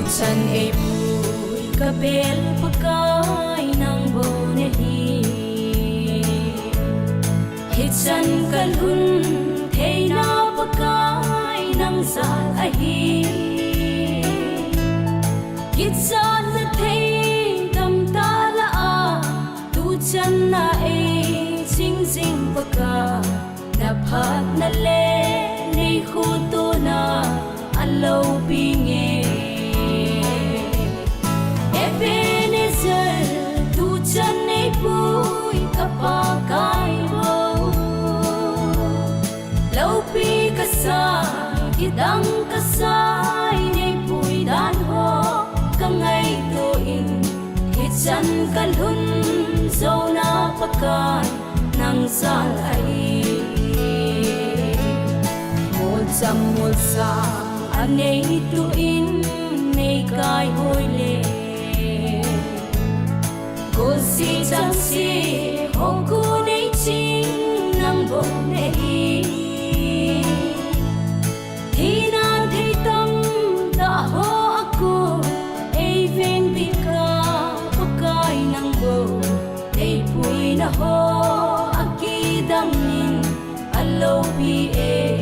San ay pu'y kapel pagkay ng bonehi Hitsan kalhun kay na pagkay ng salahi Hitsan na tay damtalaa Tutsan na ay sing-sing pagka Naphat na le ni kuto na alaw pingi Ebenezer Tutsan ay pu'y kapagay mo Laupi kasay Kidang kasay ni pu'y danho Kangay tuing Hitsan kalhun So napakay Nang salay Mulsa Anay tuin May kay huli Kusi tansi Hongkunay ching Nang bonehi Hinantay tam Taho ako Ay ven bika Pagkay ng bo Ay pu'y na ho Akidangin Alow piye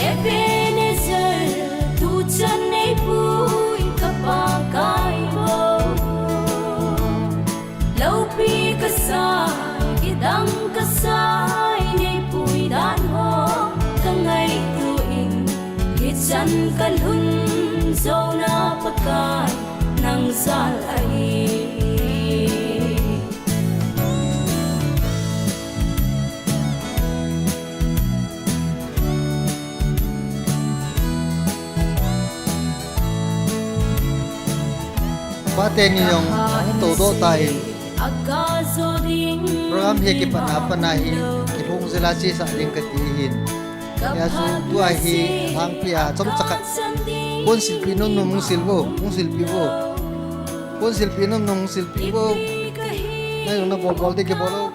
Ebenezer Tutsan ay pu'y kapagay mo Laupi kasay Kidang kasay Ay pu'y danho Kangay tuing Hitsan kalhun So napagkay Nang salay Paten yung todo tayo program hi ki panapanahi kibong sila si sa aling katihin kaya so tua hi ang pia chom chaka pon silpino nung silbo mong silpibo pon silpino nung silpibo ngayon na bobol de ke bolo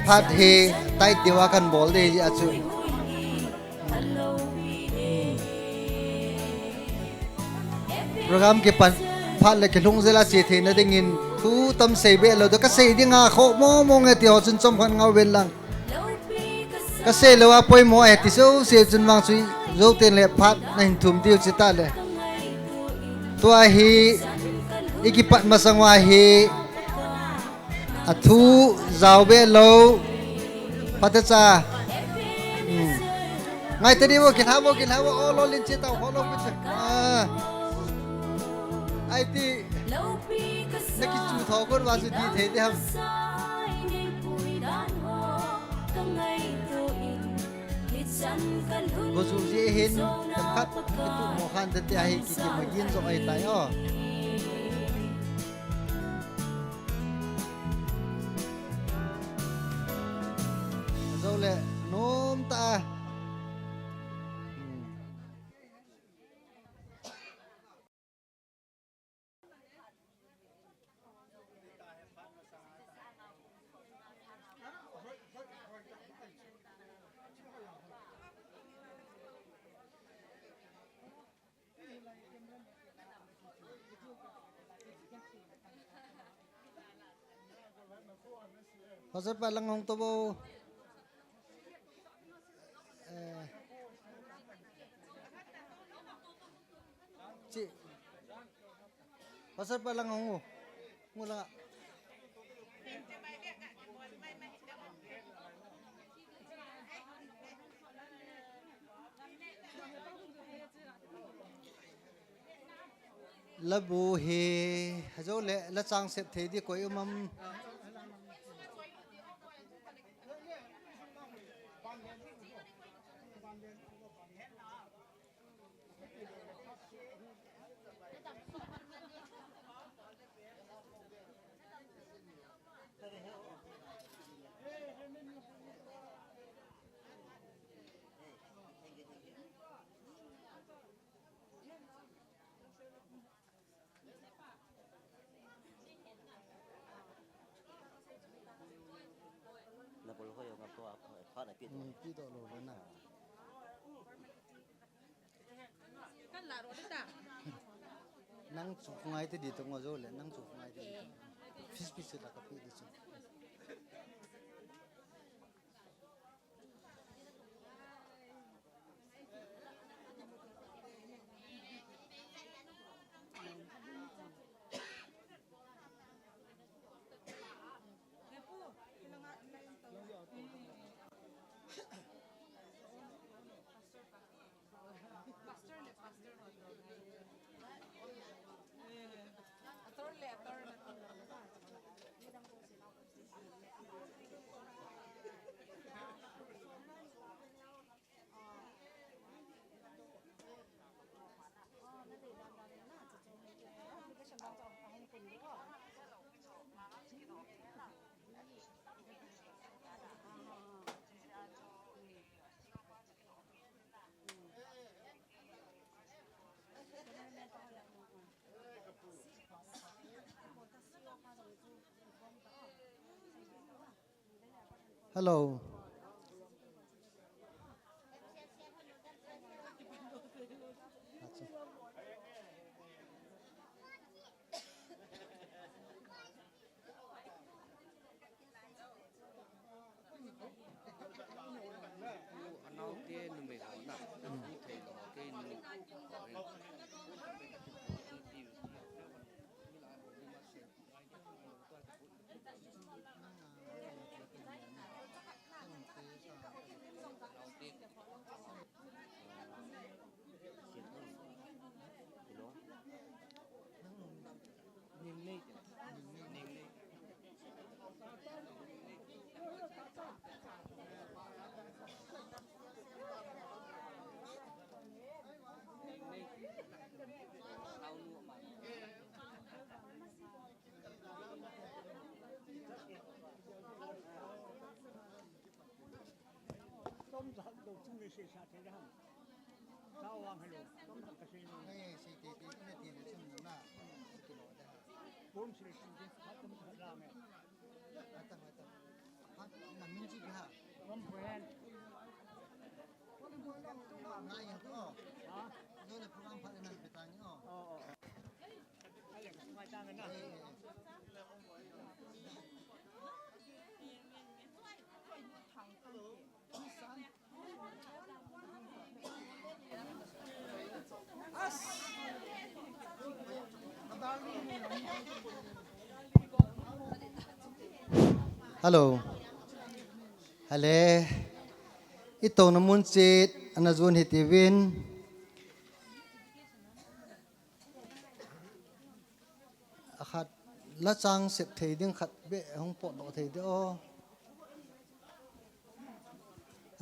phat hi tai diwa kan bol de achu program ke pan phat le ke lung zela che the na dingin thu tam sei be lo do ka sei dinga kho mo mo nge ti ho chun chom khan ngau wen lang ka sei lo wa poi mo e ti so se chun wang sui zo ten le phat na hin thum tiu chi ta le to a hi iki pat ma sangwa hi a thu zau be lo phat cha ngai te di wo kin ha wo o lo lin chi tao ho lo pu ai ti na ki chu tho kon wa su di the de ham go su je hin tam khat tu mo khan de te ai ki ma yin zo ai tai o zo le nom ta Pasal palang ngong to bo ci pasal palang ngong ngula labu he hajo le la chang sep the di koi umam Napolo ko yung ako phát này biết pi to lo na kan la ro ta nang chu ngai te di to ngo zo le nang chu ngai te fish la ka pi de chu hello nó cái nụ mì họ nè thì có cái nụ họ nhìn đi nhìn đi tôm thật đồ chung với sự sát thế đó sao hoàng hay luôn tôm thật cái gì luôn hey si ti ti ne ti ne chung na ki lo da bốn sự sinh cái phát tôm thật ra mẹ ata ha na min ji ha tôm quen na ya to hả do le program pha na pe ta ni o hay là ngoài ta cái nào hello hale ito namun sit anazun hitivin akhat la chang sep thei ding khat be hong po do thei de o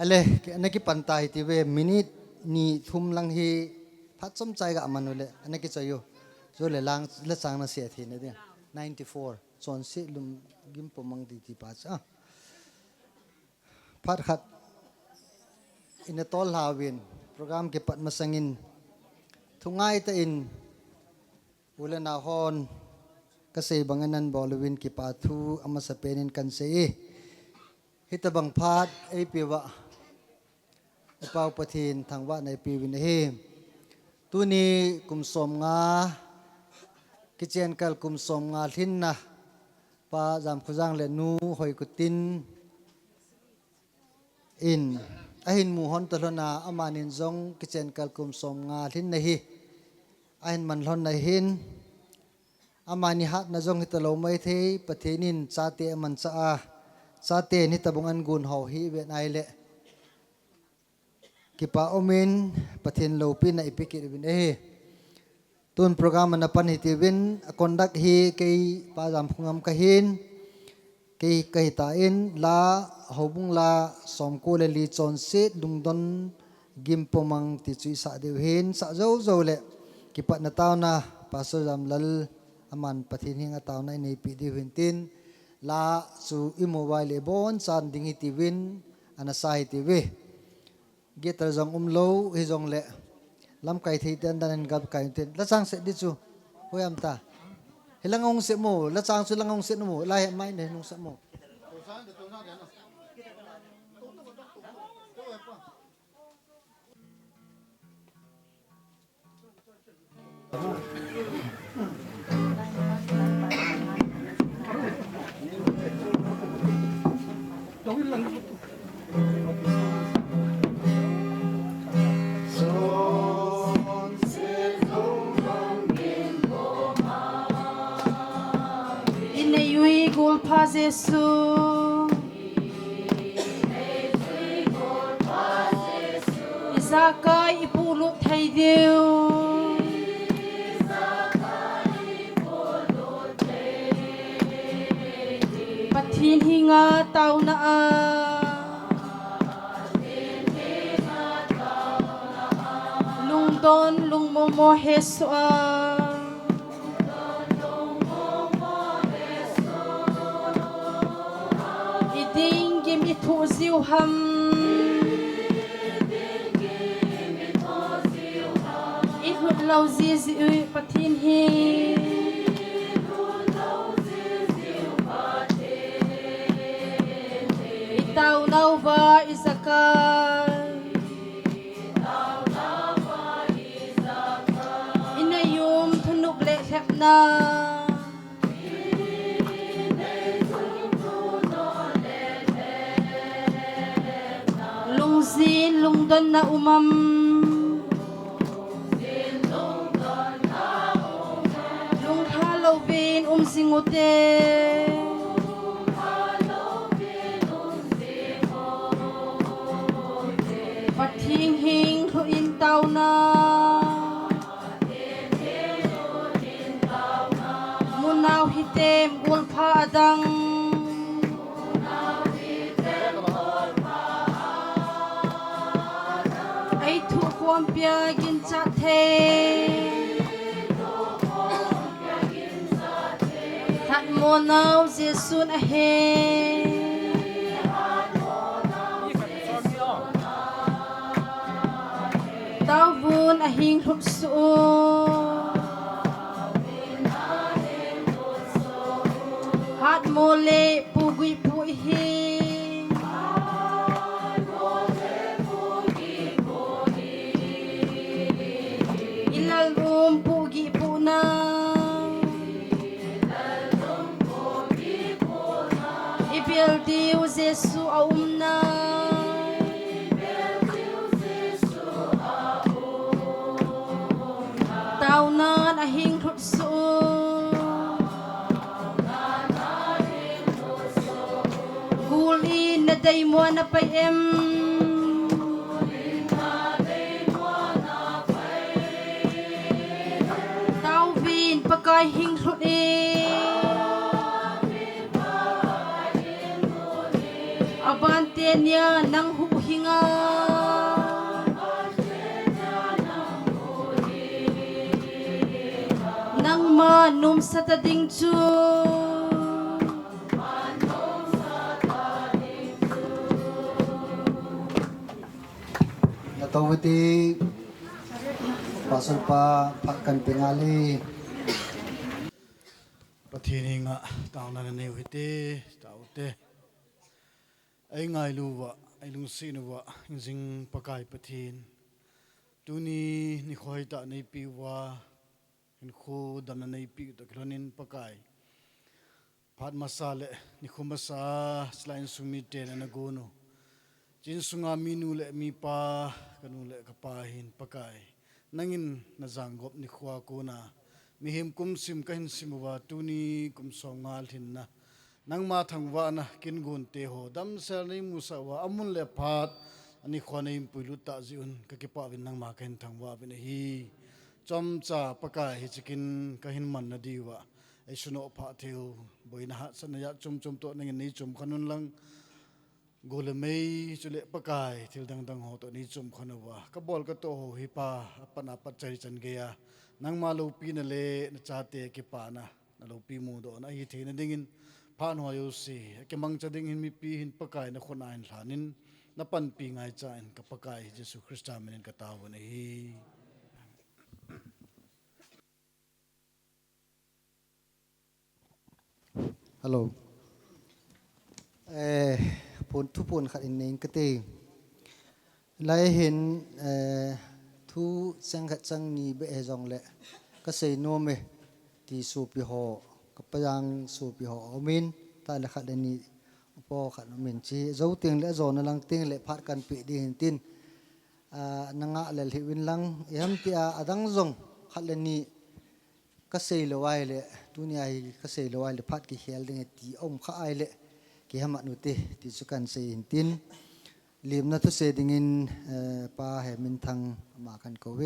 ale ke na ki pantai ti ve minute ni thum lang hi phat som chai ga manule ana ki chayo zo le lang la chang na se thi ne de 94 chon si lum gim pomang di ti pa cha phat khat in a tol hawin program ke pat masangin thungai ta in ulana hon kasi banganan bolwin ki pathu ama sa penin kan se hitabang phat ai piwa pau pathin thangwa nai piwin he tuni kumsom nga kichen kal kumsom nga thin na pa jam khujang le nu hoi kutin in ahin mu hon tolona amanin zong kichen kal kumsom nga thin na hi ahin man lon na hin amani hat na zong hitalo mai the pathinin chate man cha a chate ni tabung an gun ho hi ve nai le kipa omin pathin lo pin na ipikir bin tun program na pan hitivin conduct hi kei pa jam phungam kahin kei kai ta in la hobung la somko le li chon sit dungdon gim pomang ti chui sa deu hin sa zo zo le kipa na taw na pastor jam lal aman pathin hing ataw na nei pi di hintin la su i mobile bon chan ding hitivin ana sai tivi getar jong umlo hi jong le lam kai thei ten dan gap kai ten la chang se di chu hoyam ta hilangong se mo la chang chu langong se mo la mai ne nong sa mo Inayui gulpa Jesu Izaka ipulot thay Diyo Pathin hinga tao na Lungdon lungmomo Jesu Iding gim itu ziuham Ihut lau zizi pathin hi Itaw nau va izakay Inayum tunuk le hepna Lungzin lungdon na umam Lunghalaw bin umsingote Pating hing luin tao na Munaw hitem ulpa adang Ay tukwam piagin sa te Tat mo naw Jesu na he Tawun ahing hupso Hat mole pugui puihi Ilalum pugi puna Ibil diu Jesu aumna Taunan ahing hutso Gulin na day mo na payem Tawin pagkahing huli Abante niya nang huhinga Nang manum sa tading Natawiti pasal pa pakkan pingali. Patini nga tao na naniw hiti, tao te. Ay ngay luwa, ay lung sinuwa, yung pagkay patin. Tuni ni Khoita na ipiwa, yung ko dam na ipiwa, taklonin pagkay. Pat masale, ni kumasa selain sumite na nagono. Jinsunga minule mi pa, kanule kapahin pagkay. Nangin nazanggop ni Khwa ko na. Mihim kum sim kahin simuwa tuni kum songal hin na nang mathangwa na kingun te ho dam sel ni musawa amun le phat ani khwana im puilu ta jiun ka ki pawin nang ma kahin thangwa bin hi chomcha paka hi chikin kahin man na diwa ai suno pha theu boina ha sanaya chum to nang ni chum khanun lang gole mei chule pakai thil dang ho to ni chum khanawa ka bol ka to ho hi pa apana pat chari chan ge ya nang malo pi na le na chate ke pa na lo pi mu do na hi the na dingin phan ho yo si ke mang cha ding hin mi pi hin pakai na khona in thanin na pan pi ngai cha in ka pakai Jesu Christa men ka taw na hi Hello. ผลทุพลขัดอินเองก็เตไล่เห็นทุสังกัดสังนีเบะจงเละก็เสยโนเมที่สูปิหอกับพยังสูปิหออมินตาละขัดนี้พอขัดอมินชีเจ้าเตียงและจอนลังเตียงและพัดกันปีดีเห็นตินนังอะเลหิวินลังยามที่อดังจงขัดนี้ก็เสยละไว้เลยตุนีไอก็เสยละไว้เลยพัดกี่เฮลดึงตีอมข้าไอเลยกี่หามานุติที่สุกันเสยเห็นตินลิมนัทุเสดิงินป้าเฮมินทังมากันก็เว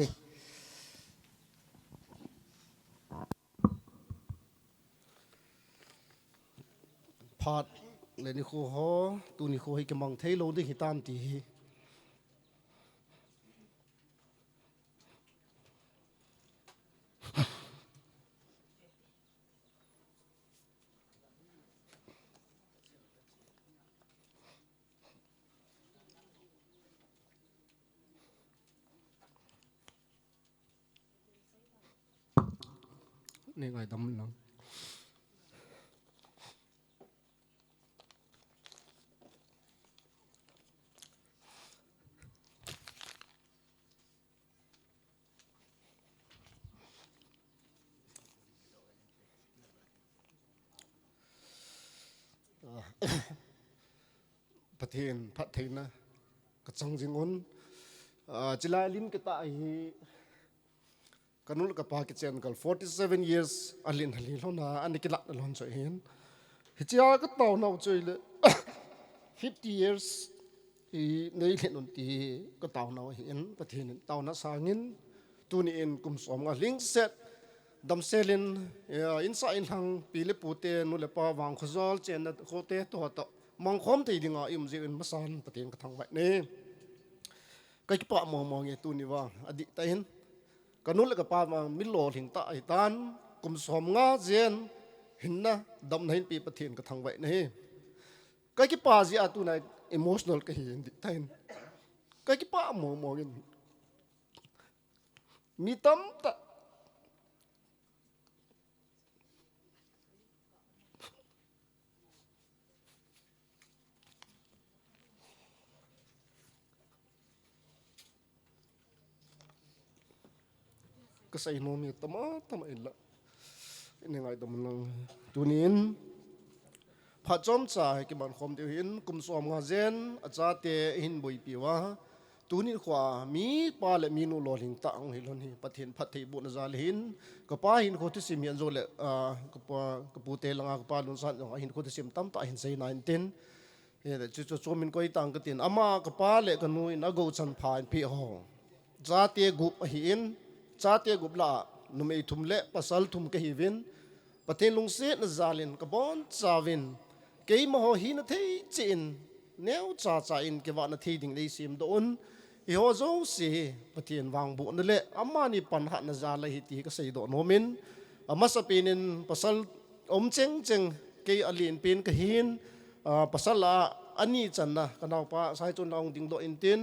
พอดเลยนี่คูฮอตัวนี่คูให้กำลังเทโลได้หิตามตีนี่ไงดำลังประเทศพระเทนนะกระจังจิงอนจิลาลินกตาฮีกันนู้นกับปากิจเจนกัน47 years อันลินฮันลินแล้วนะอันนี้กิลักนั่นหลอนใจเห็นฮิจิอาก็เต่าหน้าใจเลย50 years ที่ในเห็นนทีก็เต่าหน้าเห็นประเทศนั้นเต่าหน้าสางินตัวนี้เองกุมสมกับลิงเซตดำเซลินอินไซน์ทางปีเลปูเตนุเลปาวางขจอลเจนโคเตตัวต่อมองคมตีดิ่งอิมจีอินมาสันประเทศกระทั่งไว้นี่ก็คิดปะมองตัวนี้ว่าอดีตเห็นกันนู้นเลยกับปามามิโลถึงตาไอตันกุมสมงาเจนเห็นนะดำเห็นปีประเทศกระทั่งไว้นี่ก็คิดปาจีอาตัวไหน emotional ก็เห็นดิเห็นก็คิดปะมองกันมีตั้มตะก็ใส่นมอยู่ตมาอินละนี่ไงตมันตัวนี้พระจอมจ่าให้กิบันคมเดียวหินกุมสวมงาเจนอาจารย์เตหินบุยปีวะตัวนี้ขวามีปลาและมีนูโลหิงตังหิลนี่ประเทศพัทยบุญจาหินก็ปลาหินโคตรสิมีอันโจเลก็ปูเตลังก็ปลาลุนสันหินโคตรสิมตั้มตาหินใส่นายตินจุดโจมินก็อีตังก็ตินอามาก็ปลาและก็นุยนักกูจันพายพี่ห้องจ่าเตกุบหินจ่าเตกุบละนุ่มไอทุ่มเละปัสสัลทุ่มกะฮิวินประเทศลุงเสนจาลินกบอนจาวินเกี่ยมโหหินที่จีนแนวจ่าอินเกี่ยวกับนาทีดิ่งในสิมโดนอีหัวโจ้สีประเทศวางบุญนั่นแหละอามานี่ปัญหานาจาเลยที่ก็ใส่โดนโนมินอามาสปีนินปัสสัลอมเจงเกี่ยอลีนเป็นกะหินปัสสัลละอันนี้จันนะกันเอาปะใช้จนเราดิ่งโดอินติน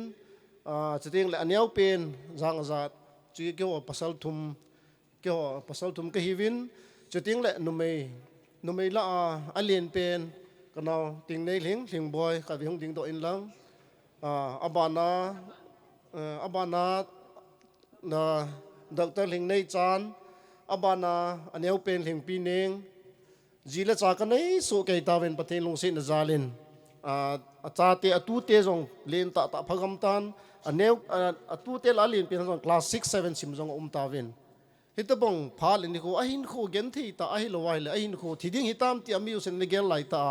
จะเตียงและอันนี้เป็นจางจัดจีเกี่ยวกับปัสสัลทุ่มเกี่ยวกับปัสสัลทุ่มกะฮิวินจะเตียงและนุ่มไม่ละอันเลียนเป็นกันเอาติงในเลี้ยงบอยกับวิหงติงโดอินลังอาบานานะด็อกเตอร์เลี้ยงในจานอาบานาอันนี้เป็นเลี้ยงปีเนงจีละจากกันในสุกัยตาเป็นประเทศลงเส้นจาลินอาจารย์เตะตู้เตะจงเลี้ยงตาพกำตันอันนี้ตู้เตะละเลี้ยงเป็นจงคลาส6 7สิมจงตาวินฮิตบังพาลินิโคไอหินโคเกนที่ตาไอโลไวเลยไอหินโคที่ดิ้งฮิตามที่อามิวเซนเนเกลไลตา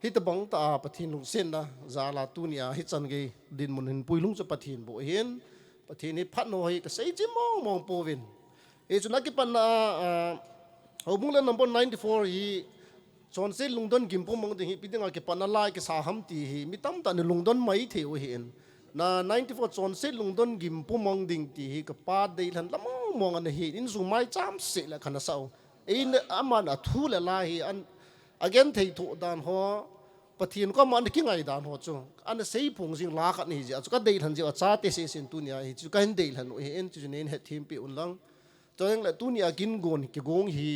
ฮิตบังตาปะทินลุงเซนนะจาลาตูเนียฮิตจันเกดินมุนหินปุยลุงจะปะทินบุเห็นปะทินนี้พัดโนฮิกใส่จิมองโปวินจุนักกิปันเอาบุ้งเล่นนัมเบอร์94ฮีจอนเซลุงดอนกิมพงมองถึงฮิปิดงากิปันอะไรกิสาหัมตีฮีมิตั้มตาในลุงดอนไม่เที่ยวเห็นna 94 จอนเซลุงดอนกิมพงมองดิ่งตีฮีกับป้าเดินละมองอันนี้อินซูไม่จำเสียละขนาดเศร้าอินอามันอัทุเลลาฮีอันagain ที่ถูกดานหัวปะทีนก็มันกี่ไงดานหัวจู่อันนี้เสียพงสิงลากันนี่จ้ะจุก็เดินจ้ะจ้าเตสิสินตุนียจุก็เห็นเดินเห็นจุดนี้เห็นทีมปีอุ่นลังตัวยังละตุนียกินกวนกิโกงฮี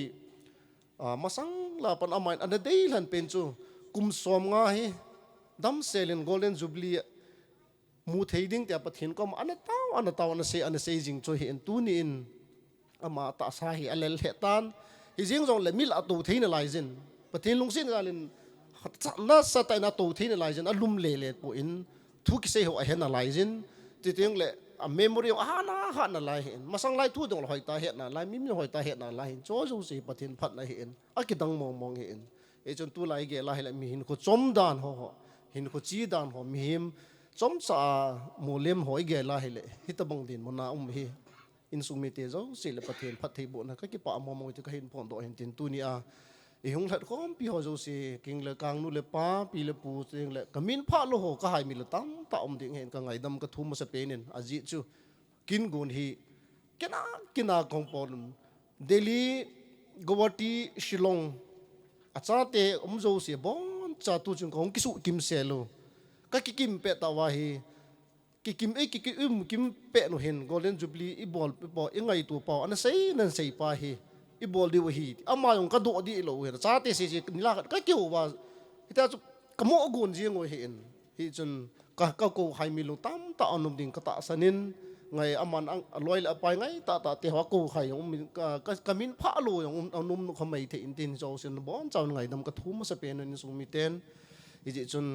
มาสังลาปันอามันอันนี้เดินเป็นจู่กุมสมงาฮี dam selin golden jubilee mu theiding te pathin kom anataw ana se jing cho hi en tu ni in ama ta sa hi alel hetan hi jing jong le mil atu thein lai jin pathin lungsin galin na sa ta na to thein lai jin alum le po in thu ki se ho a hen lai jin ti ting le a memory ha na lai hen masang lai thu dong hoi ta het na lai mim hoi ta het na lai hin cho jo se pathin phat na hen a ki dang mong hen e chon tu lai ge lai la mi hin ko chom dan ho hin ko chi dan ho mi him chom sa mulem hoi ge la hele hitabang din mona hi in sumi te zo sile pathen phat thei bo na ka ki pa mo te ka hin phon do hin tin tu ni a e hung that kom pi ho zo si king le kang nu le pa pi le pu teng le kamin pha lo ho ka hai mi le tam ta om ding hen ka ngai dam ka thum sa penin aji chu kin gun hi kina kong pon Delhi Guwahati Shillong acha te zo si bon cha tu chung kong kisu kim selo ka kim pe ta wa hi kim pe no hen golden jubilee I bol po ingai tu pa ana sei nan sei pa hi I bol di wa hi ama yung ka do di lo he cha te se nila ka kyo wa ita chu kamo gun ji ngoi hen hi chun ka ko hai mi lo tam ta anum ding ka ta sanin ngai aman ang loi la pai ngai ta te wa ko hai yung ka min pha lo yung anum no khamai the in tin zo sin bon chaw ngai dam ka thum sa pen ni sung mi ten hi ji chun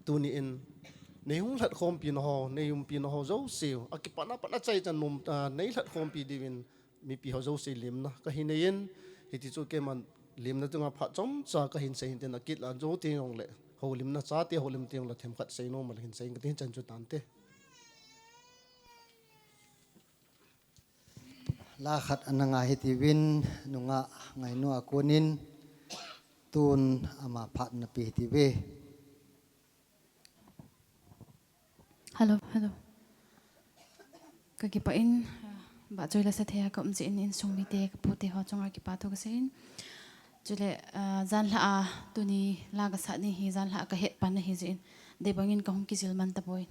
tu ni in nei hung that khom pin ho nei um pin ho zo siu akipana pana chai chan num nei that khom pi divin mi pi ho zo si lim na ka hin yen hi ti chu ke man lim na tunga pha chom cha ka hin se hin ten akit la zo ti ngong le ho lim na cha te ho lim tiang la them khat sei no mal hin sei ka tin chan chu tan te la khat ananga hiti win nunga ngai nu akunin tun ama phat na pi ti we Hello. Kaki pa in ba joy la sa thea kom ji in sung mi te ka puti ho chonga ki pa to ka sein jule zan la a tuni la ga sa ni hi zan la ka het pan hi jin de bangin ka hum ki zil man ta boy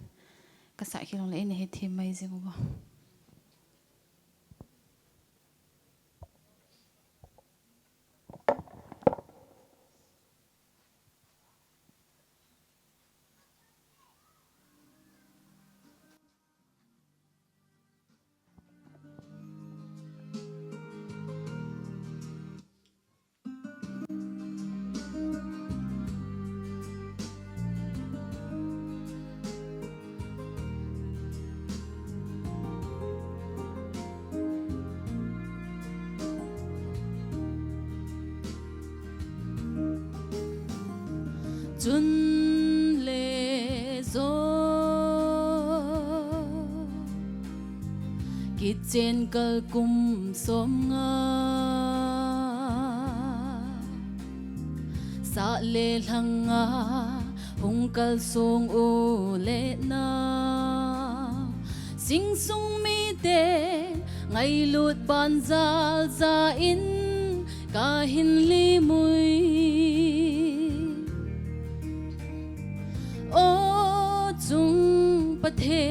ka sa khilong le in he thim mai jing bo chun le zo kitchen kal kum som nga sa le langa hung kal song o le na sing sung mi te ngai lut ban zal za in ka hin li mui chung pathe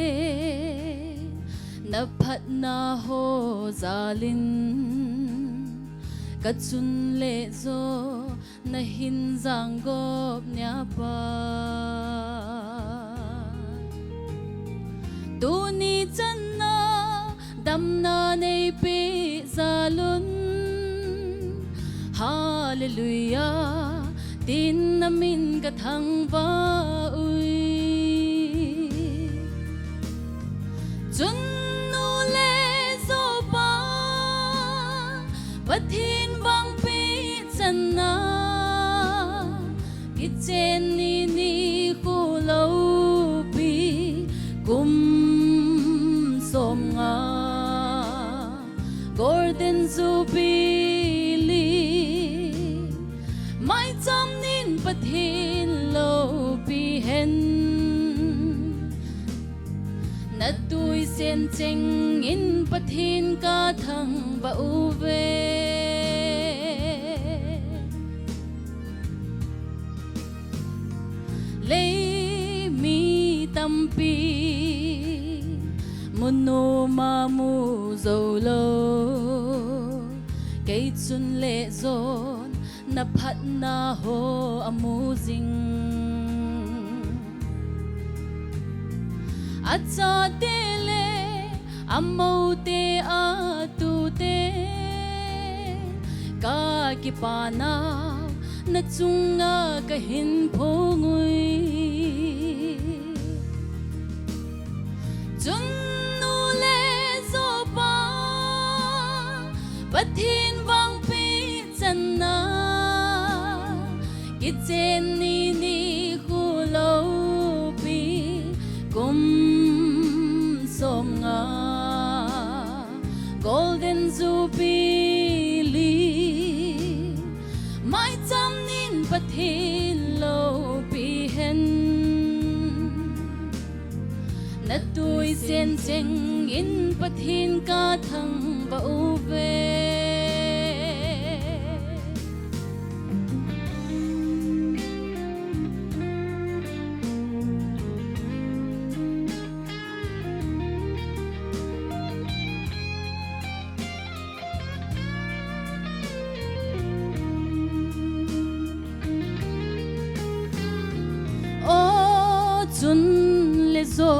na phat na ho zalin kachun le zo na hin jang gop nya pa tu ni chan na dam na nei pe zalun hallelujah tin na min ka thang ba ui chun nu le zo pa pathin bang pe chan na ki chen ni khu lo pi kum som nga golden jubilee mai cham nin pathin lo pi hen na tui sen cheng in pathin ka thang ba u ve le mi tampi muno ma mu zo lo cây chun lệ zon na phat na ho amu jing Acha te le amau te atu te ka ki pana na chunga ka hin phongui chun nu le zo pa pathin wang pi chan na ki chen ni khu lo pi kum som nga golden jubilee mai cham nin pathin lo pi hen na tui sen cheng in pathin ka thang ba u ve chun le zo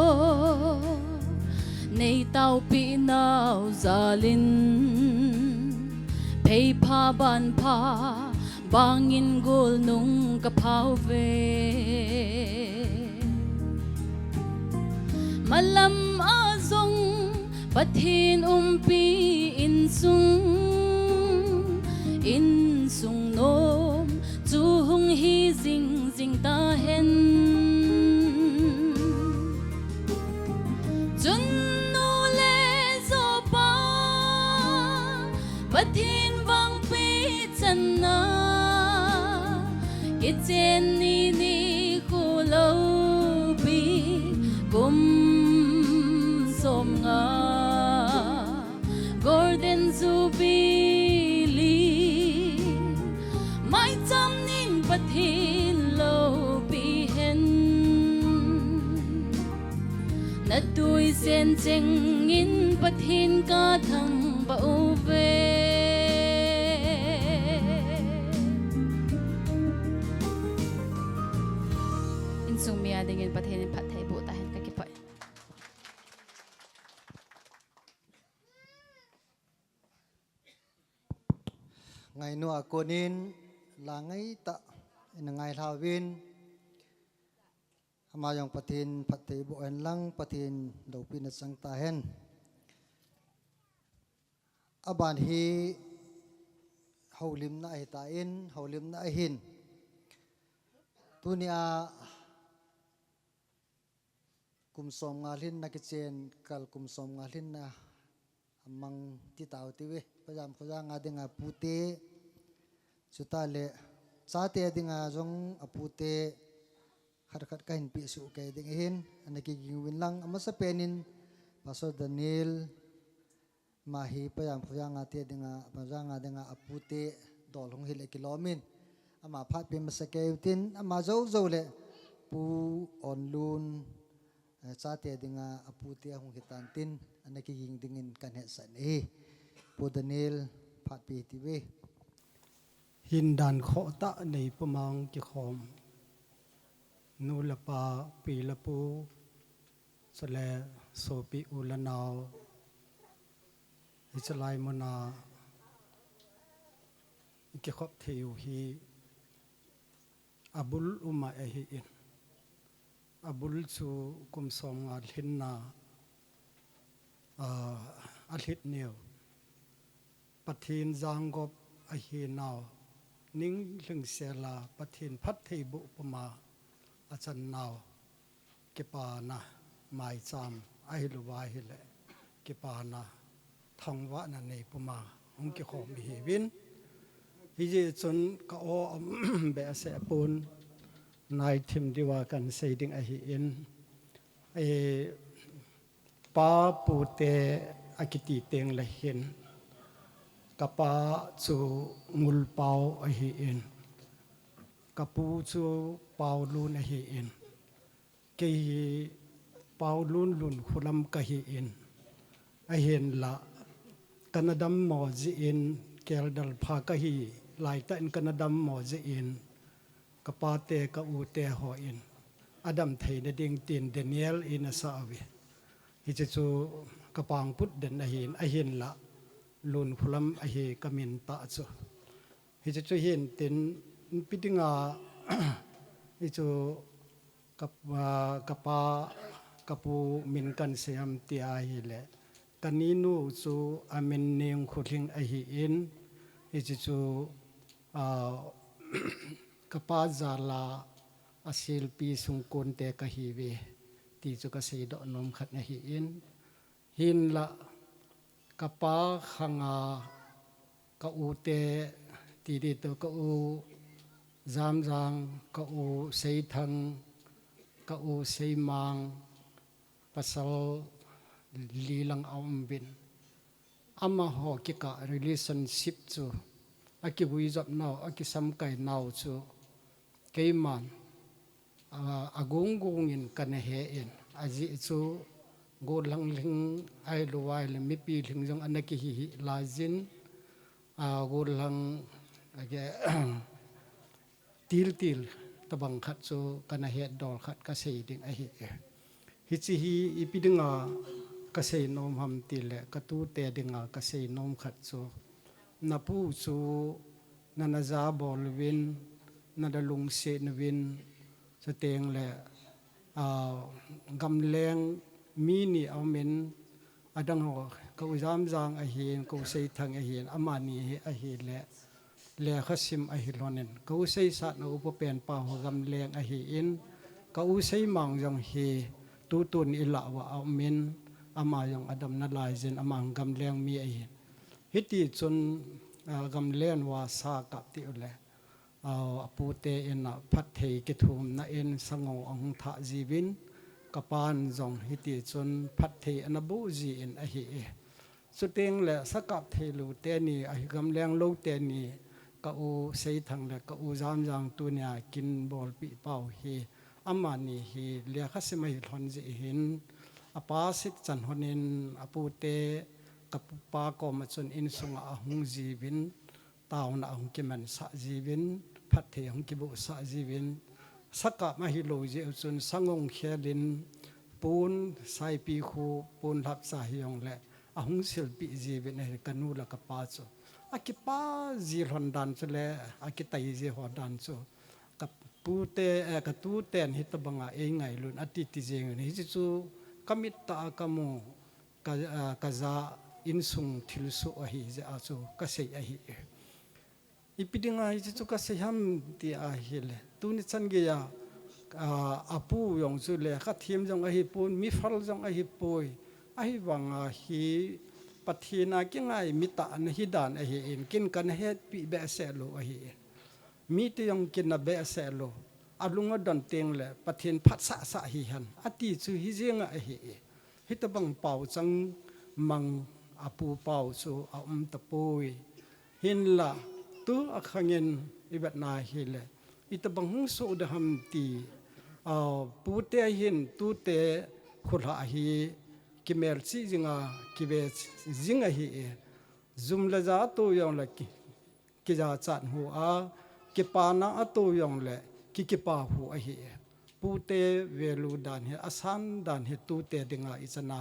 nei tau pi nau zalin pei pha ban pha bangin gol nung ka phau ve malam azong pathin pi in sung nom chu hung hi jing jing ta hen pathin wang pi chan na ki chen ni khu lo pi kum som nga golden jubilee mai cham nin pathin lo pi hen na tui sen cheng in pathin ka thang ba u ve sung mia dingin pathin phat thai bu ta hen ka ki pai ngày nua konin là ngày ta ngày thawin ama yang pathin phathei bo en lang pathin dopin sang ta hen aban hi haulim na ai ta in haulim na hin tunia kum som ngalhin na kichen kal kum som ngalhin na amang ti taw ti we pajam khoja nga dinga pute chutale chate dinga jong apute khat khat kain pi su ke ding hin anaki giwin lang amasa penin pastor Daniel mahi payam khoja nga te dinga paja nga dinga apute dol hong hile kilomin ama phat pe masake utin ama zo zo le pu onlun chate dinga apute hong hitan tin anaki ging dingin kan he san e pu Daniel phat pe ti we hin dan kho ta nei pamang ki khom nu la pa pi la pu sale so pi ulanao ichalai mona ki khop theu hi abul uma e hi in abul chu kum som nga thinna a thit neu pathin zangop a hi naw ning lung sela pathin phat thei bu pama achan naw ke pa na mai cham ai lu wa hi le ke pa na thong wa na nei pama ong ke khom hi win hi je chon ka o be se pun nai thim diwa kan sei ding a hi in e pa pu te akiti teng la hin kapa chu ngul pau a hi in kapu chu pau lun a hi in ke pau lun khulam ka hi in a hin la kanadam mo ji in kel dal pha ka hi lai ta in kanadam mo ji in kapa te ka u te ho in adam thei na ding tin Daniel in a sa awi ฮิจิจูกระปางพุทธเด่นอหินละลุนพุลัมอหิกมินตาจูฮิจิจูเห็นเต็นปิดิงาฮิจูกับปากับปูมินกันเสียมตีอาหิเลกันนี้นูจูอามินเนียงขุดลิงอหิอินฮิจิจูกับปาจาลาอาศิลปีสุงกุนเตกะฮีเวตีจุกเสยดอนมขัดนหิอินหินละกะปาขังากะอูเตตีดีตกะอูจามจางกะอูเสยทังกะอูเสยมังปัสสาวลีลังอมบินอามาหอกิกะ relationship จูอากิบุยจับนาวอากิสัมไก่นาวจูเกยมันagungungin kan hein aji chu go lang ling ai luai le mi pi ling jong anaki hi lajin go lang age til tabang khat chu kan he dol khat ka sei ding a hi hi chi hi ipidinga ka sei nom ham til ka tu te dinga ka sei nom khat chu na pu chu na na za bol win na da lung se na winสเตียงแหละกำแรงมีนี่เอาเมนอดังหัวกูจามจางไอเห็นกูใส่ทางไอเห็นอามานีไอเห็นแหละข้าซิมไอเห็นล้อนินกูใส่สัตว์นูอุปเป็นป่าวกำแรงไอเห็นกูใส่มังจังเฮตูตุนอิละวะเอาเมนอามายังอดัมนัดลายเซนอามังกำแรงมีไอเห็นฮิติจนกำแรงว่าสากับติอุเลปูเตเอ็นพัดเทกิทุมนาเอ็นสงองทะจีวินกปานจงฮิติจนพัดเทอนบุจีเอ็นอหิสุดเองแหละสกัดเทลูเตนีอหิกำแรงโลเตนีกอูเซทังแหละกอูจามจางตัวเนี่ยกินบอลปีเป่าเฮอามานีเฮเลียขัสไม่ทนจีเห็นอปาสิตจันหนินอปูเตกับปากอมาจนอินสุงอาหงจีวินตาวนาหงกิมันสะจีวินพัดเทหงกิบุสะจีวินสักกะมาฮิโลเจจนสังงเขลินปูนไซปีคูปูนทับสาหิยงและอาหงศิลปิจีวินในกันูละกปาโซอากิปาจีฮอนดันโซและอากิตายจีฮอนดันโซกับปูเตกับตูเตนฮิตบังอาเองไงลุนอติติเจงนี่จิจูกามิตตากามูกาซาอินซุงทิลสุอหิเจอาโซกะเซยอหิipidinga hitu ka seham ti a hile tuni change ya apu yong chu le kha thim jong a hi pun mi phal jong a hi poi a hi wanga hi pathina ki ngai mi ta na hi dan a hi in kin kan het pi be se lo a hi mi te yong kin na be se lo alunga dan teng le pathin phat sa hi han ati chu hi jenga a hi hitabang pau chang mang apu pau chu a ta poi hin la tu akhangin ibat na hile itabang so de ham ti pu te hin tu te khula hi kimel chi jinga kibe jinga hi zum la za to yong la ki ja chat hu a ki pa na a to yong le ki pa hu a hi pu te velu dan he asan dan he tu te dinga isana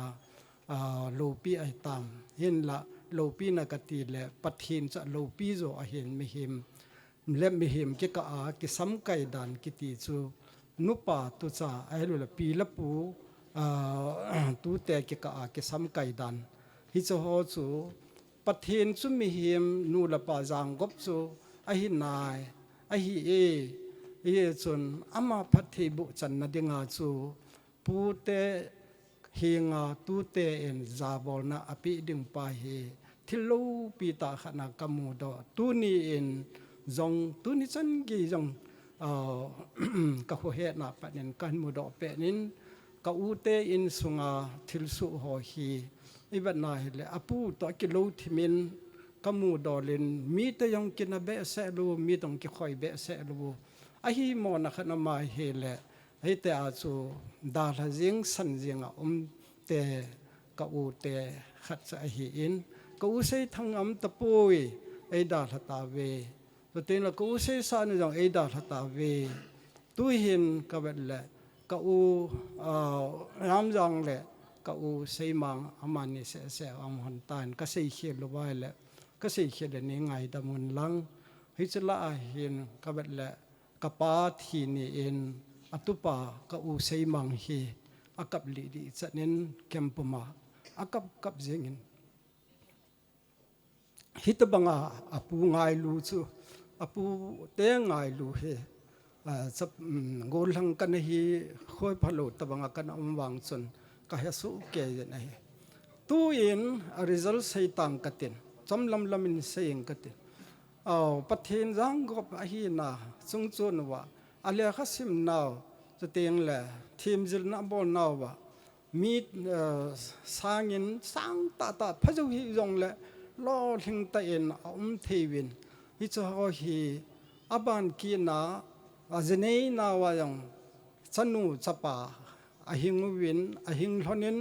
lo pi ai tam hin la lo pi na kati le pathin cha lo pi zo a hin mi him le mi him ke ka a ki sam kai dan ki ti chu nupa tu cha ai lu la pi la pu tu te ke ka a ki sam kai dan hi cho ho chu pathin chu mi him nu la pa jang gop chu a hi nai a hi e chun ama phathi bu chan na dinga chu pu te hinga tu te en zabol na api ding pa hi thilo pi ta khana kamu do tu ni in zong tu ni chan gi zong ka ho he na pa nen kan mu do pe nin ka u te in sunga thil su ho hi ibat na le apu to ki lo thimin kamu do len mi te yong kin be se lu mi tong ki khoi be se lu a hi mo na khana ma he le hei te a chu da la jing san jinga te ka u te khat sa hi in ka u sei thangam ta poi ei da la ta ve to te la ka u sei sa ni jong ei da la ta ve tu hin ka bet le ka u ram jang le ka u sei mang amani se se am hon tan ka sei khel lo wai le ka sei khel ni ngai da mun lang hi chla a hin ka bet le ka pa thi ni in atupa ka u sei mang hi akap li di chanin kempuma akap kap jengin hitabanga apu ngai lu chu apu te ngai lu he sap gol hang kan hi khoi phalo tabanga kan amwang chun ka he su ke na he tu in a result sei tang katin chomlam lamin seing katin aw pathin jang gop a hi na chung chun wa ale khasim naw chateng la thim jil na bol naw wa mi sangin sang ta phaju hi jong le lo thing ta in thewin hi cho hi aban ki na ajenei na wa yang chanu chapa ahing win ahing honin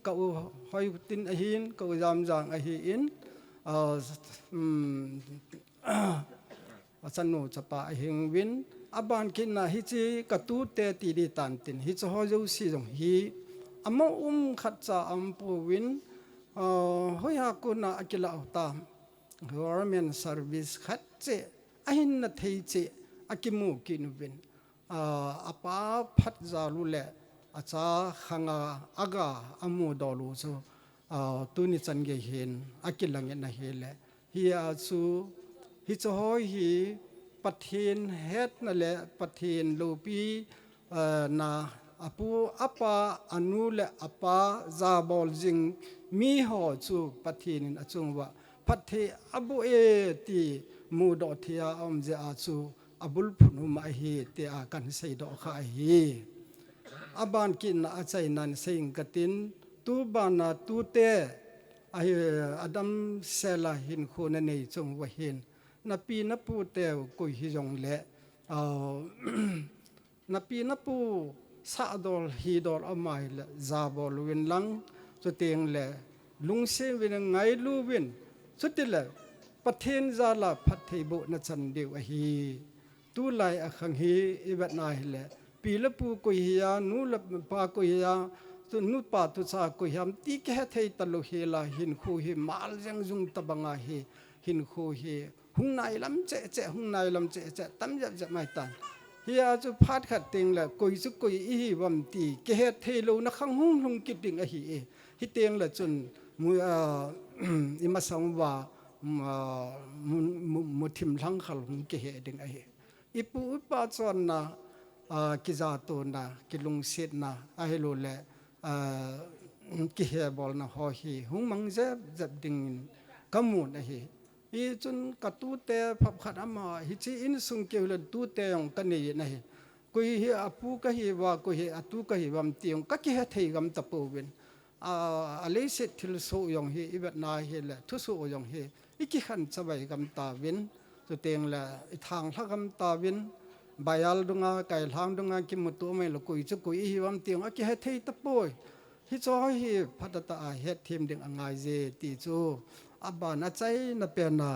ka u hoi tin ahin ka jam jang ahi in chanu chapa ahing win aban ki na hi chi ka tu te ti di tan tin hi cho ho jo si jong hi amo khat cha am pu win hoi ha ku na akila ta government service khat che ahin na thei che akimu kinubin apa phat za lu le acha khanga aga amu dolu so tuni chan ge hin akilang na hele hi a chu hi cho hoi hi pathin het na le pathin lopi na apu apa anu le apa za bol jing mi ho chu pathin achung wa pathe abu e ti mu do thia om je a chu abul phunu ma hi te a kan sei do kha hi aban kin na achai nan seing katin tu bana tu te ai adam sela hin khona nei chung wa hin na pi na pu te ko hi jong le na pi na pu sa dol hi dol amai le za bol win lang chu teng le lung se win ngai lu win chu ti le pathen za la phat thei bo na chan deu a hi tu lai a khang hi ibat na hi le pi la pu ko hiya nu la pa ko hiya tu nu pa tu cha ko hiam ti ke thei ta lo hi la hin khu hi mal jang jung ta banga hi hin khu hi hung nai lam che hung nai lam che tam jap mai tan hiya chu phat khat ting la koi chu koi i hi wam ti ke he thei lo na khang hung lung ki ting a hi hi teng la chun mu ima sang wa mu thim thang khal hung ke he ding a hi ipu pa chon na ki za to na ki lung set na a hello le ki he bol na ho hi hung mang jap ding kamu na hi i chun ka tu te phap khat ama hi chi in sung ke le tu te yong ka ni na hi koi hi apu ka hi wa ko hi atu ka hi wam tiong ka ki he thei gam ta po win a le se thil so yong hi ibet na hi le thu so yong hi iki khan chabai gam ta win chu teng la i thang thla gam ta win bayal dunga kai thang dunga ki mu tu mai lo koi chu koi hi wam tiong a ki he thei ta poi hi cho hi phatata a he thim ding angai je ti chu aba na chai na pe na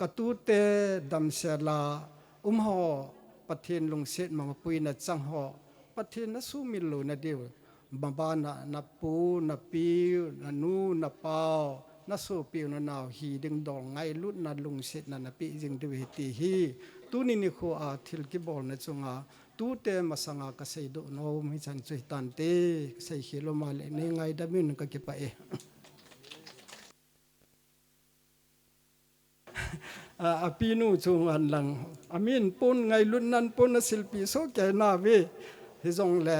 katu te dam se la ho pathin lung set ma pui na chang ho pathin na su mil lo na deu baba na pu na pi na nu na pao na so pi na naw hi ding dong ngai lut na lung set na pi jing de ti hi tu ni ni kho a thil ki bol na chunga tu te masanga ka sei do no mi chan chui tan te sei khilo ma le ne ngai da min ka ki pa e apinu chung an lang amin pon ngai lun nan pon na silpi so ke na we hi jong le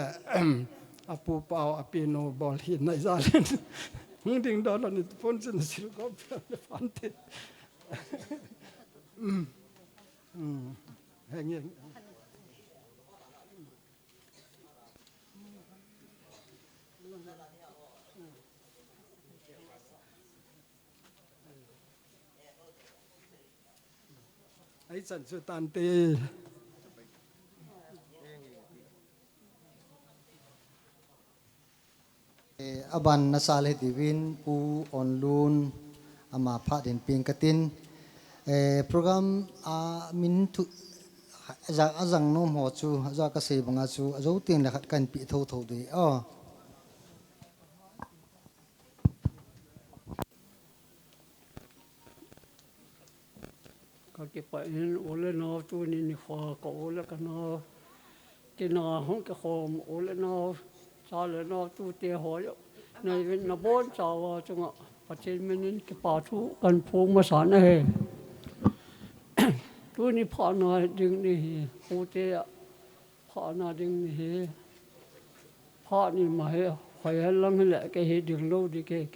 apu pao apinu bol hi nai za len hung ding do lo ni pon chen sil ko fan te hang yen ai chan chu tan te aban na sale divin pu onlun ama pha den ping katin program a min thu za azang nom ho chu za ka se banga chu azo tin la khat kan pi tho tho de cái phải ule nó tu ni khoa có ule cái nó cái nào không cái khom ule nó sao lại nó tu tiêu hỏi này nó bốn sao chung ạ phát triển mình cái bảo thu cần phụ mà sản này tu ni phá nó đừng đi u tiêu phá nó đừng đi phá ni mà phải lăng lại cái hệ đường lâu đi cái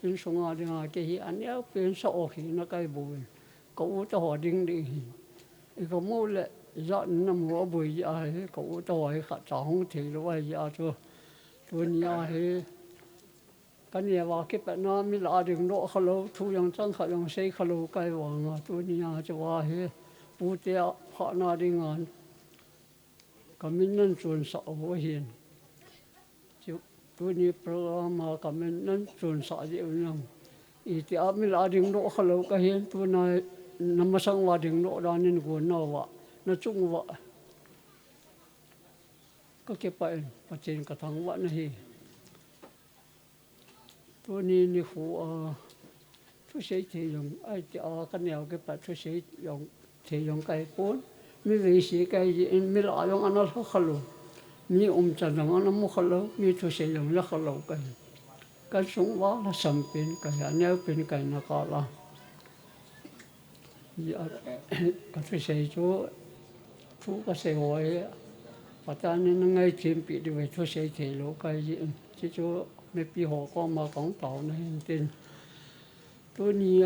in sung đi cái anh ấy bên sau khi nó cái bùi cậu cho họ đừng đi cái mua lại dọn nằm ở bùi giờ cậu cho họ khát chóng thì nó bây giờ tôi nhà cái nhà vào cái bạn nó mới là đường độ khá lâu thu yang trăng khá yang xây khá lâu cái vàng tôi nhà cho vào bùi tiêu họ nó đi ngon cái mình nên chuẩn sợ vô hiền tôi ni program mà cái mình nên chuẩn sợ gì không ý thì áp mình là đường độ khá lâu cái hiền tôi nói nằm mà sang vào đường độ đó nên cuốn nó vợ nó chung vợ cái phải phát triển cái thằng vợ này tôi ni khu tôi sẽ thì dùng ai thì cái nào cái phải tôi sẽ dùng thì dùng cái cuốn mi về sĩ cái gì mi lại dùng anh nó khá lâu mi chân rằng anh nó khá lâu mi tôi sẽ dùng nó khá lâu cái súng vợ là sầm pin cái anh nhớ pin cái nó có là cái tôi sẽ chú cái sẽ hỏi và ta nên ngay chuyện bị đi về tôi sẽ thì lỗ cái gì chứ chú mấy bị họ có mà講道呢tên tôi ni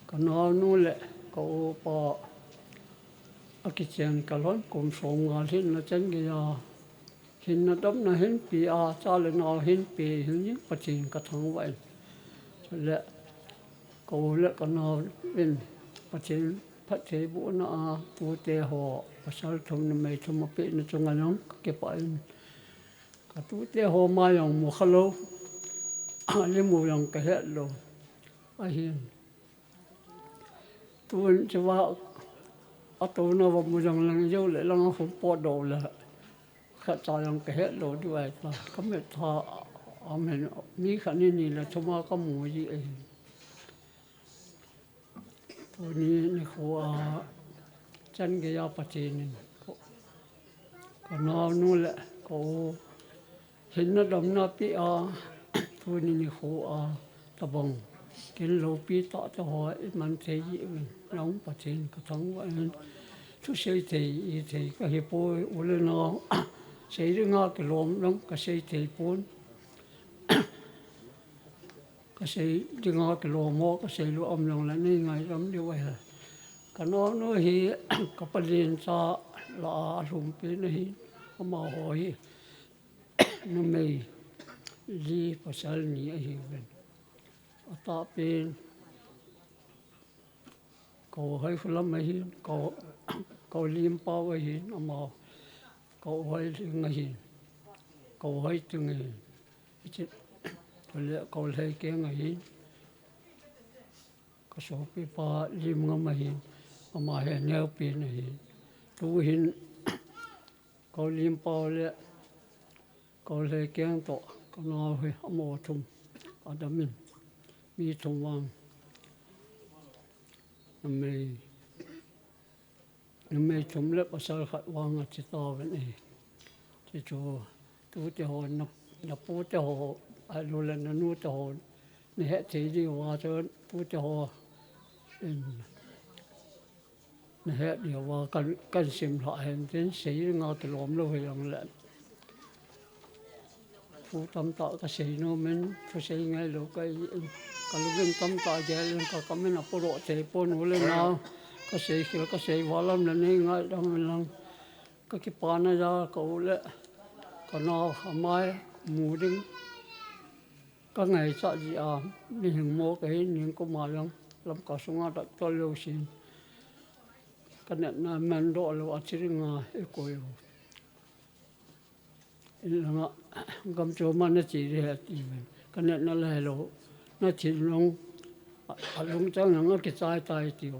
cái nó lệ cậu bỏ cái chuyện cái lớn cùng sống ngàn hin nó chân cái hin nó đấm nó hin bị cha lên nó hin bị hin những phát triển cái thằng vậy cho lệ cậu lệ cái nó bên phát triển bộ nó tu tê họ và sau thông nó mấy thông mà bị nó trong ngày nóng cái phải cái tu tê họ mai yang mua khá lâu lấy mua yang cái hết rồi ai hiền tu cho vào tu nó vào mua yang lần yêu lại lần không bỏ đồ là khát cho yang cái hết rồi đi vậy là có mấy thọ mình mi khả năng là chúng ta có mua gì tôi ni khu chân cái áo bát này còn nó lại có hình nó đâm nó bị tôi ni khu tập bông cái lô bị tọt cho họ mình thấy gì mình nóng bát cái thằng vậy chú xây thì cái hiệp hội ulen nó xây được ngã cái lom lắm cái xây thì bốn cái xây được ngã cái lom mò cái xây lúa lòng là nên ngày lắm như vậy cái nó hi cái phần liên sa là rụng bên này cái màu hỏi nó mày gì phải sao nhỉ hi bên ta bên cậu hay phải làm gì cậu liêm bao vậy nó màu cậu hay ngày cậu hay từng ngày chứ cậu hay cái ngày cái số bị phá liêm ngâm ngày mà hệ neo pin này tu hin cậu liêm bao lệ cậu hay cái to cậu nói hơi mồ thùng ở đó mình mi thùng vàng mình thùng lệ ở sau khát vàng ở chỉ to vậy này chỉ cho tu cho họ nó pu cho họ ai luôn là nó nuôi cho họ này hết thì đi qua cho tu cho họ này hết điều qua cần xem lại hình đến sĩ ngõ từ lom lâu về lòng lệ tu tâm tạo cái sĩ nó mình tu sĩ ngay lúc cái lúc mình tâm tạo cái lên cái mình là pro chế pro nó lên nào cái sĩ vào làm là nên ngay đó mình làm cái pan này ra cậu lệ còn nó mai mù đinh các ngày sợ gì mình mua cái những con mà làm cả sung đặt to lâu xin cái này là mình độ là chỉ là cái coi là cầm cho mà nó chỉ để cái này nó là lỗ nó chỉ long long trang nó cái trái tay tiêu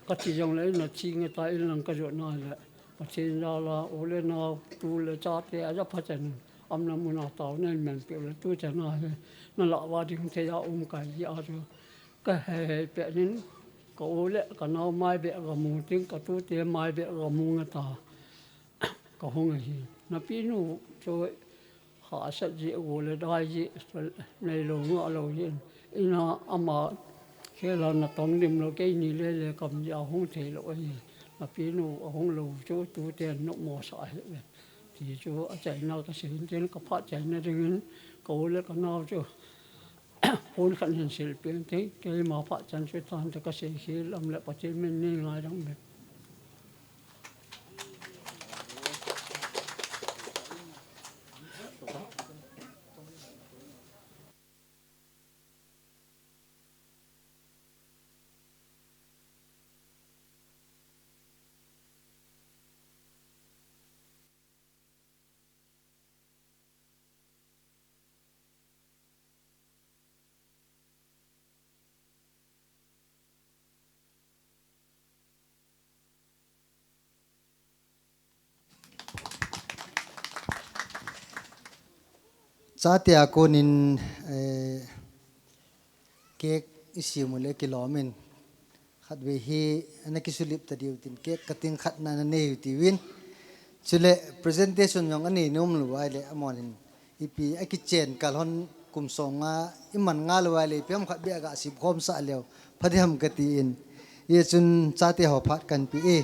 cái chỉ dùng lấy nó chỉ người ta làm cái chỗ này là phát triển ra là ô lên nào tu là cha thì ở đó phát triển âm năm muốn tạo nên mình biểu là tu cho nó lạ vào thì không thể cái gì ở cái hệ bẹ nín cậu lệ cả nào mai bẹ gà mù tiếng cả tu tiền mai bẹ gà mù người ta cả không người gì nó biết nu cho họ sẽ dễ gỗ lệ đai dễ này lâu ngọ lâu gì ina ama khi là nó tông điểm lo cái gì lệ cầm giờ không thể lo gì nó biết nu không lâu cho tu tiền nó mò sải thì cho chạy nào cái sự tiền cái phát chạy này dengan cậu lệ cả nào choคนขันเห็นศิลปินที่เกี่ยมาพัฒนาช่วยทานแต่ก็เสียชีวิตลำเล็กปัจจัยมันนี่ง่ายดังแบบ Saatnya aku nin kek isi mulai kilomin khat behi anak kisulip tadi utin kek kating khat na ne utiwin sule presentation yang ani num luai le amonin ipi akichen kalhon kumsonga iman nga luai le piam khat be aga sip khom sa leo phadiam katiin ye chun saatnya ho phat kan pi e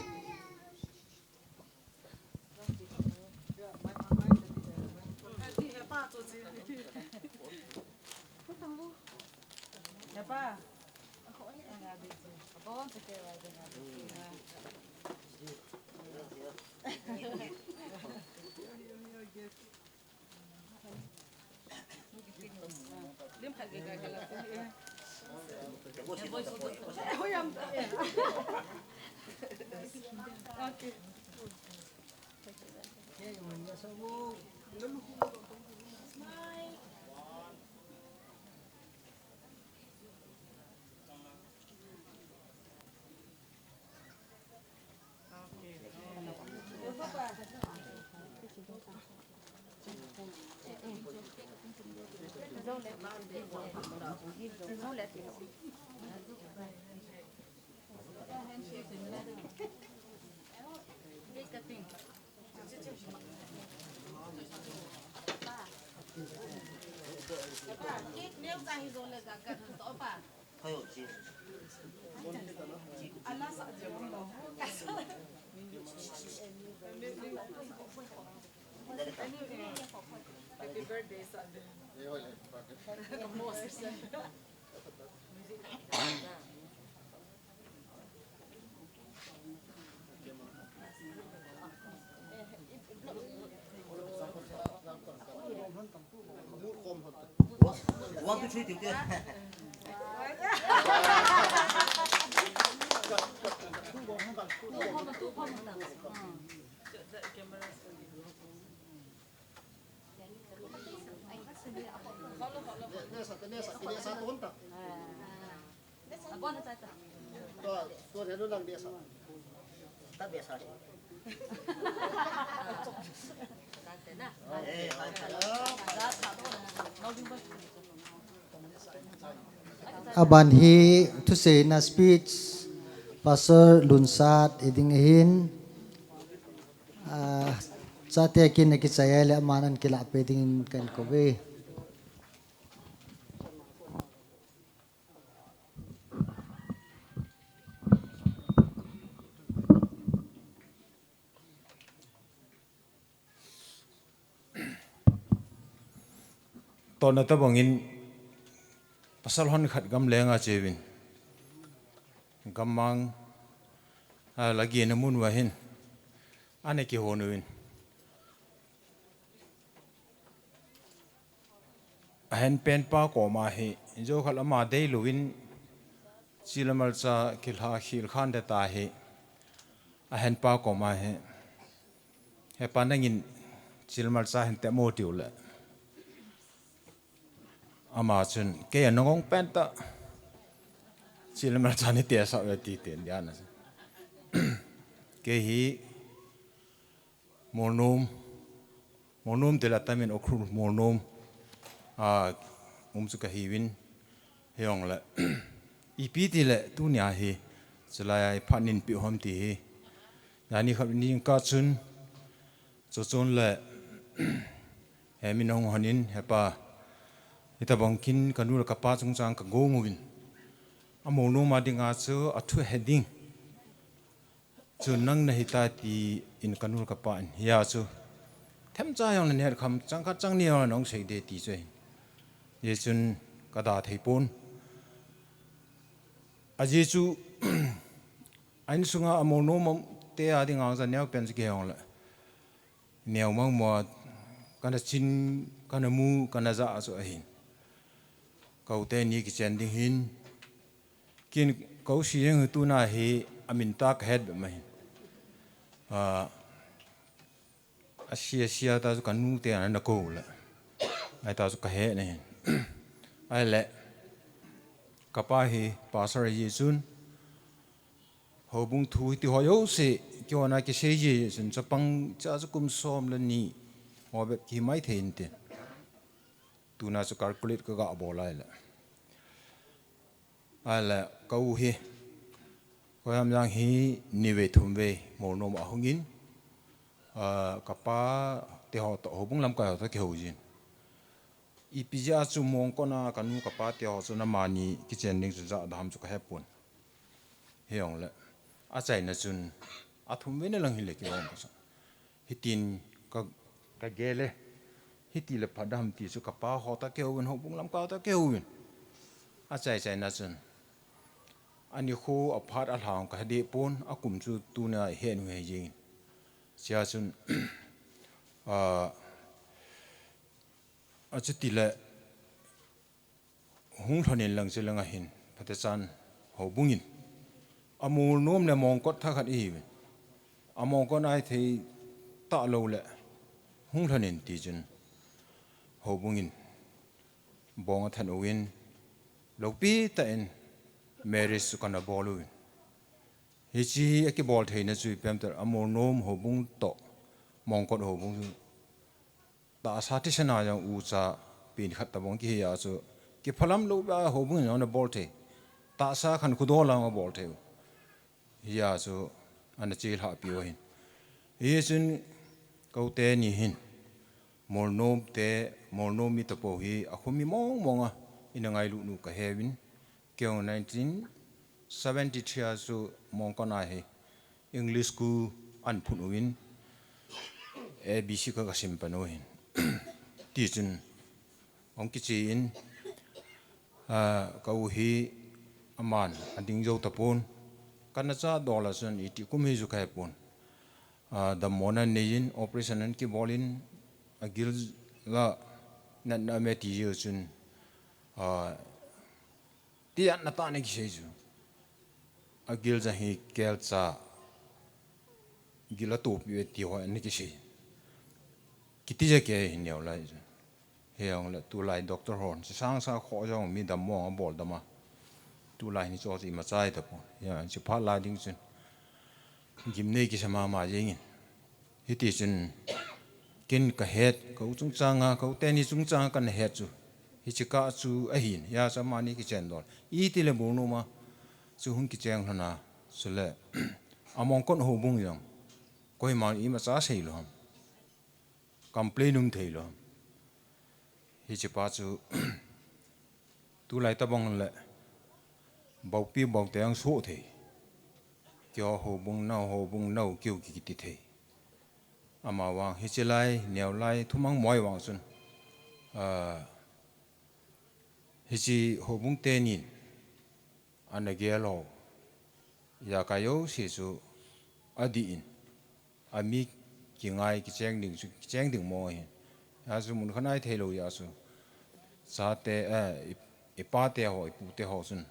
Aban hi to say na speech Pastor Lunsat iding hin saatnya kin nakisaya le amanan kila pwedeng kan kobeตอนนั้นบางอินภาษาฮันขัดกำแรงอาเจวินกำมังลากีนมุนวะหินอันนี้กี่โหนวินเห็นเป็นป้าก่อมาให้โจขัดละมาได้ลุวินซิลมัลซาคิลฮาคิลขันเดตาให้เห็นป้าก่อมาให้เฮปานังินซิลมัลซาเห็นแต่โมติวเลยอามาชนแกยังงงเป็นตาสิลมาจานิเตียสาวตีเตียนยานะแกฮีโมนุมเดลัตตามินอกครูโมนุมสุกฮีวินเฮียงละ ipi ti le tu nya hi chalai phanin pi hom ti hi yani khap ni ka chun cho chon le heminong hanin hepa ita bangkin kanur ka pa chung chang ka go ngwin amonu ma dinga chu athu heading chu nang na hita ti in kanur ka pa ya chu them cha yong ne kham chang ka chang ni yong nong sei de ti chei ye chun ka da thei pon aji chu ain sunga amonu mom te a dinga za nyaw pen ge yong la nyaw mang mo kana chin kana mu kana za so hin kau te ni ki chen ding hin kin kau si yeng tu na hi amin tak head be mai asia ta kan nu te an na ko la ai ta ka he ne ai le kapa hi pasar yi chun ho bung thu ti ho yo se kyo na ki se ji sun cha pang cha chu kum som la ni ho be ki mai thein te tu na chu calculate ka ga bo lai la ai la kau hi ko yam yang hi ni ve thum ve mo no ma hungin kapa te ho to ho bung lam ka ta ke ho jin ipija chu mong ko na kanu kapa te ho chu na mani ki chen ning chu za dam chu ka hepun heong la a chai na chun a thum ve na lang hi le ki ong ka hitin ka gele hiti le phadam ti chu kapa ho ta ke ho ho bung lam ka ta ke ho a chai na chun ani kho a phat a hlang ka de pon a kum chu tu na he nu he jing sia chun a chuti le hung thonin lang che lang a hin phate chan ho bungin amul nom le mong kot tha khat i among ko nai thei ta lo le hung thonin ti chun ho bungin bong a than win lo pi ta en marriage su kana bolu hi chi aki bol thei na chui pem ter amol nom ho bung to mong ko ho bung ta sa ti sana yang u cha pin khat ta bong ki ya chu ki phalam lo ba ho bung na bol thei ta sa khan khu do la ma bol thei ya chu an chil ha pi hin hi chun kau te ni hin mol nom mi to po hi a khumi mong a ina ngai lu nu ka hewin kyo 1973 su mong ko na he english ku an phun win abc ka sim pano hin ti chun ong ki chi in ka u hi aman anding jo tapon kana cha dollar sun iti kum hi ju kai pon the mona nein operation an ki bolin agil la na me ti ju chun tiyan na ta ne ki seju agil za hi kel cha gila to pi ti ho ne ki se kiti je ke hin yo lai he ong la tu lai doctor hon sang sa kho jong mi dam mo bol dama tu lai ni cho ji ma chai ta po ya chi pha la ding chun gim ne ki sama ma jing hi ti chun kin ka het ko chung changa ko te ni chung changa kan het chu hi chi ka chu a hin ya sa ma ni ki chen dol i ti le bu nu ma chu hun ki cheng hna su le among kon ho bung yang koi ma i ma cha sei lo complain um thei lo hi chi pa chu tu lai ta bong le bau pi bau te ang so thei kyo ho bung nau kyu ki ti thei ama wang hi chi lai neu lai thumang moi wang sun hi chi ho bung te nin ana ge lo ya ka yo si chu adi in ami ki ngai ki cheng ding mo hi ya su mun khanai thei lo ya su sa te e pa te ho pu te ho sun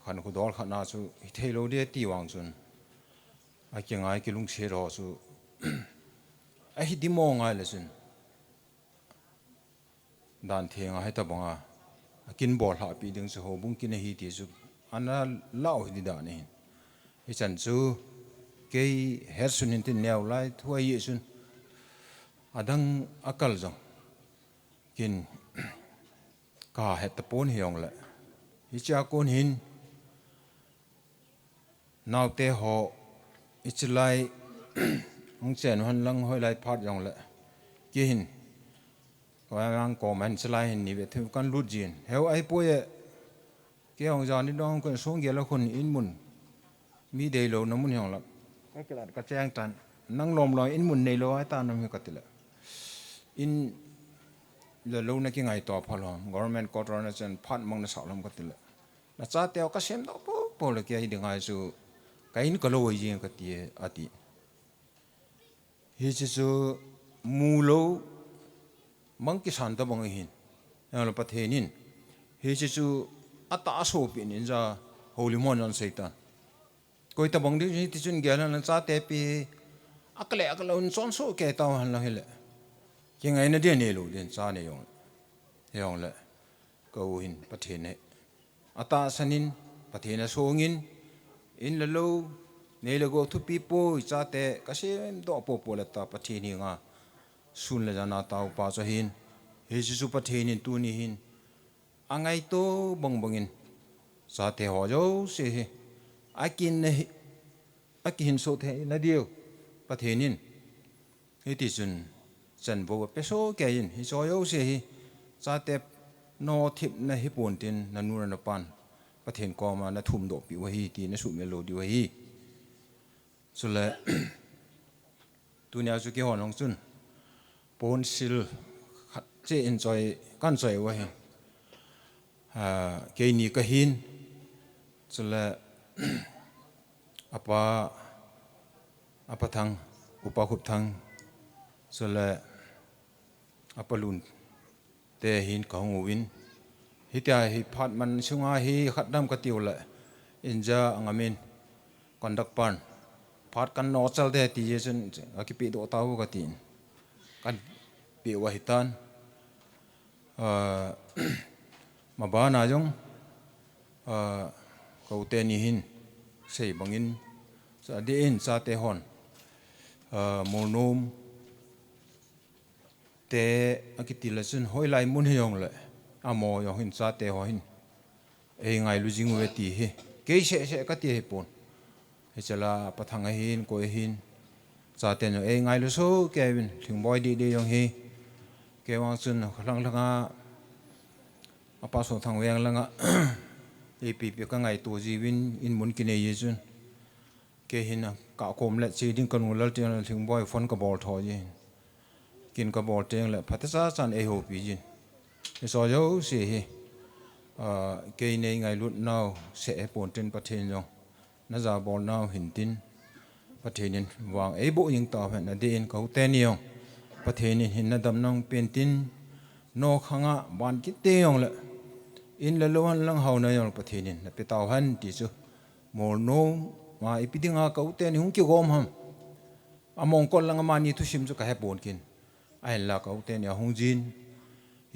khan khu dol khana chu thei lo de ti wang sun a ki ngai ki lung se ro su a hi di mo ngai le sun dan the nga hai ta bonga kin bol ha pi ding su ho bung kin hi ti su ana lao hi da ni hi chan chu ke her sunin tin neu lai thua yi sun adang akal jong kin ka het ta pon hiong la hi cha kon hin nào te họ ít lại ông chèn hoan lăng hơi lại phát dòng lại kia hình coi mang cổ mình ít lại hình như vậy thì con lút gì héo ai bôi cái ông già đi đâu con xuống kia là con in mun mi đầy lâu nó mun hiểu lắm cái là cái trang tan năng lom lo in mun đầy lâu ai ta nó mới cái là in là lâu nay cái ngày tọa phật lòng government coordination phát mong nó sạo lắm cái là là cha theo cái xem đó bố là cái gì ngay số cái in cái lâu gì cái tiệt ati hi chu mu lo mang cái sản phẩm bằng hình là bắt thế nín hi chu ata so pin in ra holy mon on satan coi ta bằng đi thì chun gel là cha te pi akle on son so ke tao han la hele cái ngày nó đi nè luôn đến cha này yong lại câu hình bắt thế này ata sanin bắt thế này songin in lâu này là go to people cha te cái xem đó popo là ta bắt thế này nga sun là na tao pa cho hin he su bắt thế này tu ni hin angai to bong bongin sa te ho jo se akin so the na dio bắt thế nín he ti sun chân vô peso cái in hi cho yo se hi cha te no thip na hi pon tin na nu na pan pathen ko ma na thum do pi wa hi ti na su me lo di wa hi so le dunia su ke hon long chun pon sil che enjoy kan choi wa hi ke ni ka hin so le apa thang upa khup thang so le apalun te hin ka ngowin hitia hi phat man sunga hi khatdam ka tiu la inja angamin kondak pan phat kan no chal de ti jen akipi do taw ka tin kan pi wa hitan mabana jong ko te ni hin sei bangin sa de in sa te hon molnom te akitila sun hoi lai mun hiong le amo yong hin sa te ho hin e ngai lu jing we ti he ke se ka ti he pon he chala pathang hin ko hin sa te no e ngai lu so ke win thing boy di yong he ke wang sun lang langa apa so thang weng langa e pi ka ngai tu ji win in mun ki ne ye chun ke hin ka kom le chi ding kan ngul ti thing boy phone ka bol tho ji kin ka bol teng le phatasa chan e ho pi jin so yo se hi ke nei ngai lut nau se pon ten pathen jong na za bol nau hin tin pathenin wang e bo ying ta na de in ka te ni yong pathenin hin na dam nang pen tin no khanga ban ki te yong le in le lo han lang hau na yong pathenin na pe taw han ti chu mol no ma ipidinga ka te ni hung ki gom ham among kol lang ma ni thu sim chu ka he pon kin ai la ka te ni hung jin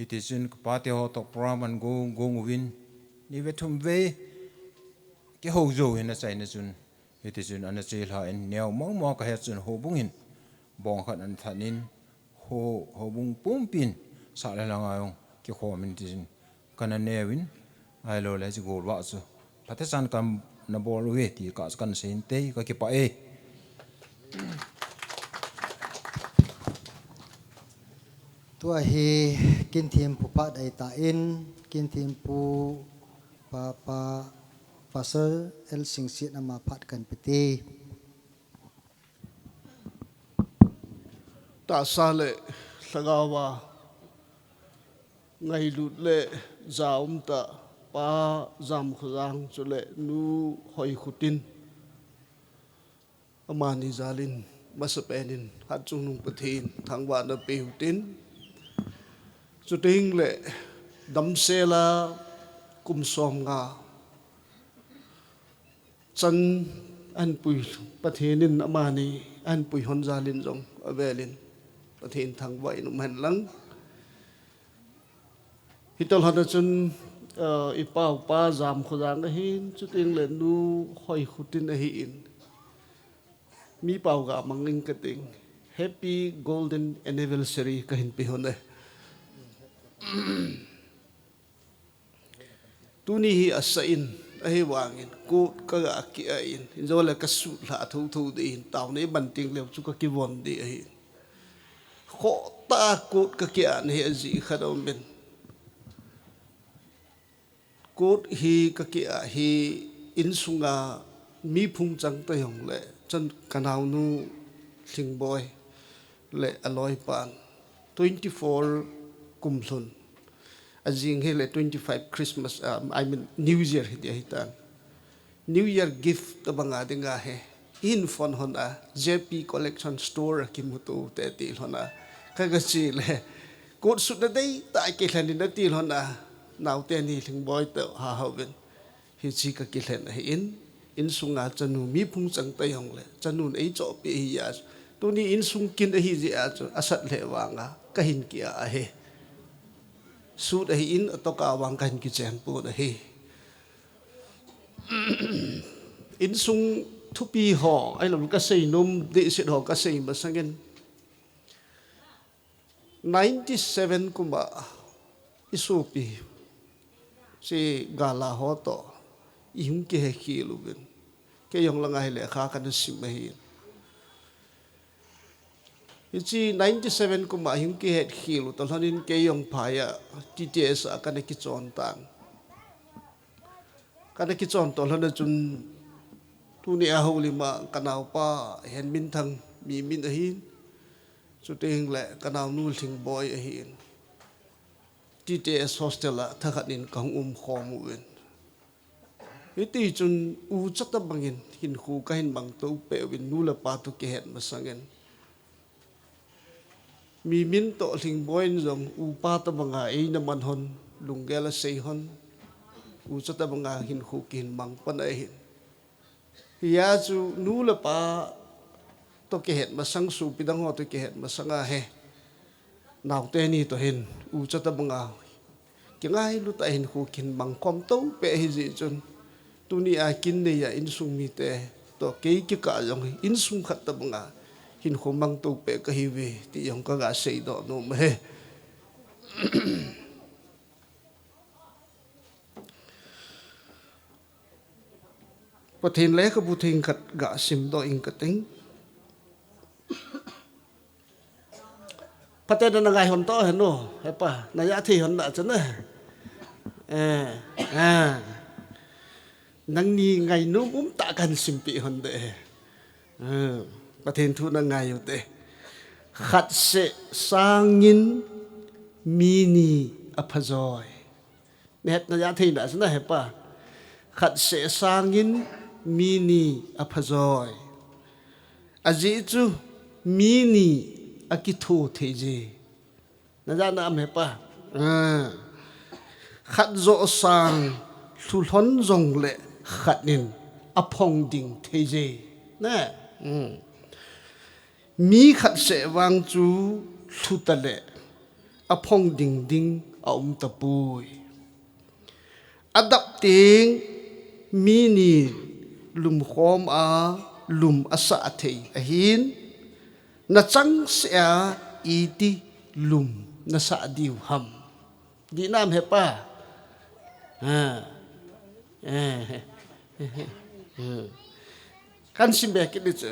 it is in pa te ho to praman go win ni ve thum ve ke ho zo hin na chai na chun it is in an chil ha in neo mong mo ka he chun ho bung in bong khat an thanin ho bung pum pin sa la la nga yong ke kho min tin kana ne win ai lo la ji go wa chu pathasan kam na bol we ti ka kan sein te ka ke pa e tua hi kin thim pu pa dai ta in kin thim pu pa pasal el sing sit nama phat kan piti ta sa le sagawa ngai lut le zaum ta pa zam khang chu le nu hoi khutin amani zalin masapenin hat chung nung pathin thangwa na peutin chu ting le damsela kum som nga chan an pui pathenin amani an pui hon zalin jong avelin pathin thangwa inum han lang hitol hana chun ipau pa zam khudang hin chu ting le nu hoi khutin a hi in mi pau ga manging kating happy golden anniversary kahin pi hone tuni hi asain ai wangin ku ka ga ki in zo le ka su la thu thu di tao nei ban ting le chu ka ki von di ai kho ta ku ka ki an he ji khadom ben ku hi ka ki a hi in sunga mi phung chang ta yong le chan kanau nu thing boy le aloi pan 24 kumhlun azing hele 25 Christmas I mean New Year hi tan New Year gift ta banga dinga he in fon hona JP collection store ki mutu te ti hona kaga chi le kot su na dei ta ke hlan na ti hona naw te ni thing boy te ha hawen hi chi ka ki hlan hi in sunga chanu mi phung chang ta yong le chanun ei cho pe hi ya tu ni in sung kin hi ji a asat le wanga ka hin ki a he su da hi in to ka wang kan ki chen pu da hi in sung thu pi ho ai lo ka sei num de se ho ka sei ma sangen 97 kuma isu pi si gala ho to ihung ke khi lu ben ke yong la ngai le kha kan sim ma hi ichi 97 kuma hing ke het khilu to hanin ke yong phaya TTS akane ki chon tan kana ki chon to hana chun tu ni a holi ma kanau pa hen min thang mi min a hin chu teng le kanau nu thing boy a hin TTS hostel la thakhanin kang khom wen iti chun u chata bangin hin khu ka hin bang to pe win nu la pa tu ke het ma sangen mi min to thing boy zong u pa ta banga e na man hon lungela sei hon u chata banga hin khu kin mang pan a hin ya chu nu la pa to ke het ma sang su pidang ho to ke het ma sanga he naw te ni to hin u chata banga ki ngai lu ta hin khu kin mang kom to pe hi ji chun tu ni a kin ne ya in sung mi te to ke ki ka jong in sung khat ta banga hin khu mang to pe ka hi we ti yong ka ga sei do no me pathin le ka bu thing khat ga sim do in ka ting pate na ngai hon to he no he pa na ya thi hon da chen na nang ni ngai no ta kan sim pi hon de pathin thu na ngai yu te khat se sangin mini aphazoi net na ya thi da chen na he pa khat se sangin mini aphazoi aji chu mini akithu theje na ja na me pa khat zo sang thul hon zong le khatin aphong ding theje na mi khat se wang chu thutale aphong ding ding aum tapui adapting mini lum khom a lum asa thei a hin na chang sia iti lum na sa diu ham di nam he pa kan simbe ke dit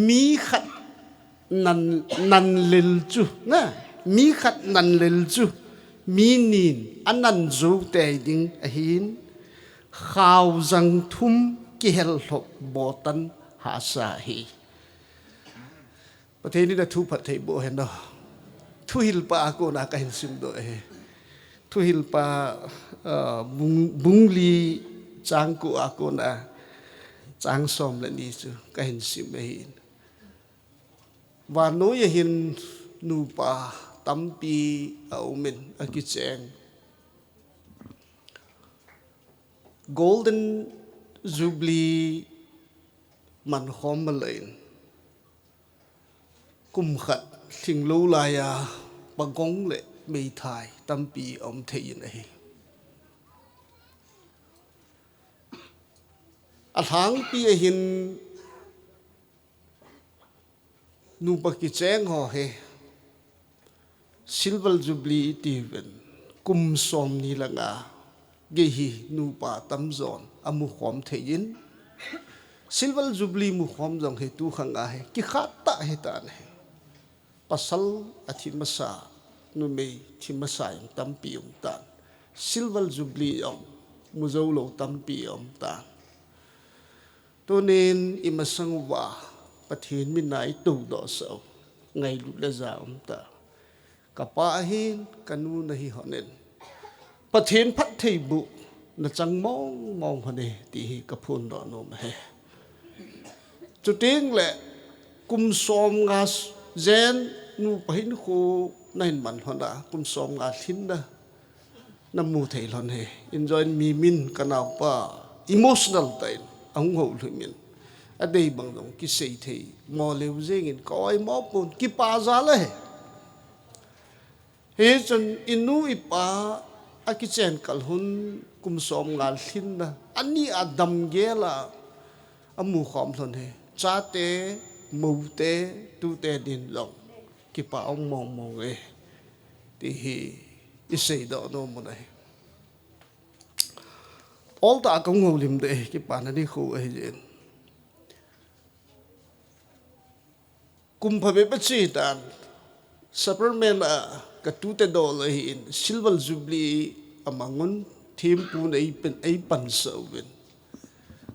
mi khat nan lel chu na mi khat nan lel chu mi nin anan zu te ding a hin khaw jang thum ki hel hop botan ha sa hiประเทศนี้นะทุพัดไทยโบเห็นเนาะทุหิลปาโกนาการเห็นซิมโดยทุหิลปาบุงลีจางกูอาโกนาจางสมและนี่จูการเห็นซิมเห็นวานโนยเห็นนูปาตัมปีเอาเมนอากิเจง Golden Jubilee มันหอมมาเลยกุมขัดทิ้งลูลายาปะกงเละไม่ทายตั้มปีอมเทียนเองอัฐางปีหินนูปกิแจงห่อเฮซิลเวอร์จูบลีตีเวนกุมสมนีละงา ge hi nu pa tam zon amu khom thein silver jubilee mu khom jong he tu khanga he ki khat ta he ta ne pasal athi masa nu me thi masa yang tam pi tan silver jubilee yong mu zo lo tam pi tan to nên imasang wa pathin min nai tu do so ngai lu la za ta kapa hin kanu na hi honen pathin phat thei bu na chang mong mong hone ti hi kapun do no ma he chu ting le kum som nga zen nu pahin khu nain man hona kum som nga thin na namu thei lon he enjoy mi min kanau pa emotional tain ông hậu lụi miền ở đây bằng đồng cái xây thì mò liều dễ nghìn coi mò bồn cái pa giá lấy hết chân inu ipa à cái chen kal hun kum som ngal thin na anh ni adam ghé là amu khom thon he cha te mu te tu te din long cái pa ông mong mong ấy thì cái xây đó nó một này all ta công ngầu lim de cái bản này khu ấy gì kum phê bê chi tan superman à cái tu te đồ là hiện silver jubilee amangun team pu này pen ấy pan sầu bên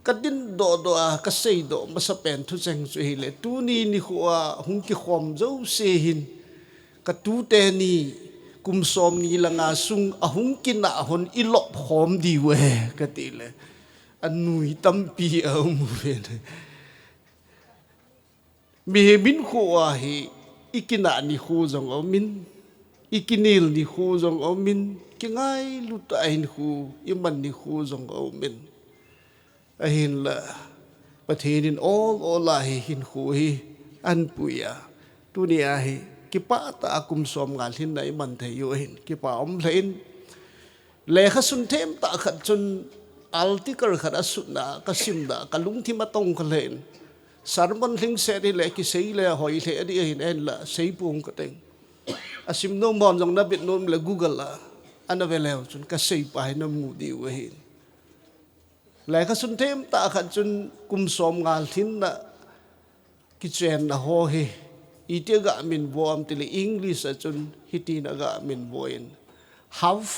cái din đồ đồ à cái xây đồ mà sắp pen thu chăng suy lệ tu ni khu à hung cái khom dấu xe hin cái tu te ni kum som ni langa sung ahung kin na hon ilop khom di we ka ti le anui tampi au mu ve mi bin khu a hi ikina ni khu jong au min ikinil ni khu jong au min ki ngai lu ta in khu iman ni khu jong au min a hin la pathin all la hi hin khu hi an puya tu ni a hi cái pa ta akum som ngal hin nai man thei yo hin cái pa om lein le kha sun them ta khat chun alti kar khat asu na ka sim da ka lung thi ma tong ka len sarman hling se ri le ki sei le hoi le di hin en la sei pung ka teng asim no mon jong na bit nom le google la ana ve le chun ka sei pa na mu di we hin le kha sun them ta khat chun kum som ngal thin na ki chen na ho he ite ga min boam tili English achun hitina ga min boin half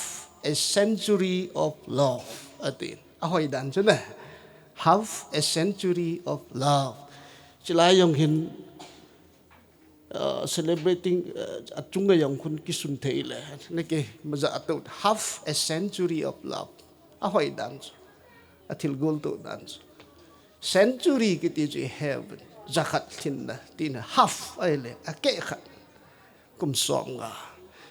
a century of love atin ahoi dan chuna half a century of love chilai yong hin celebrating achunga yong khun kisun theile neke maza atot half a century of love ahoi dan atil gol to dan century kiti je heaven zakat tinna tin half ai a ke khat kum som nga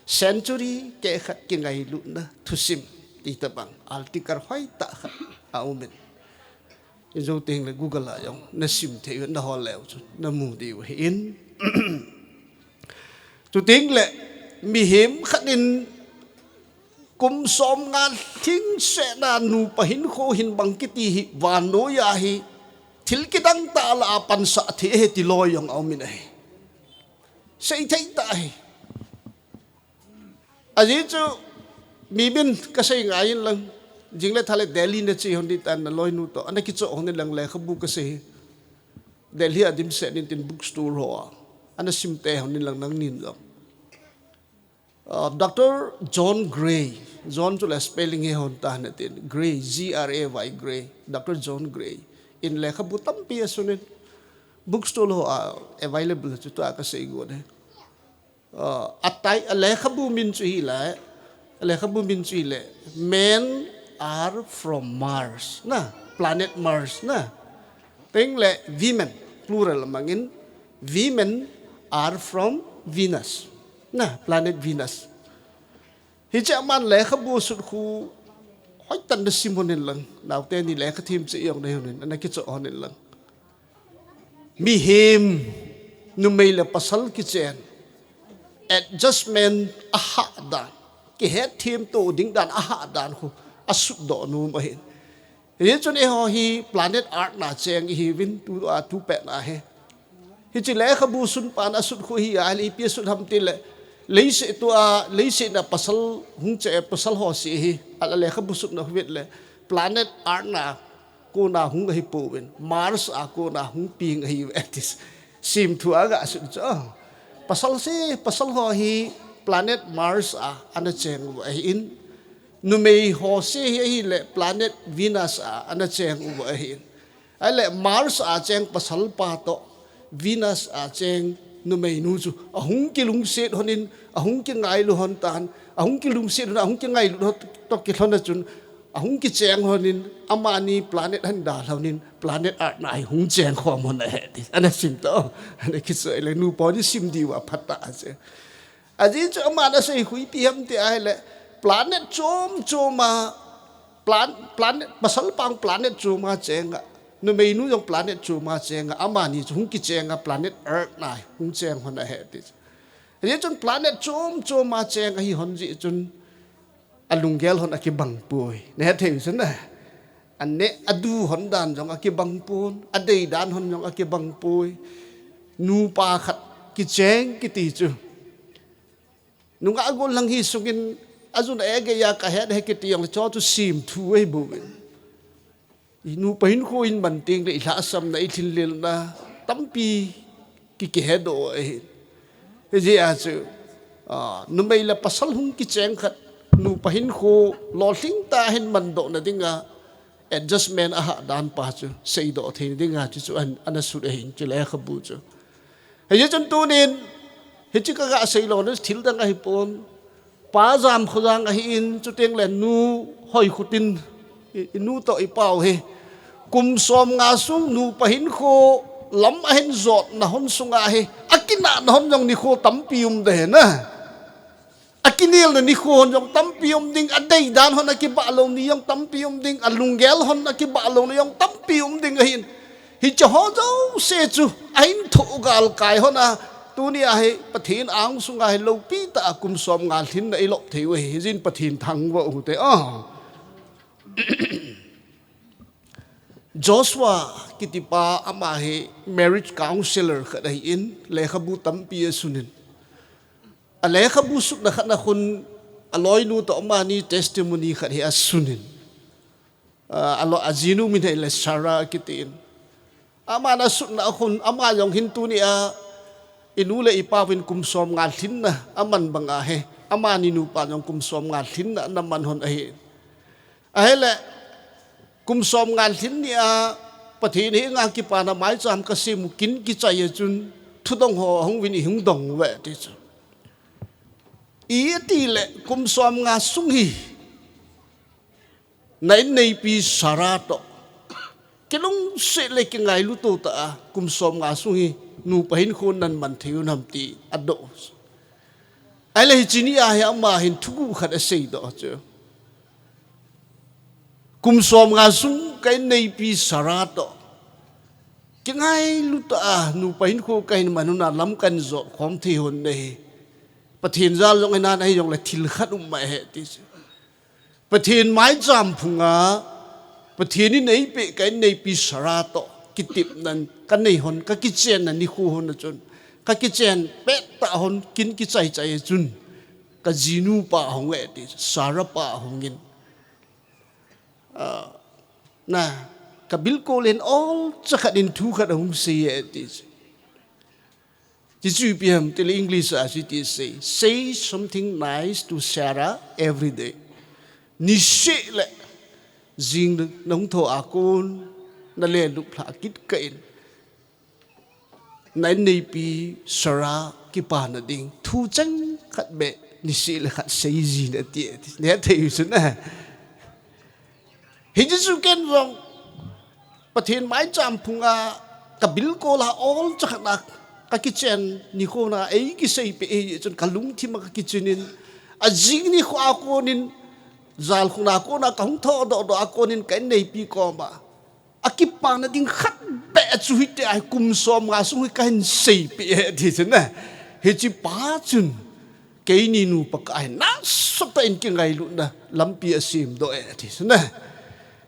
century ke khat ki ngai lu na thusim ti ta bang altikar hoi ta khat aumen zo ting le google la yong na sim the na ho lew na mu di hin tu ting le mi him khatin kum som nga thing se na nu pahin kho hin bang ki ti hi wa no ya hi thil ki dang ta la pan sa the he ti loy yong au min ai sei thei ta hi aji chu mi bin ka sei ngai lang jingle thale delhi ne chi hon di tan na loy nu to ana ki cho hon lang le khabu ka sei delhi adim se nin tin bookstore ho ana sim te hon lang nang nin lo Dr. John Gray John chu la spelling he hon ta na tin Gray Gray Gray Dr. John Gray in lekha butam pia sunin bookstore ho available chu ta ka sei go de atai lekha bu min chu hi la lekha bu min chu le men are from Mars na planet Mars na teng le women plural mangin women are from Venus na planet Venus hi cha man lekha bu su khu hoi tan da simonin lang naw te ni le ka thim che yong nei honin ana ki cho honin lang mi him nu mei le pasal ki chen adjustment aha dan ki het thim to ding dan aha dan khu asu do nu ma hin ye chon e ho hi planet art na cheng hi win tu pe na he hi chi le kha bu sun pan asut khu hi ali pi sun ham ti le lấy sẽ tua lấy sẽ na pasal hung che pasal ho si hi ala le kha busuk na vet le planet art na ko na hung hi pu wen Mars a ko na hung ping hi etis sim thu aga su cho pasal ho hi planet Mars a ana cheng wa in nu mei ho se hi le planet Venus a ana cheng wa hi ale Mars a cheng pasal pa to Venus a cheng nu mei nu chu ahung ki lung se honin ahung ki ngai lu hon tan ahung ki lung se ahung ki ngai lu to ki thon chun ahung ki cheng honin amani planet han da honin planet art na hung cheng kho mon na he ana sim to ana ki se le nu po ni sim di wa phata se aji chu amana se hui pi ham ti ai le planet choma planet pasal pang planet choma chenga nu mei nu yong planet choma chenga amani hung ki chenga planet earth na hung cheng hon na he ti ye chun planet choma chenga hi hon ji chun alungel hon aki bang pui ne he thei sun na anne adu hon dan jong aki bang pun adei dan hon jong aki bang pui nu pa khat ki cheng ki ti chu nu nga gol lang hi sungin azun ege ya ka he ki ti yong cho tu sim thu ei bu nu pahin ko in man ting le ila sam na ithin lil na tampi ki he do e je a chu nu mai la pasal hung ki cheng khat nu pahin ko lo thing ta hen man do na dinga adjustment a dan pa chu sei do the dinga chu an anasu de hin chu le khabu chu he je chon tu nin he chi ka ga sei lo na thil dang a hi pon pa jam khojang a hi in chu teng le nu hoi khutin nu to i pau he kum som nga sung nu pahin kho lam a hen zot na hon sunga he akina na hon jong ni kho tampium de na akinil na ni kho hon jong tampium ding adai dan hon akiba lo ni yong tampium ding alungel hon akiba lo ni yong tampium ding hin hi cho ho zo se chu ain thu gal kai hon a tu ni a he pathin ang sunga he lo pi ta kum som nga thin na i lop thei we jin pathin thang wa u te Joshua kitipa ama he marriage counselor kadai in lekhabu tampi sunin a lekhabu suk na khana khun aloi nu to amani testimony khat he asunin alo azinu min he le sara kitin ama na suk na khun ama yong hin tu ni a inule ipawin kumsom ngal thin na aman banga he amani nu pa yong kumsom ngal thin na naman hon a he ahele kum som ngal thin ni a pathin hi nga ki pa na mai cham ka sim kin ki chai chun thu dong ho hong win hung dong we ti chu i ti le kum som nga sung hi nai nei pi sarato kelung se le ki ngai lu to ta kum som nga sung hi nu pahin khon nan man thiu nam ti ado ai le chi ni a ya ma hin thu khat a sei do chu kum som nga sung kai nei pi sarato ki ngai lu ta nu pahin ko kai manu na lam kan zo khom thi hon nei pathin zal jong ina nei jong la thil khat ma he ti pathin mai jam phunga pathin ni nei pe kai nei pi sarato ki tip nan kan nei hon ka ki chen na ni khu hon chun ka ki chen pe ta hon kin ki chai chai chun ka jinu pa hong e ti sara pa hongin na kabil ko len all chakhat in thu khat hung se it is ji pm tel english as it is say something nice to Sarah every day ni se le jing nong tho akon na le lu phla kit kain nai nei pi Sarah ki pa na ding thu chang khat be ni se le khat sei ji na ti ne thei su na Hijisu ken rong pathin mai cham phunga kabil ko la all chakna ka kitchen ni ko na ei ki sei pe e chon kalung thima ka kitchenin a jing ni ko akonin zal khuna ko na ka hung tho do akonin kai nei pi ko ma akipa na ding khat be chu hit ai kum som nga su ka hin sei pe e thi chna he chi pa chun ke ni nu pa kai na so ta in ki ngai lu na lampi asim do e thi chna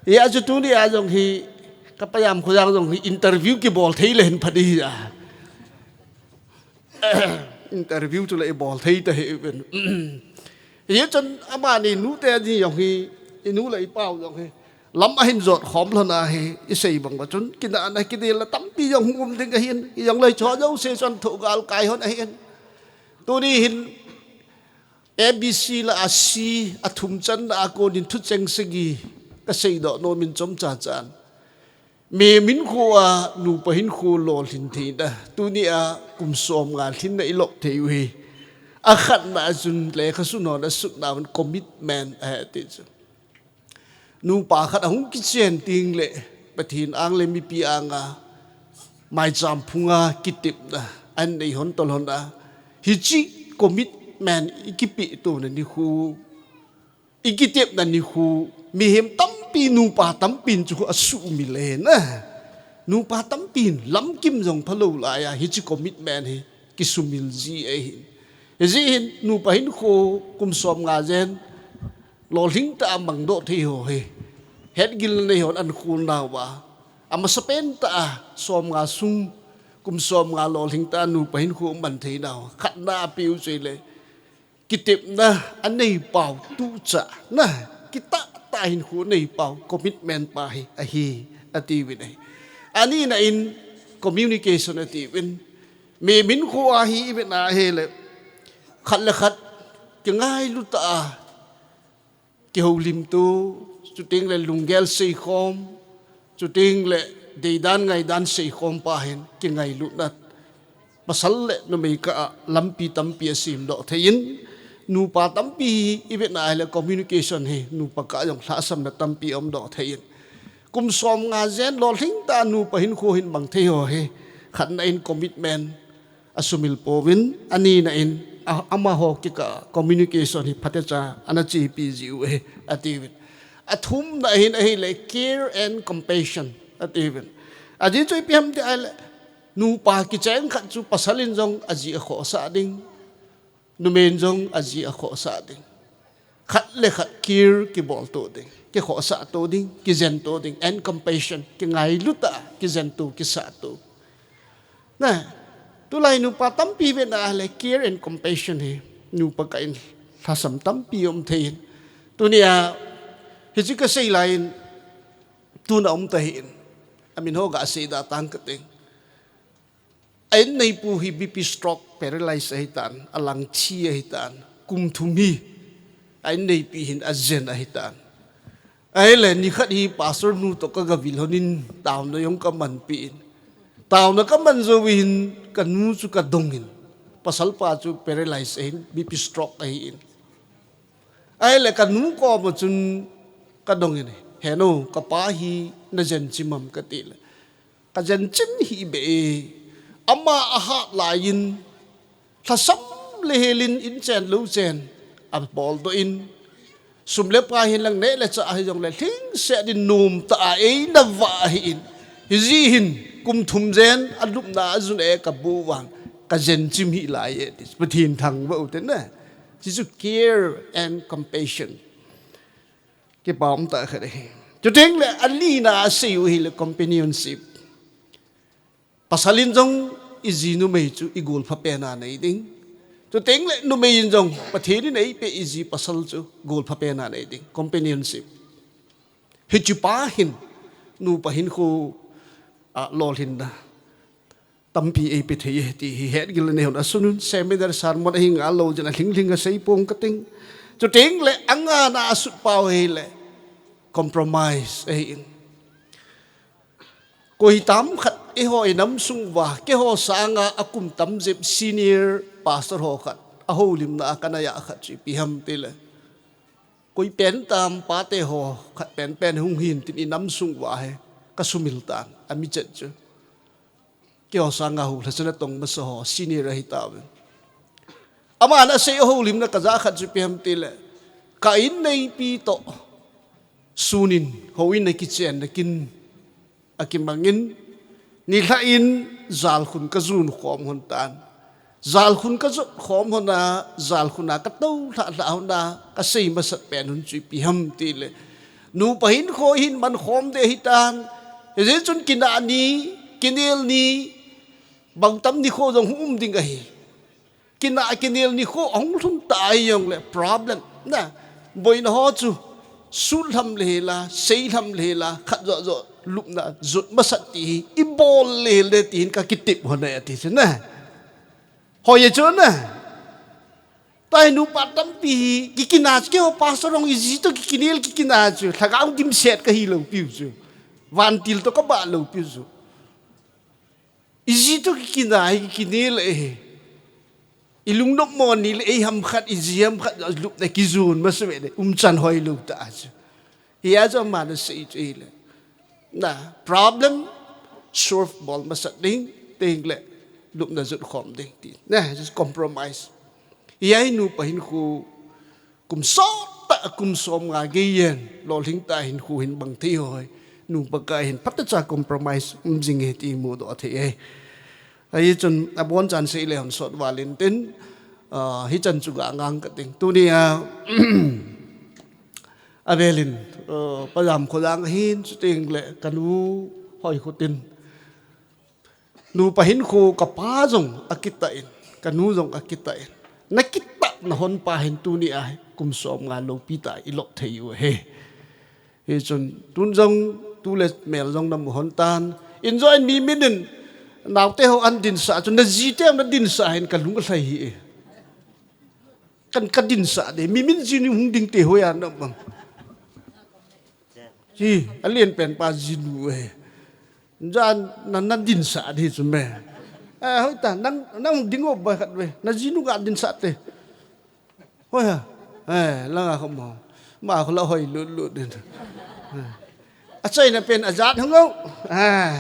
ya chu tu ni a jong hi ka payam khojang jong hi interview ki bol thei len phadi interview tu le bol thei ta he ben ye chan ama ni nu te ji yong hi nu le pau yong hi lam a hin zot khom la na he i sei bang ba chun kin da na ki de la tam pi yong hum ding ka hin yong le cho dau se chan thu gal kai hon a hin tu ni hin ABC la a C a thum chan a ko din thu cheng sigi ka sei do no min chom cha chan me min khu a nu pa hin khu lol hin thi da tu ni a kum som ngal thin na ilok thei wi a khat na jun le kha su no da su na man commitment a ti chu nu pa khat hung ki chen ting le pathin ang le mi pi anga mai jam phunga kitip da an nei hon tol hon da hi chi commitment ikipi tu na ni khu ikitip na ni khu mi hem tam pi nu pa tam pin chu asu mi le na nu pa tam pin lam kim jong phalo la ya hi chi commitment hi ki sumil ji e hin nu pa hin kho kum som nga jen lo ling ta mang do thi ho he het gil nei hon an khul na wa ama sapen ta som nga sung kum som nga lo ling ta nu pa hin kho man thei naw khat na piu chei le kitip na an nei pau tu cha na kita ta hin khu nei pau commitment pa hi a hi ati wi nei ani na in communication ati win me min khu a hi wi na he le khat le khat ki ngai lu ta ki ho lim tu chu ting le lungel sei khom chu ting le dei dan ngai dan sei khom pa hen ki ngai lu nat pasal le no me ka lampi tampi asim do thein nu pa tampi ibe na le communication he nu pa ka jong thla sam na tampi om do thein kum som nga zen lo thing ta nu pa hin kho hin bang thei ho he khat na in commitment asumil povin ani na in ama ho ki ka communication hi phatecha anachi pi ji we ativin athum na hin he le care and compassion ativin aji choi piam ti ai nu pa ki chen khat chu pasalin jong aji kho sa ding nu men jong aji kho sa ding khat le khat care ki bol to ding ki kho sa to ding ki zen to ding and compassion ki ngai luta ki zen to ki sa to na tu lai nu pa tampi ve na le care and compassion he nu pa kain thasam tampi om thein tu nia hi chi ka sei lain tu na om ta hin amin ho ga sei da tang ka ting ai nei pu hi bp stroke paralyze ai tan alang chi ai tan kum thumi ai nei pi hin azen ai tan ai le ni khat hi pastor nu to ka ga vil honin taw no yong ka man pi taw na ka man zo win kan nu chu ka dongin pasal pa chu paralyze ai bp stroke ai in ai le kan nu ko mo chun ka dongin he no ka pa hi na jen chimam ka ti le ka jen chin hi be ama aha lain thasam le helin in chen lu chen a bol do in sum le pa hin lang ne le cha hi jong le thing se din num ta ai na wa hi in hi ji hin kum thum jen alup na azun e ka bu wang ka jen chim hi lai e pathin thang wa uten na ji su care and compassion ke bom ta khare chu ting le alina siu hi le companionship pasalin jong izi nu mei chu igul pha pe na nei ding chu ting le nu mei jong pathini nei pe izi pasal chu gol pha pe na nei ding companionship hi chu pa hin nu pa hin khu a lol hin da tampi ei pe thei ti hi het gil ne hon asunun seminar sar mon hi nga lo jana hling a sei pong ka ting chu ting le anga na asut pau he le compromise ei in koi tam khat e hoi nam sung wa ke ho sanga akum tam jep senior pastor ho khat a ho lim na kanaya khat chi pi ham te le koi pen tam pa te ho khat pen hung hin tin i nam sung wa he ka sumil tan ami chet chu ke ho sanga hu thasana tong ma so ho senior hi ta ama na se ho lim na ka za khat chi pi ham te le ka in nei pi to sunin ho in na ki chen na kin akimangin ni thain zal khun ka zun khom hon tan zal khun ka zot khom hona zal khuna ka to tha hona ka sei ma sat pen hun chi pi ham ti le nu pahin kho hin man khom de hi tan je chun kina ni kinel ni bang tam ni kho jong ding ga hi kina kinil ni kho ong thum tai yong le problem na boi na ho chu sul ham le la sei ham le la khat zo zo lup na zut masat ti i bol le tin ka kitip ho na ti na ho ye chu na tai nu patam pi kikina ke ho pastorong izi to kikinil kikina chu thagam dim set ka hi lo piu chu van til to ka ba lo piu chu izi to kikina kikinil ilung nok mon ni le ham khat iziam khat lup na kizun maswe de chan hoi lu ta chu ya zo ma na sei le na problem solve bol masat ding ting le lup na zut khom ding ti na just compromise yai nu pa hin khu kum so ta kum som nga ge yen lo ling ta hin khu hin bang thi hoi nu pa ka hin pat ta compromise jing he ti mu do the ai chun abon chan sei le hon sot valentine hi chan chu ga ngang ka ting tu ni avelin pajam kholang hin chu ting le kanu hoi khutin nu pa hin khu ka pa jong akita in kanu jong akita in nakita na hon pa hin tu ni ai kum som nga lo pita ilok thei u he hi chun tun jong tu le mel jong nam hon tan enjoy mi minin nào te ho an din sa chun na ji te na din sa hin ka lung ka hi kan ka din sa de mi min ji ni hung ding te ho ya na bang ji alien pen pa ji nu jan nan din sa di chu me hoi ta nang ding ob ba khat we na ji nu ga din sa te hoi ha la ga không mà ko la hoi lu din a chai na pen azat hung go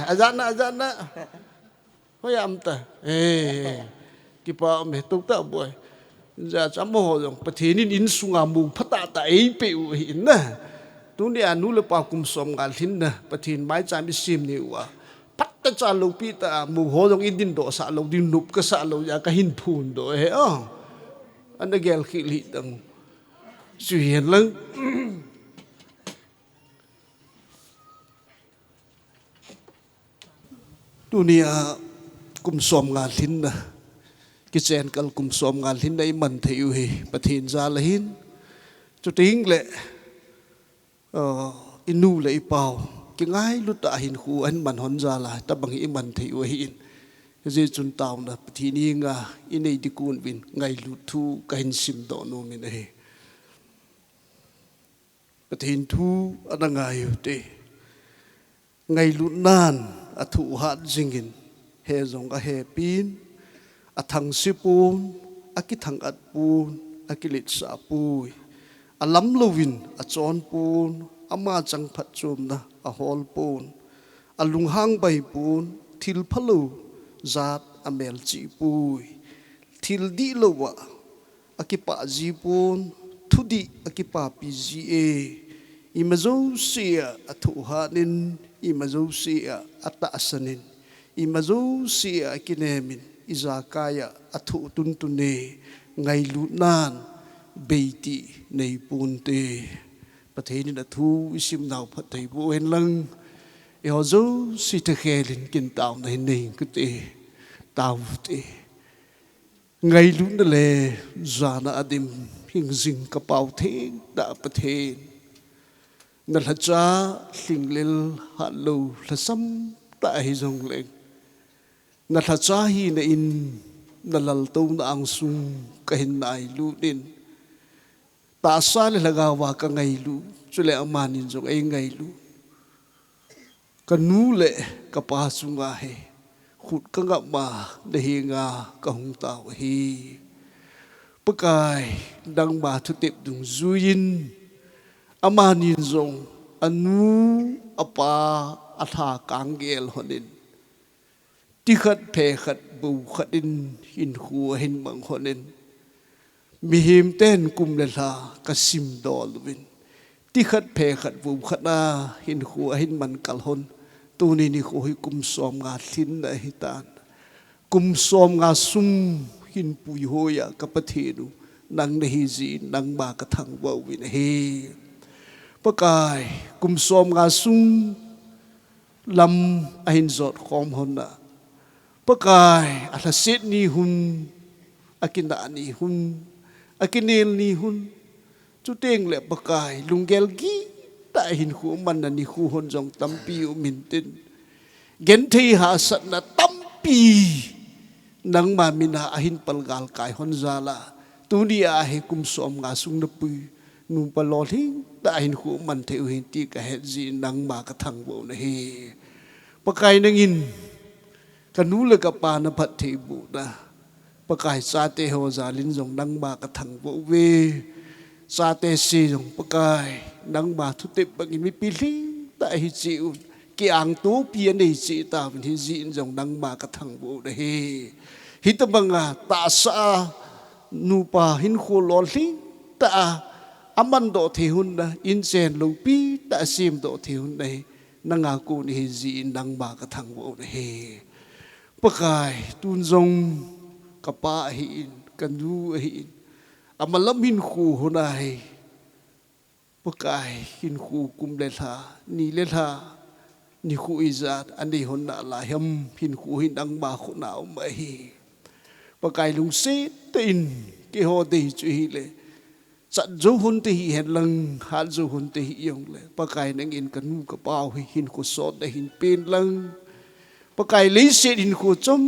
azat na hoi am ta ki pa me tuk ta boy ja cham mo jong pathin in sunga mu phata ta ei pe u hin na tu ni anu le pa kum som gal thin na pathin mai cham bi sim ni wa pat ta cha lo pi ta mu ho jong in din do sa lo din nup ka sa lo ya ka hin phun do he an da gel khi li dang su hiền lưng tu ni kum som ngal thin na ki chen kal kum som ngal thin dai man theu hi pathin za la hin chu ting le inu le pau ki ngai lu ta hin khu an man hon za la ta bang i man theu hi in je chun taw na pathini nga inei di kun win ngai lu thu ka hin sim do no min he pathin thu ananga yu te ngai lu nan athu hat jingin he zong a he pin a thang sipun aki thang at pun akilit sa pui a lam lovin a chon pun ama chang phat chum na a hol pun a lung hang bai pun thil phalu zat a mel chi pui thil di lowa akipa ji pun thudi akipa pi ji e imazo sia athu hanin imazo sia ata asanin imazo sia kinemin izakaya athu tuntune ngai lunan beiti nei punte patheni na thu isim naw phathei bu hen lang e hozo si te khelin kin taw nei nei kute taw te ngai lun le zana adim hing jing ka pau the da pathen na lacha singlel halo lasam ta hi jong leng na lacha hi na in na lal to na ang sung ka hin nai lu din ta sa le lagawa ka ngai lu chule amanin jong ai ngai lu ka nu le ka pa sunga he khut ka nga ma de hi nga ka hung taw hi pakai dang ba thu tep dung zuin amanin zong anu apa atha kangel honin ti khat phe khat bu khatin hin khu hin mang honin mi him ten kum le la kasim dol win ti khat phe khat bu khata hin khu hin man kal hon tu ni ni khu hi kum som nga thin na hitan kum som nga sum hin pui hoya ka pathenu nang na hi ji nang ba ka thang wa win he pakai kum som nga sung lam ahin zot khom hon na pakai ala sit ni hun akina ni hun akinel ni hun chu teng le pakai lungel gi ta hin khu man na ni khu hon jong tampi u min tin gen thei ha sat na tampi nang ma min ha ahin palgal kai hon zala tu ni a he kum som nga sung na pu nu pa lo thi ta hin khu man theu hin ti ka he ji nang ma ka thang bo na he pakai nang in kanu le ka pa na phat thei bu na pakai sa te ho za lin jong nang ma ka thang bo we sa te si jong pakai nang ma thu te bangin mi pi li ta hi chi un ki ang tu pi nei chi ta bin hi ji jong nang ma ka thang bo de he hi ta banga ta sa nu pa hin khu lo li ta aman do the hun na in chen lo pi ta sim do the hun nei nanga ku ni hi ji nang ma ka thang bo de he pakai tun jong kapa hi kan du hi amalam hin khu hunai pakai hin khu kum le tha ni le tha ni khu izat ani hon na la hem hin khu hin dang ba khu na ma hi pakai lung se tin ki ho de chu hi le sat zo hun te hi hen lang ha zo hun te hi yong le pakai nang in kan nu ka pau hi hin khu so de hin pin lang pakai le se hin khu chom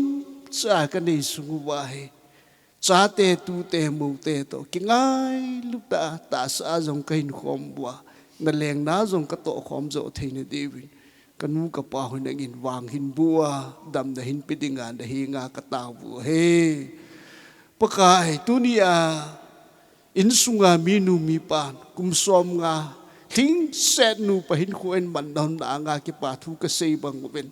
sa ka nei sungu ba hi cha te tu te mu te to ki ngai lu ta sa jong kain khom bua na leng na jong ka to khom zo thein de win kanu ka pa ho nang in wang hin bua dam da hin pidinga da hi nga ka ta bu he pakai tu ni a in sunga mi nu mi pan kum som nga thing set nu pa hin khu en man don na nga ki pa thu ka sei bang ben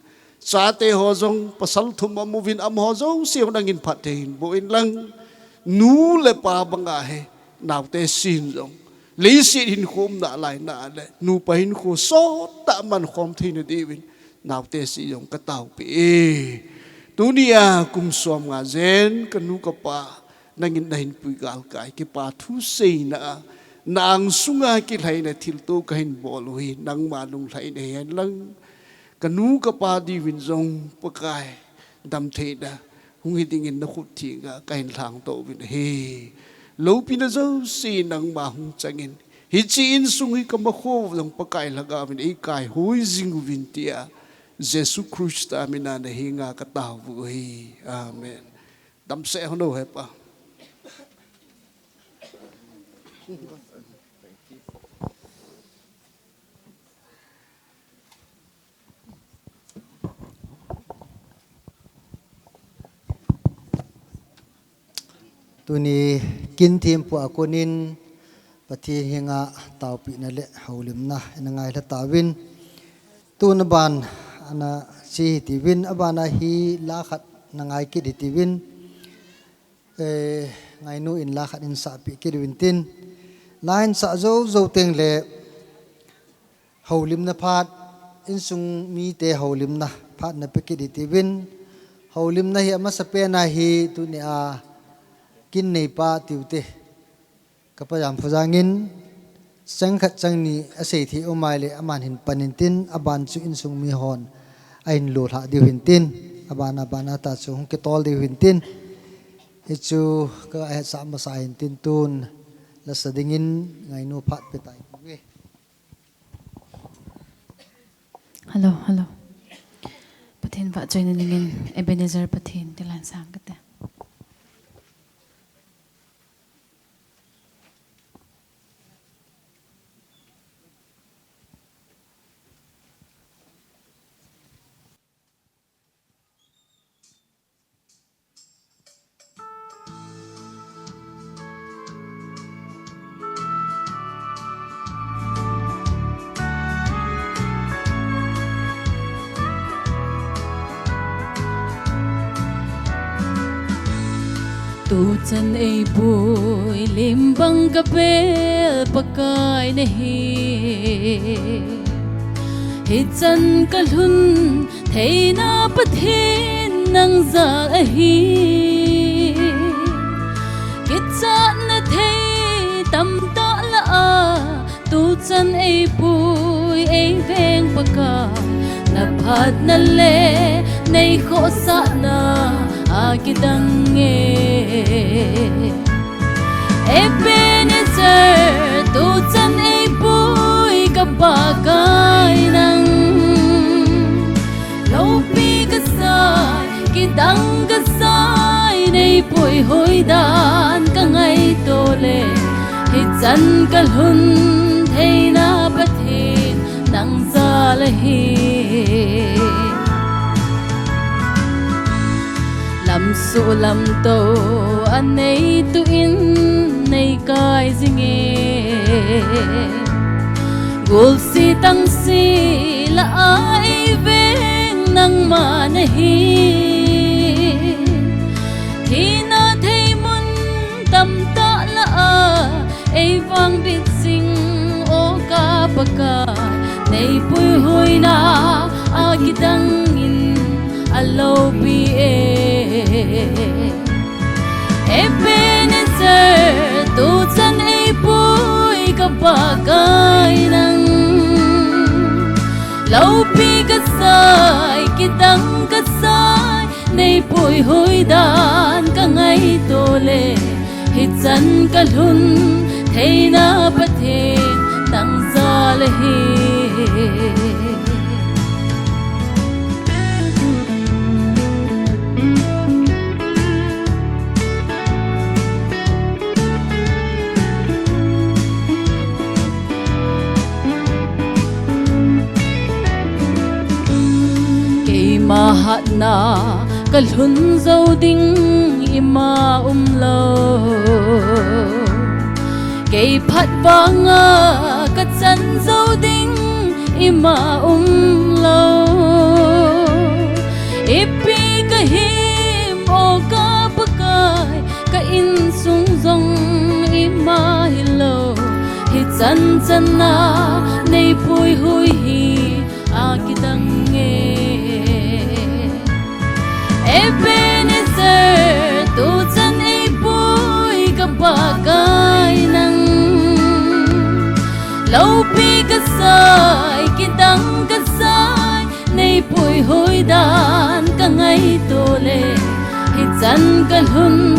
cha te ho jong pasal thum mu vin am ho jong siu nang in phat thein bo in lang nu le pa banga he naw te sin jong le si hin khom na lai na le nu pa hin khu so ta man khom thin di win naw te si jong ka taw pe tu nia kum som nga zen ka nu ka pa nangin dahin pui gal kai ki pa thu sei na nang sunga ki lai na thil to ka hin bol hui nang ma lung lai ne hen lang ka nu ka pa di win jong pakai dam the da hung hi ding in na khut thi ga kain thang to win he lo pi na zo si nang ma hung changin hi chi in sung hi ka ma kho jong pakai laga win ei kai hui jing win tia jesu christ amina na hi nga ka ta vu hi amen dam se hono he pa tu ni kin thim pu akonin pathi hinga taw pi na le haulim na ngai la tawin tu na ban ana si tiwin abana hi la khat nangai ki tiwin ngai nu in la khat in sa pi ki win tin lain sa zo zo teng le haulim na phat in sung mi te haulim na phat na pe ki tiwin haulim na hi ama sa pe na hi tu ni a kin nei pa tiute kapayam phujangin sangkhat changni asei thi omai le aman hin panintin aban chu in sung mi hon ain lo tha di hintin abana bana ta chu hung ke tol di hintin hi chu ka a sa ma sa hintin tun la sadingin ngai no phat pe tai nge hello pathin va join ningin Ebenezer pathin tilan sang kata tu chân ai bùi lim băng cà phê pakai nahi hi chân cả hun thấy na pathin nang za ahi kit cha na thấy tam ta la tu chân ai bùi ai veng pakai na phat na le nei kho sa na Akidange Ebenezer Tutan ay buhay kabagay ng Laupi kasay Kidang kasay Nay buhay hoydan Kangay tole Hitsan kalhun Thay napatin Nang zalahin Lam su lam to anay tuin nay kai zinge Gul si tang si la ai veng nang manahin Hina thay mun tam ta la ay vang bit sing o kapaka Nay puy huy na agitang in alo bi Ebenezer Tutan ay buhay kabagay ng Laupi kasay Kitang kasay Nay buhay hoydan Kangay tole Hitsan kalhun Thay napatin Nang zalahin Mahat na kalhun dâu ding ima umlo Kay phat vanga katsan dâu ding ima umlo Ipi kahim o kapakay ka in sung zong ima hilo Hitsan san na nay puy huy hi akitang Ebenezer Tutan ay buhay kabagay ng Laupi kasay Kitang kasay Nay buhay hoydan Kangay tole Hitsan kalhun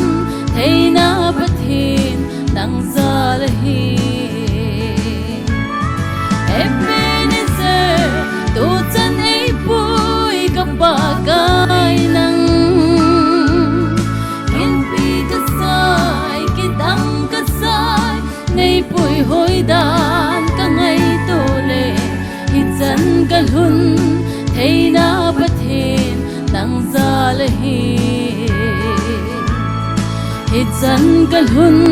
Thay napatin Nang zalahin Ebenezer Tutan ay buhay kabagay ng Nay puy hoydan Kangay tole Hitsan kalhun Thay napatin Nang zalahin Hitsan kalhun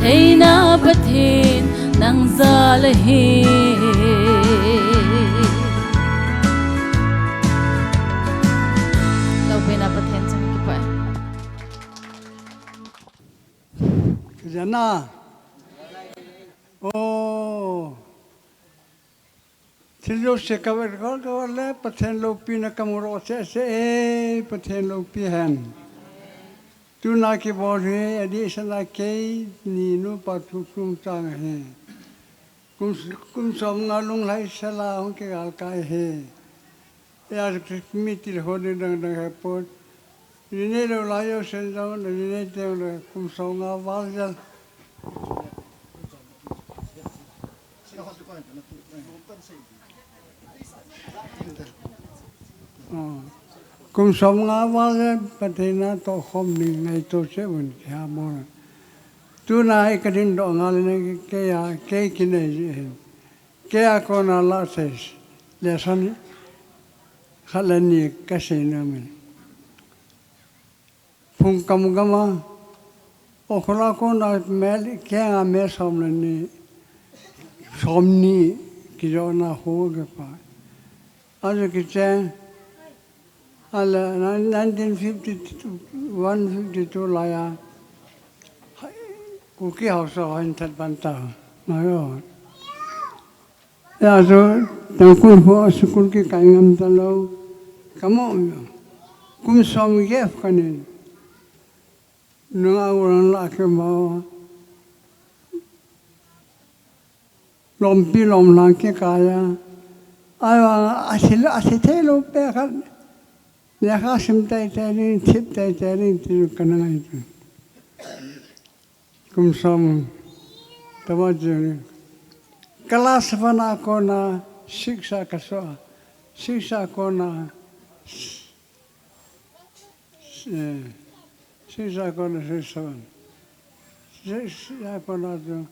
Thay napatin Nang zalahin Laupi napatin sa kipa Jana Oh, Tilo se kaver le pathen lopi na kamuro se pathen lopi han. Tu na ki bole adi sana ke ni no patu kum tang he. Kum som na lung lai sala hong ke al kai he. Ya mitir hode dang dang he pot. Ni lo la yo sen dang ni te lo kum som na valjal. Kum som nga wale patina to khom ni ngai to se bun kya mo tu na ikatin do ngal ne ke ya ke kine ke ya ko na la ses le san khalani ka se na men phung kam gama o khola ko na mel ke nga me som ni somni ki jo na ho ge pa आज की अल 1952 लाया cookie house in थत बनता मारो या जो तंकुल हो स्कूल की कांगम तलो कमो कुम सम गेफ कने नुआ उरन ला के मा लम्पी लमला के काया आया असिल असिथे लो पे खन Nyaka simtai tari tip tari tu kanang itu. Kumsam tamaju. Kelas mana kona siksa kaswa, siksa kona siksa kona siksawan, siksa kona tu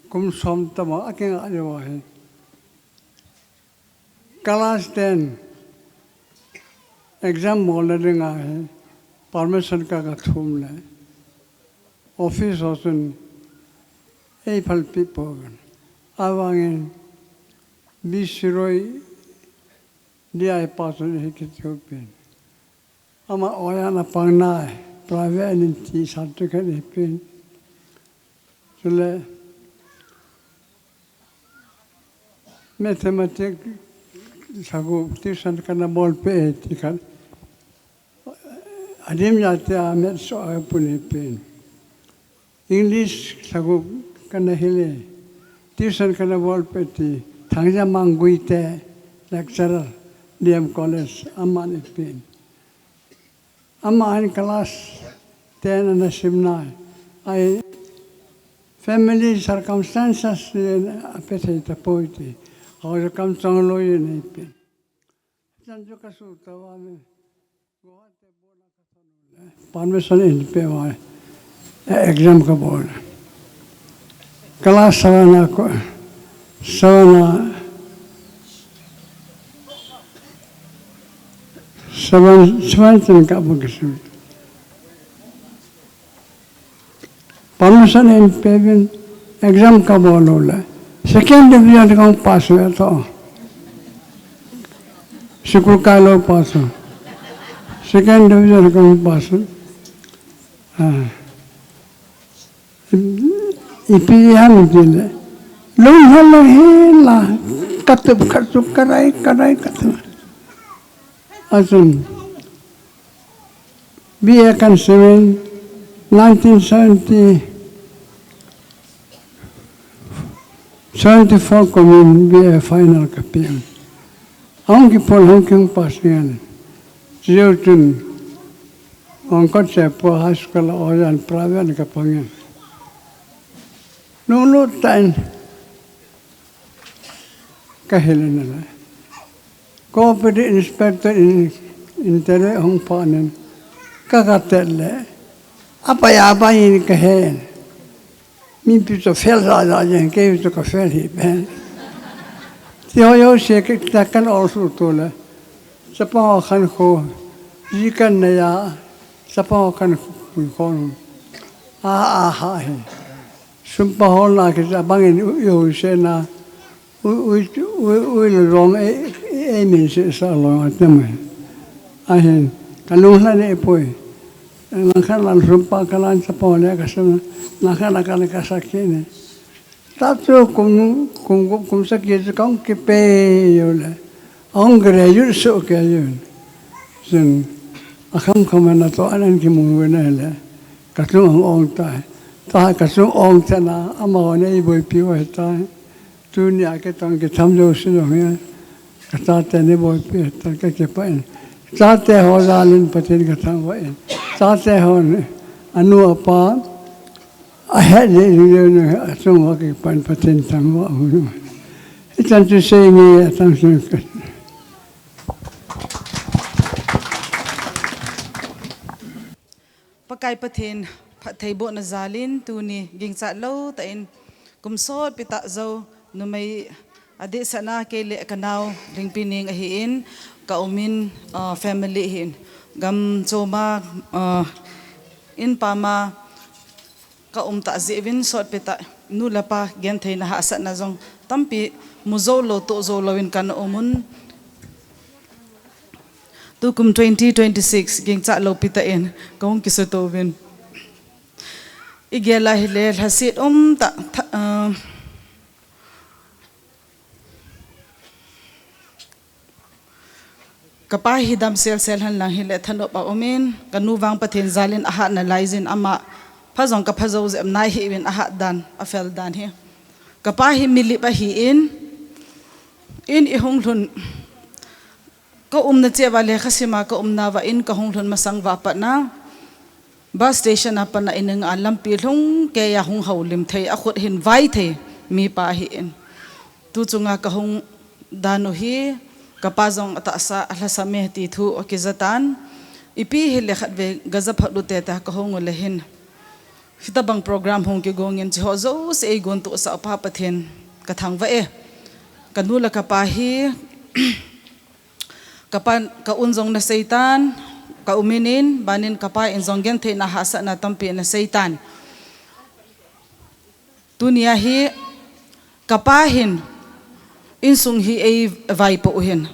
kumsam tama aking ajawahi. Kelas 10 exam बोलने देंगे है परमिशन का थूम ले ऑफिस होसन ए फल पिपोगन आवांगन 20 रोई दिया है पासन है कितने पेन अमा ओया ना पढ़ना है प्राइवेट निंती साथ करने पेन चले mathematics sagu tuition kana bol pe tikan adim jate amet so pune pen English sagu kana hele tuition kana bol pe ti thangja mangui te lecturer DM college amane pen amma in class 10 and simna I family circumstances apete ta poiti और कम चांगलो ये नहीं पे चंजो का सूता वाले परमिशन इन पे वाले एग्जाम का बोल क्लास सवाना को सवान का बुक परमिशन इन पे भी एग्जाम का बोल होला सेकेंड डिवीजन का पास हुआ तो शुक्र का लोग पास हो सेकेंड डिवीजन का पास हो इपी हम जिले लोग हल्ला है ला कतब खर्चुक कराई कतब Assam BA Conserving 1970 74 commune BA final kapian. Angki pol hongking pasian. Jiutun angkot sepo high school oyan private kapangan. Nulu tain kahilan. Cooperative inspector in tere hong panen kakatelle. Apa ini kahen. Mimpi to fel raja yang kau itu kau fel hiban. Tiada sih takkan orang tu lah. Siapa akan kau jika naya, siapa akan kau he. Sumpah orang kita bangin yo sena, long emin salong atame. Ahin kalau ni poi. Nakala sumpah kalan siapa orang kasih. Nakala kasakini. Tato kum sakit kau kipe yola. Angger yul so kaya yun. Sen akam kamana to anan kimungwena le. Kasung ong tai. Ta kasung ong tana amawane iboy piwa tai. Dunia ke tang ke tamjo sinong. Kata ne boy pi ta ke kepain. Tate ho zalin patin katang wain. Tate ho anu apa ahead you asung waki pan patin tangwa unu. Itan tu sengi atang sungkat. Pakai patin patay bo na zalin tu ni gingsa lo tain kumsot pita zo no may adi sana kay le kanaw ring pining ahiin kaumin family hin gam choma in pama kaumta zivin sot pita nula pa gentay na hasa na zong tampi muzolo to zolowin kan umun tukum 2026 gingsa lo pita in kaung kisutobin igela hilel hasit ta kapah hidam sel han lang hile thanop pa umin kanuwang pathin zalin aha na laizin ama phazong ka phazo ze nai hi win aha dan afel dan hi kapah hi mili pa hi in ihong lun ka na che wale khasima ka na wa in ka hong thon masang wa pa na bus station apa na ineng alam pilong ke ya hong haulim thei a khut hin vai thei mi pa hi in tu chunga ka hong dano hi kapazong ata sa alasame ti thu okizatan ipi hi lekhat ve gaza phadu te ta ka hong lehin hitabang program hong ki gongin chi hozo se gon tu sa pa pathen ka thang va e kanula ka pa hi kapan ka unjong na seitan ka uminin banin kapa injong gen the na hasa na tampi na seitan dunia hi kapahin insung hi ei vai po uhin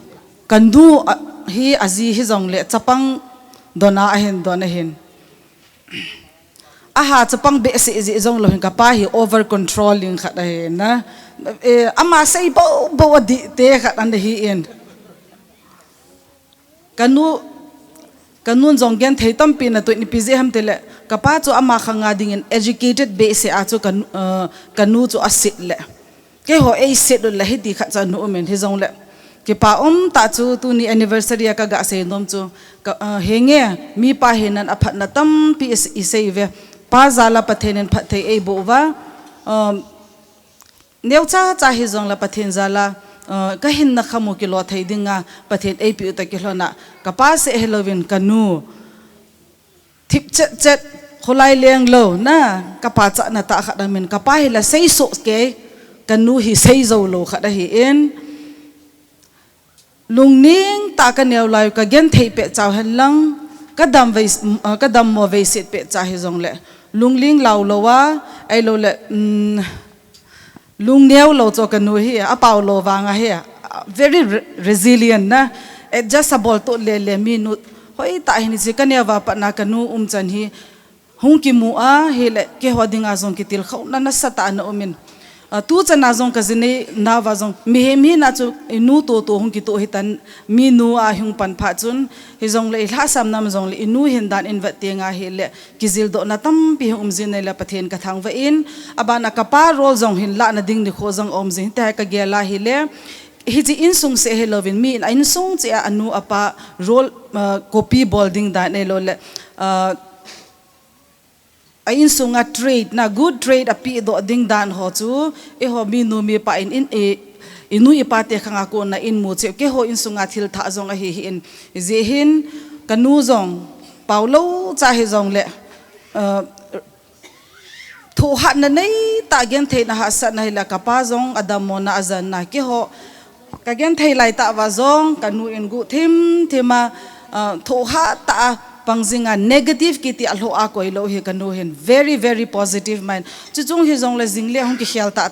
kandu hi azi hi jong le chapang dona ahin dona hin aha chapang be se ji jong lo hin kapahi over controlling khat na ama sei bo bo di te khat an hi in kanun jong gen thei tampi na to ni pije ham tele kapa chu ama khanga ding in educated be se a chu kanu chu asit le ke ho ei set le hi di kha cha nu men hi jong le ke pa ta chu tu ni anniversary ka ga se nom chu henge mi pa henan aphat na tam pi i se ve pa zala pathenen phat thei ei bo wa neucha cha hi jong la pathen zala ka hin na khamu ki lo thei dinga pathen ei pi ta ki hlona kapa se helovin kanu thip chet kholai leng lo na kapa cha na ta kha men kapa hi la sei so ke kanu hi sei zo lo kha da hi in lungning ta ka neu lai ka gen thei pe chaw han lang ka dam mo ve sit pe cha hi jong le lungling law lo wa ai lo le lung neo lo cho kanu hi a paw lo wanga hi very resilient na adjustable to le minute hoi ta hi ni se kania wa pa na kanu chan hi hung ki mu a he le ke hodinga zong ki til khau na sata na umin tu chana zong ka zine na wa zong mi na chu inu to hung ki to hitan mi nu a hung pan pha chun hi zong le hla sam nam zong le inu hin dan in va tenga he le kizil do na tam pi zin la pathen ka thang va in abana kapa rol zong hin la na ding ni kho zong zin ta ka gela hi le hi ji in sung se he lovin mi in sung che anu apa rol copy bolding da ne lo le ain sunga trade na good trade api do ding dan ho chu e ho mi nu mi pa in inu ipa te khanga ko na in mu che ke ho in sunga thil tha zong a hi in je hin kanu zong paulo cha hi zong le thu hat na nei ta gen the na ha sa na la kapa zong adamo na azan na ke ho ka gen thei lai ta wa zong kanu in gu thima thu ha ta pangzinga negative kiti alho a koi lo he kanu hen very very positive mind chu chung hi zong le jingle hong ki khial ta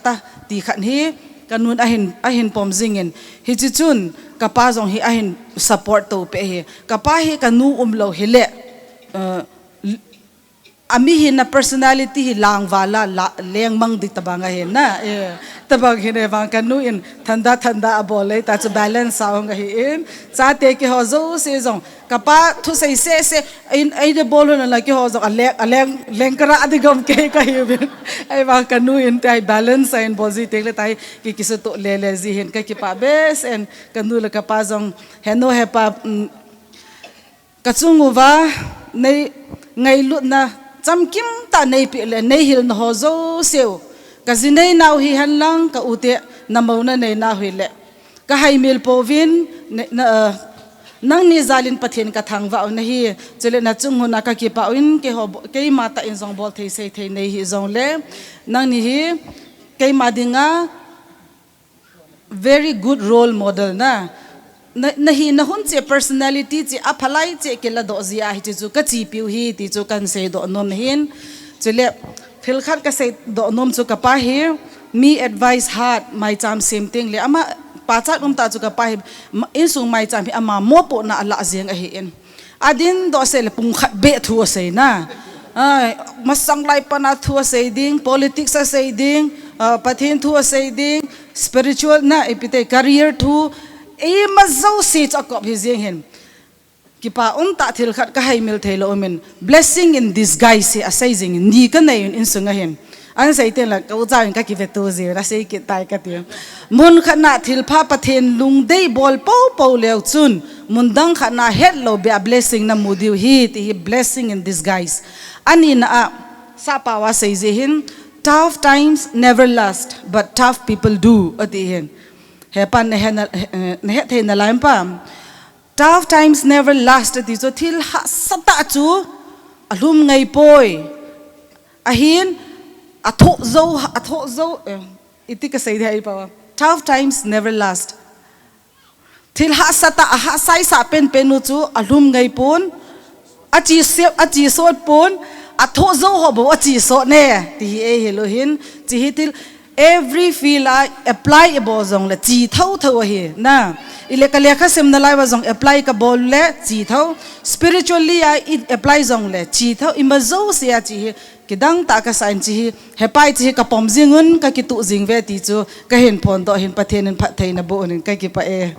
ti khan hi kanun ahin pom zingin hi chu chun kapa zong hi ahin support to pe he kapa hi kanu lo hele ami hi na personality hi lang wala leng mang di tabanga he na tabang hi ne bang kanu in thanda abole ta chu balance saung hi in cha te ki ho zo se zong kapa thu sei se in ai de bolo na la ki ho zo leng kara adigom ke ka hi bin ai bang kanu in tai balance in bozi te le tai ki kisu to le zi hin ka ki pa bes en kanu la kapa zong heno he pa kachungu wa nei ngai lut na chamkim ta nei pi le nei hil no ho zo seu ka zinei nau hi han lang ka ute namau na nei na hui le ka hai mil povin nang ni zalin pathen ka thang wa na hi chele na chung hu na ka ki pa in ke ho ke ma ta in zong bol thei sei thei nei hi zong le nang ni hi ke ma dinga very good role model na nahi na hun che personality che aphalai che ke la do zia hi chu ka chi piu hi ti chu kan se do nom hin chele thil khat ka se do nom chu ka pa hi me advice hard my cham same thing le ama pa chat ta chu ka pa hi in sung my cham hi ama mo po na ala zeng a hi in adin do se le pung khat be thu se na ai masang lai pa na thu se ding politics a se ding pathin thu se ding spiritual na epite career thu e mazau si chakop hi zeng hin kipa ta thil khat ka hai mil thelo men blessing in disguise asai jing ni ka nei in sunga hin anh say tiền là câu giao những cái kia tu gì là say cái tai cái tiếng muốn khát na thil pha pa thiên lung day ball pau leo chun muốn đăng khát na hết lo be a blessing na mudiu hi thì blessing in disguise anh na sa pa wa say zihin tough times never last but tough people do at the end hepan ne he the na laim pa tough times never last at the so thil ha sata chu alum ngai poi ahin atho zo itika say the pa tough times never last thil ha sata ha sai sa pen penu chu alum ngai pon achi sot pon atho zo ho bo achi so ne ti e hello hin chi hitil every feel I apply abo zong le chi thau hi na ile ka lekha sem na lai wa zong apply ka bol le chi thau spiritually I apply zong le chi thau imazo sia chi kidang ta ka sain chi hepai chi ka pom jingun ka ki tu jing ve ti chu ka hin phone to hin pathen in phat thein na bo nin ka ki pa e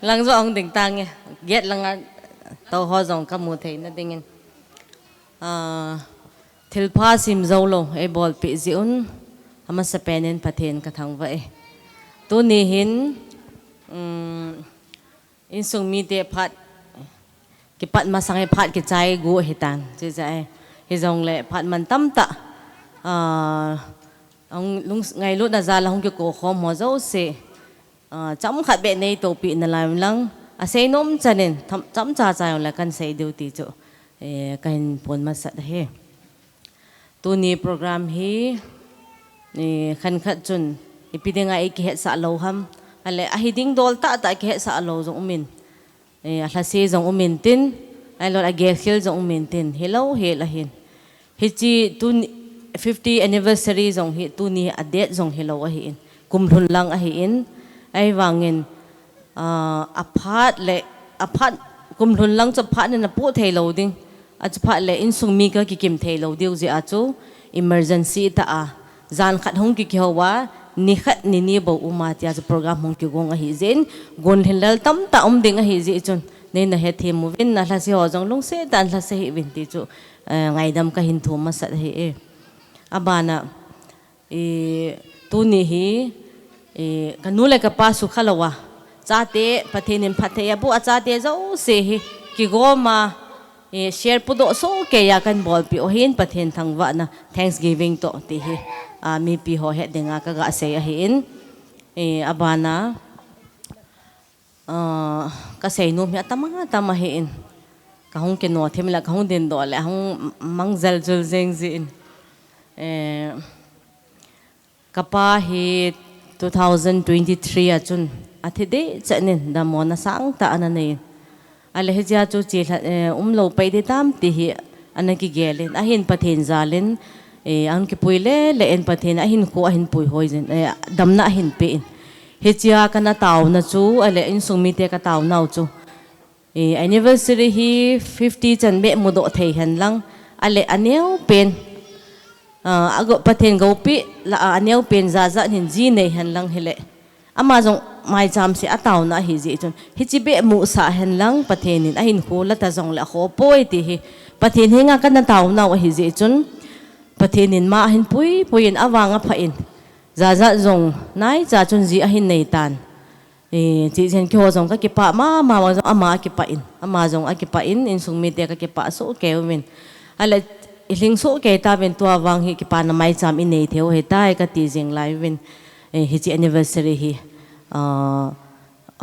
lang zo ong ding tang nghe get lang tàu ho zong ka mu thei na dingin thilpa sim zo lo e bol pi ziun ama sa penen pathen ka thang va e tu ni hin in sung mi te phat ki pat ma sang e phat ki chai gu hitan chi chai hi zong le phat man tam ta ong lung ngai lu na za la hong ki ko khom mo zo se chấm khát bệ này tổ bị nà làm lăng say nôm cho nên chấm cha cha là căn say điều tí chỗ căn phun mà sát he tu ni program hi khăn khát chun ipideng ai ki het sa lo ham ale ahiding dol ta ki het sa lo zong min la se zong min tin ai lo age khil zong min tin hello he la hin hi chi tu 50 anniversary zong hi tu ni adet zong hello a hi in kum hun lang a hi in ai wangin apart kum hun lang cho phat na pu thei lo ding a phat le in sung mi ka ki kim thei lo diu ji a chu emergency ta a zan khat hong ki wa ni khat ni bo uma tia program hong ki gong a hi zen gon hin lal tam ta ding a hi ji chun nei na he the mu vin na la si ho jong lung se dan la se hi vin ti chu ngai dam ka hin thu ma sat hi e abana tu ni hi kanule ka pasu khalawa chate pathenin phatheya bu achate zo se hi ki goma share pudo so ke ya kan bol pi ohin pathen thangwa na thanksgiving to ti hi mi pi ho he denga ka ga se hi in abana ka sei no mi tama hi in ka hong ke no them la ka hong den do le hong mangjal jul jeng ji in kapa hi 2023 achun athide chanin da mona sang ta anane ale hija chu chi lo pai de tam ti hi anaki gelin ahin pathen zalin an ki puile le en pathen ahin ko ahin pui hoizen damna ahin pe in hija kana taw na chu ale in sumi te ka taw nau chu anniversary hi 50 chan be mudo thei han lang ale aneu pen ago pathen go pi la aneu pen za nin ji nei han lang hele ama jong mai cham se ataw na hi ji chun hi chi be mu sa han lang pathen in ahin ko la ta jong la kho poi ti hi pathen hinga kan taw na hi ji chun pathen in ma hin pui in awanga pha in za jong nai za chun ji ahin nei tan chi chen kho jong ka ki pa ma jong ama ki pa in ama jong a ki pa in sung mi te ka ki pa so ke min ala iling so ke ta ben tua wang hi ki pa na mai cham in nei theo he tai ka ti jing lai win hi chi anniversary hi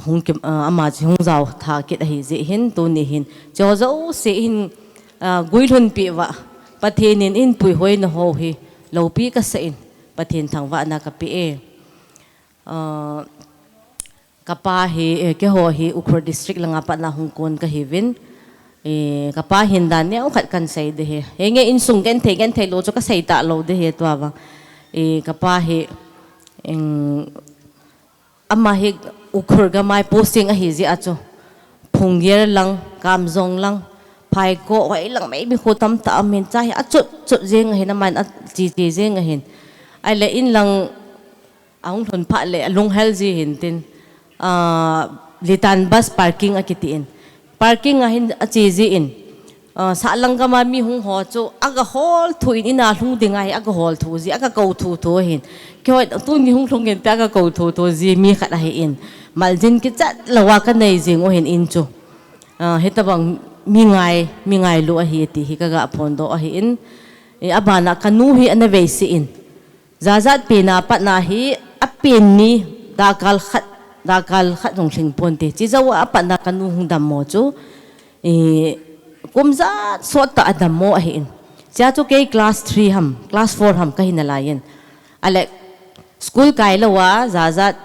hong ki ama chi hong zau tha ki hi ji hin tu ni hin cho zo se hin guilhun pi wa pathen in pui hoi na ho hi lo pi ka se in pathen thangwa na ka pi kapa hi ke ho hi Ukhrul district langa pa na hong kon ka hi win kapa hindan ne khat kan sei de he nge in sung gen thei lo cho ka sei ta lo de he to wa kapa he ama he Ukhrul ga mai posting a hi ji a cho phungyer lang kam zong lang phai ko wai lang mai bi kho tam ta amen cha hi a chut jeng he na man a chi jeng a hin ai le in lang ang thon pha le lung hel ji hin tin litan bus parking a kitiin parking ahin achizi in sa lang ka mami hung ho chu aga hol thu in ina hlung dingai aga hol thu ji aga ko thu thu hin kyo tu ni hung hlung gen ta aga ko thu thu ji mi khat hi in maljin ki chat lawa ka nei jing o hin in chu hetabang mi ngai lu a hi ti hi ka ga phon do a hi in abana kanu hi ana ve si in zazat pina patna hi apin ni dakal khat jong thing pon te chi zawa patna kanu hung dam mo chu kumza sota adam mo a hi in cha chu ke class 3 ham class 4 ham ka hin la yin ale school kai lawa zazat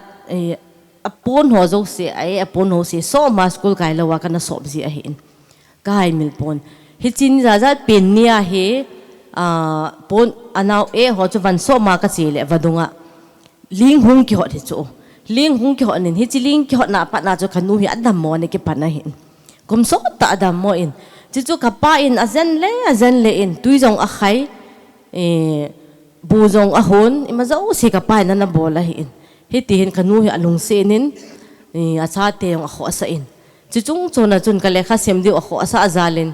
apon ho zo se ai apon ho se so ma school kai lawa kana so bi a hi in kai mil pon hi chin zazat pin nia hi pon anau ho chu van so ma ka chi le vadunga ling hung ki hot hi chu ling hung ki hot nin hi chi ling ki hot na pa na chu khanu hi adam mo ne ki pa na hin kum so ta adam mo in chi chu ka pa in azen le in tui jong a khai bu jong a hun ima zo si ka pa na na bola hi in hi ti hin khanu hi alung se nin a cha te a kho sa in chi chung chona chun ka lekha sem di a kho asa azalin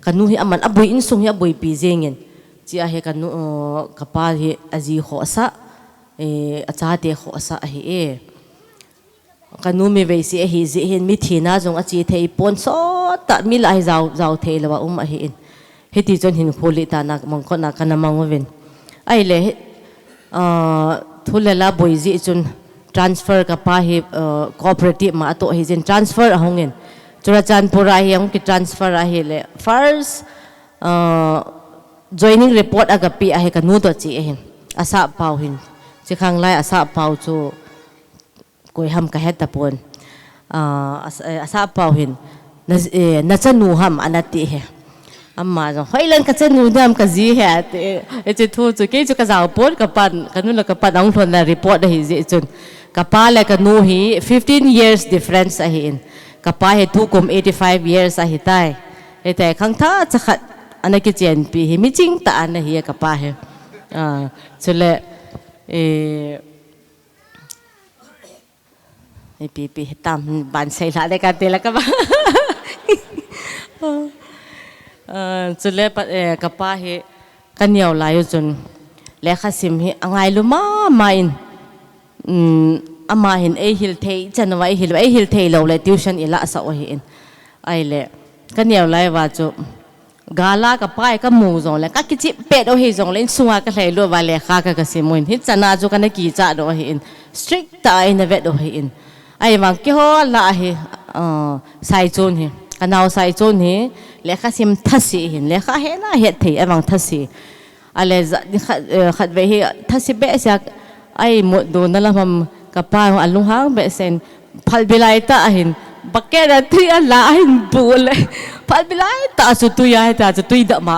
kanu hi aman abui in sung hi abui pi zengin chi a he kanu kapa hi aji kho asa acha te kho asa hi kanu mi ve si hi zi hin mi thina jong a chi thei pon so ta mi lai zau thei lawa a hi in he ti chon hin kholi ta na mong kho na kana mangoven ai le thulela boi zi chun transfer kapa hi cooperative ma to hi jin transfer ahongin Churachandpura hi ang ki transfer ahi le first joining report agapi ahi kanu to chi hin asa pau hin chi khang lai asa pau chu koi ham ka het tapon asa pau hin na chanu ham anati he amma jo hoilan ka chanu dam ka ji he te thu chu ke chu ka zaw pon ka pan kanu la ka pan ang thon na report hi ji chun ka pa le kanu hi 15 years difference ahi in kapa he tu kum 85 years a hitai ete khang tha chakhat anaki chen pi hi mi ching ta an hi kapa he chule pi tam ban sai la de ka te la ka ba chule kapa he kanyau la yu chun le khasim hi angai lu ma in ama hin hil thei chanwa hil thei lo le tuition ila sa o hin ai le kaniaw lai wa chu gala ka pai ka mu zong le ka ki chi pe do hi zong le sunga ka hlei lo wa le kha ka simuin hi chana chu kana ki cha do hin strict ta in the vet do hin ai mang ki ho la hi sai chun hi kanaw sai chun hi le kha sim thasi hin le kha he na he thei amang thasi ale khat ve hi thasi be sak ai mo do na la mam kapa alung hang be sen phal bilai ta ahin bakera thi ala ahin bule phal bilai ta su tu ya ta tu da ma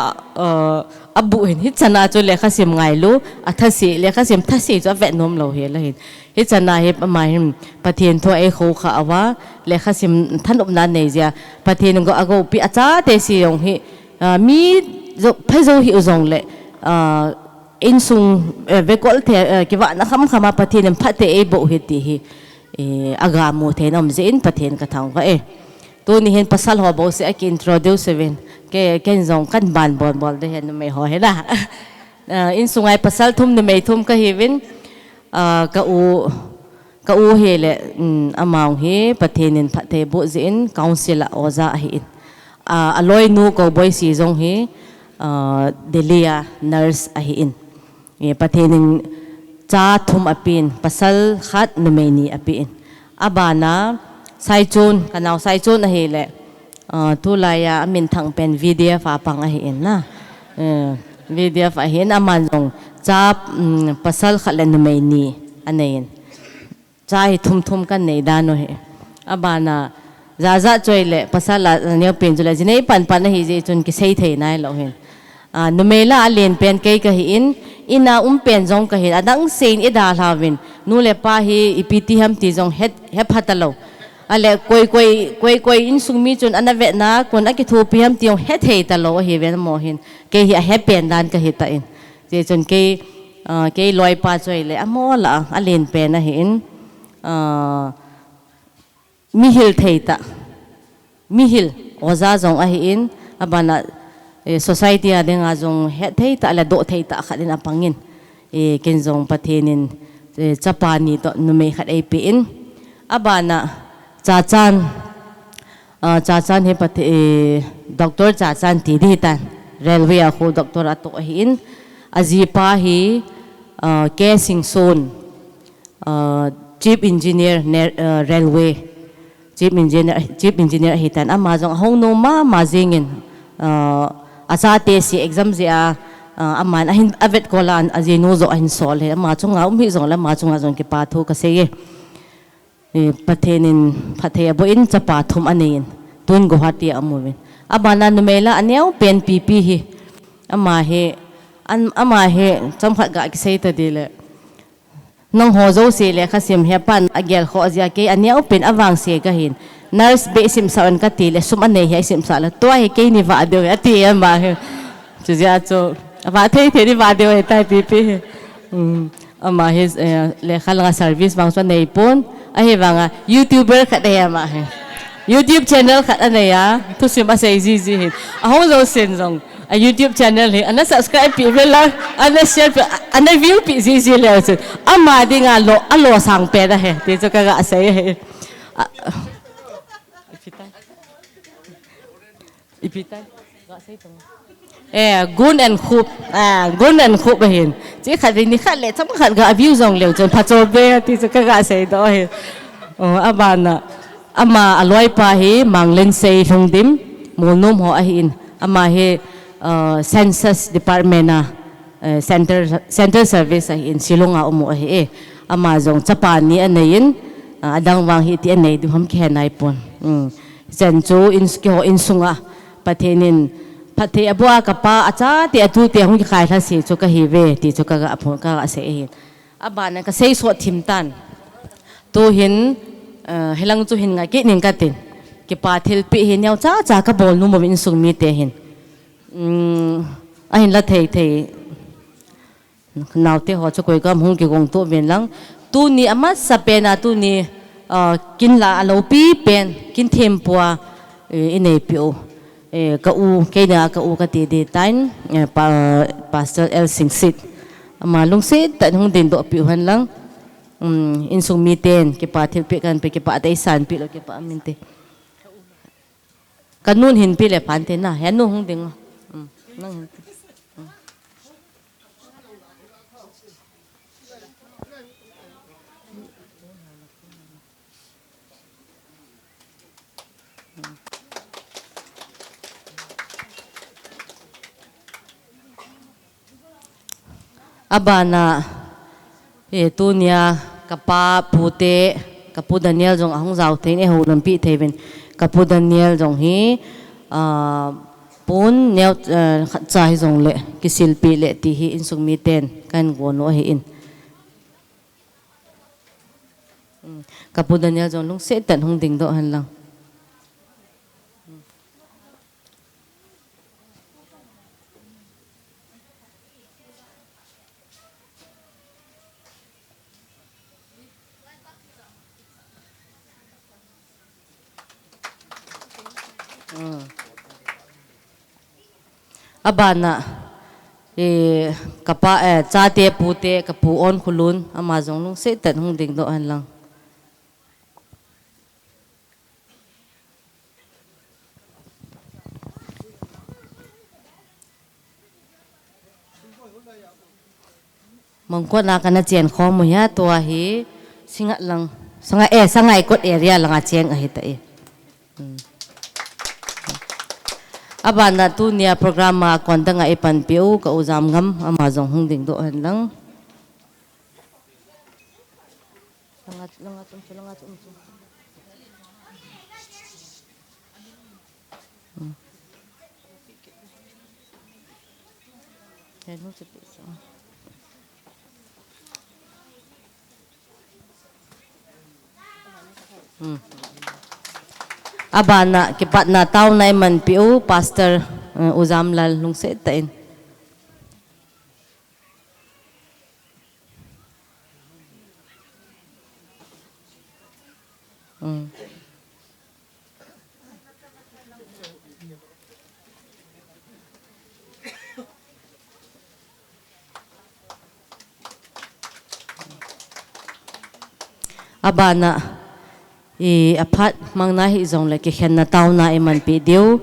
abu hin hi chana chu le kha sim ngai lu athasi le kha sim thasi chu vet nom lo he la hin hi chana he ma hin pathian tho e kho kha awa le kha sim than up na nei ja pathian go ago pi acha te si yong hi mi zo phai zo hi uzong le in sung vekol the kiwa na khama pathin phate e bo heti hi aga mo the nam zin pathin ka thang ka to ni hen pasal ho bo se ak introduce seven ke ken zong kan ban bol de hen me ho he la in sungai pasal thum ne me thum ka hi win ka u he le amang hi pathin phate bo zin council oza hi aloi nu ko boy si zong hi delia nurse a hi in pathenin cha thum apin pasal khat numeni apin abana sai chun kanau sai chun a hele tu laya min thang pen video fa pang a hin na video fa hin aman jong cha pasal khat le numeni anein chai thum kan nei da no he abana za choi le pasal la ne pen jula jinei pan hi je chun ki sei thei nai lo hen numela len pen ke ka hi ina pen jong ka hi adang sein ida hlawin nu le pa hi ipiti ham ti jong he phatalo ale koi in sungmi chun anave na kon aki thu pi ham ti jong he thei talo hi ven mo hin ke hi he pen dan ka hi ta in je chun ke loi pa choi le amola alen pen na hi in mi hil thei ta mihil oza zong ahi in abana society adeng azong het thei ta la do thei ta khatin apangin kin zong pathenin chapani to nume khat ai pi in abana cha chan he pathe doctor cha chan ti di tan railway a khu doctor ato ahi in azipa hi ke sing son chief engineer railway chief engineer hitan amazong hong no ma jingin asate si exam zia aman ahin avet kolan azinu zo ahin sol he ma chunga hi zong la ma chunga zong ki pathu ka se pathenin pathe abo in chapa thum anein tun guwahati amumin abana numela aneu pen pp hi ama he chamkhat ga ki sei ta dile nong ho zo se le khasim he pan agel kho azia ke aneu pen awang se ka hin nurse be sim sa on ka ti le sum ane hi sim sa la to he ke ni va de ati ma he chuzia cho va thei thei ni va de he tai pp he ama he le khala service bang so nei pon a he wanga youtuber kha de ma he YouTube channel khat ane ya tu sim ba sei ji he a ho zo sen zong a YouTube channel he ana subscribe pi vela ana share pi ana view pi ji le se ama dinga lo sang pe da he ti cho ka ga sei he ipitai ga sei tong gun and khup hin chi khat ni khat le cham khat ga view zong le chen pha cho be ti cho ka ga sei do he abana ama aloi pa hi manglen sei thungdim monum ho ahin ama he census department na center service ahin silonga umu ahi ama zong chapani anayin adang wang hi ti anei du ham khe nai pon chen chu in ski ho in sunga pathenin pathe abwa kapa acha ti atu te hung khai tha si chu ka hi ve ti chu ka ga apho ka se hin abana ka sei so thim tan to hin helang chu hin nga ke ning ka tin ke pa thil pi hin yaw cha ka bol nu mo in sung mi te hin ahin la thei naw te ho chu koi kam hung ki gong to ven lang tu ni ama sapena tu ni kin la alo pi pen kin them puwa inei pio ka u ke na ka u ka ti de tain pastor el singsit ama lung se ta hung din do pi han lang in sung mi ten ke pa thil pe kan pe ke pa dai san pi lo ke pa min te kanun hin pi le phan te na ya nu hung ding nang abana tu nia kapa pute kapu Daniel jong ahong zau thein e ho lampi theven kapu Daniel jong hi pun neu chai jong le kisil pi le ti hi in sung mi ten kan go no hi in kapu Daniel jong lung se tan hung ding do han lang abana kapa cha te pu te kapu on khulun ama jong lung se tan hung ding do han lang mong ko na kana chen kho mo ya to hi singa lang sangai kot area langa cheng a hi ta abana tu nia programa konda nga ipan piu ka uzam ngam ama jong hung ding do han lang langat abana kipat na tao na man piu pastor uzam lal lung se tain abana aphat mangna hi zong le ki khen na taw na eman pi deu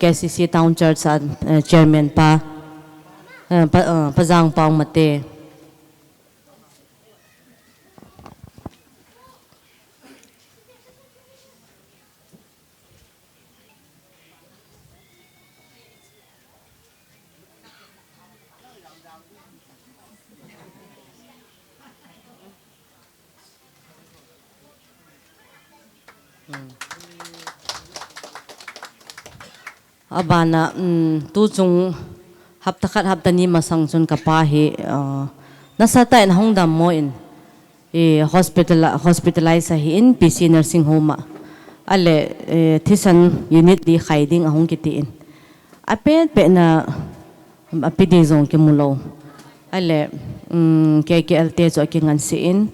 KCC Town Church chairman pazang pau mate abana tu chung haptakat haptani masang chun kapahi nasata in hongdam mo in hospitalize hi in PC nursing home ale thisan unit di hiding ahong kiti in apet pe na apidi zong ke mulo ale KKLT zo ke ngan si in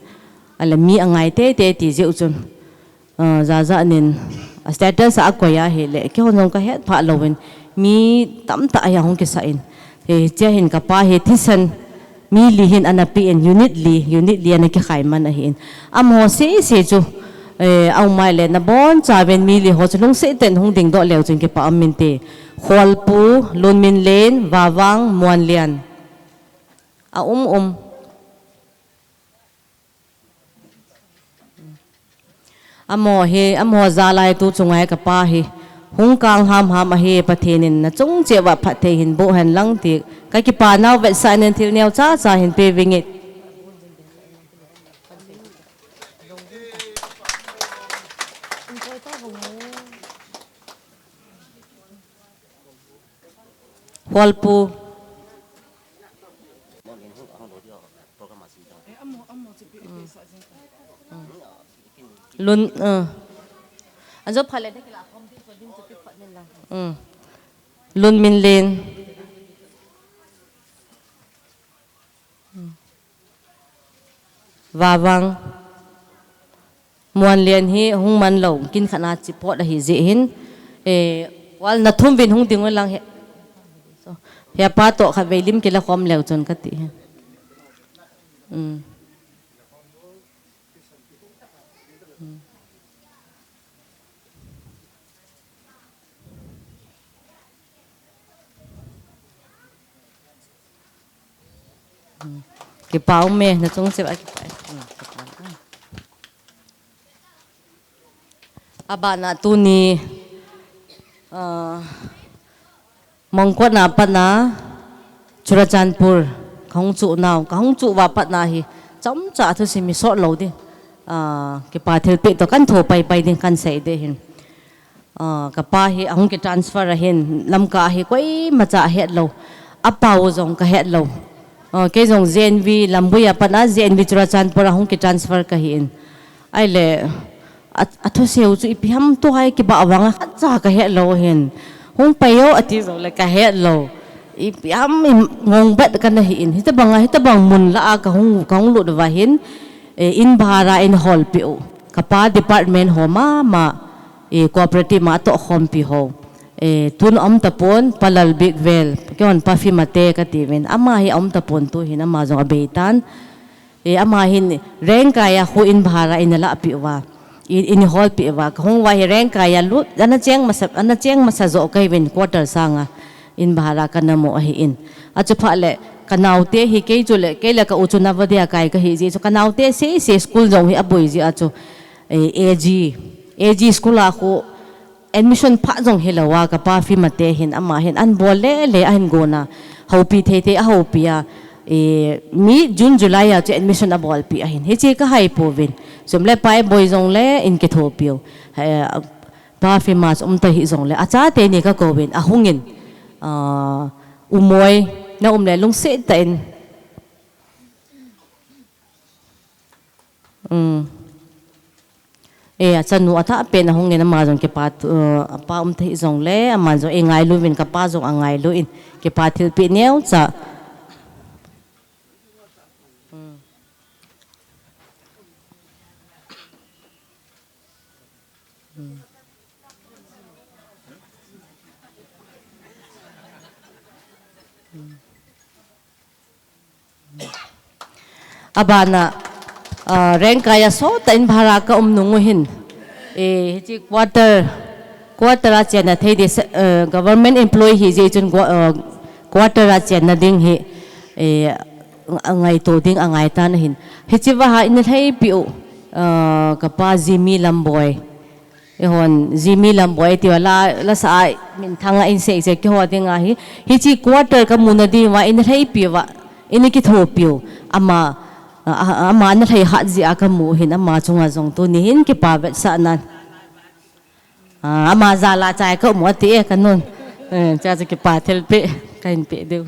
ale mi angai te ti je uchun za nin status akoya hele ke honong ka het pha lowen mi tam ta ya hong ke sa in che hin ka pa he thisan mi li hin anapi en unit li ana ke khai man a hin am ho se chu au mai le na bon cha ben mi li ho chulung se ten hong ding do lew chung ke pa amin te kholpu lunmin len wawang muan lian a amo zalai tu chungai ka pa hi hung kang ham a he pathenin na chung chewa phathe hin bo han lang ti ka ki pa naw ve sa nen thil neu cha hin pe wingit Walpu lun anjo phale de kila khom din so din chu phat nen lang lun min len wawang muan lian hi hung man lo kin khana chi pot hi je hin wal na thum bin hung ding lang he so he pa to kha velim kila khom lew chon ka ti cái bao mẹ nó trông sẽ bạn à tu ni mong quan à bạn à Churachandpur không trụ nào không trụ vào bạn à hi chấm trả thôi xem mi sót lâu đi cái bà theo bị to căn thổ bay đi căn sấy đi hin cái bà hi ông cái transfer ra hin làm cả hi quay mà trả hết lâu áp bao dòng cả hết lâu cái dòng GNV làm bùi apa na GNV Churachandpur hong cái transfer kahin ai le atho seu chu ipiham to hai ki ba wanga cha ka he lo hen hong payo ati zo le ka he lo ipiham ngong bet kan hi in hita bang mun la ka hong lu wa hin in bhara in hall pi ka pa department homa ma cooperative ma to hom pi ho tun tapon palal big vel kyon pafi mate ka tivin ama hi tapon tu hin ama jong abetan ama hin reng kaya hu in bhara inala piwa in hall piwa hong wa hi reng kaya lut ana cheng masa zo kai ven quarter sanga in bhara kanamo hi in achu phale kanaute hi ke chule ke la ka uchuna wadia kai ka hi ji chu kanaute se school jong hi aboi ji achu AG school a khu admission pha jong helawa ka pa fi mate hin ama hin an bole le an gona hopi the a hopia mi June July a che admission a bol pi a hin he che ka hai povin somle pai boy jong le in ke thopio pa fi mas ta hi jong le acha te ni ka kovin a hungin umoy na le lung se ten chanu atha pen hong ne ma jong ke pa pa thei jong le ma jo engai lu win ka pa jong angai lu in ke pa thil pi neu cha abana rank kaya so ta in bhara ka nunguhin hi quarter a chen na thei de government employee hi je chun quarter a chen na ding hi angai to ding angai ta na hin hi chi wa ha in thei piu ka pa Jimmy Lamboy hon Jimmy Lamboy ti la sa min thanga in se ki ho ding a hi chi quarter ka munadi wa in thei piwa in ki tho piu ama na thei hat ji aka mu hin ama chunga jong tu ni hin ki pa vet sa nan ama za la chai ka mo ti ka nun cha ki pa thel pe kain pe deu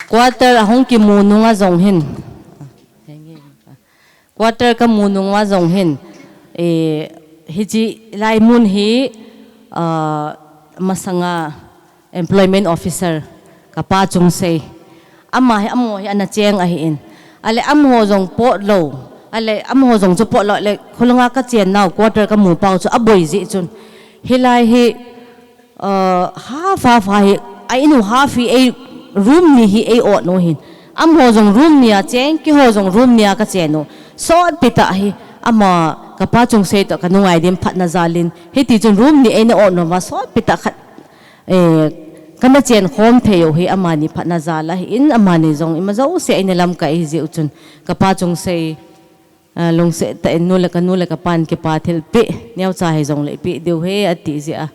quarter ahong ki mununga zong hin quarter ka mununga zong hin hiji lai mun hi masanga employment officer kapa chung sei ama hi amo hi ana cheng a hi in ale amho zong po lo ale amho zong chu po lo le khulunga ka chen naw quarter ka mu pau chu aboi ji chun hilai hi ha fa hi ai nu half hi room ni hi ai o no hin am ho jong room nia cheng ki ho jong room nia ka cheno so pita hi ama ka pa chung se to ka nungai dim phat na zalin hi ti chung room ni ai na o no ma so pita khat kana chen khom theyo hi ama ni phat na zala hi in ama ni jong ima zo se ai na lam ka hi je uchun ka pa chung se long se ta nu la ka pan ke pa thil pe neu cha hi jong le pi deu he ati ji a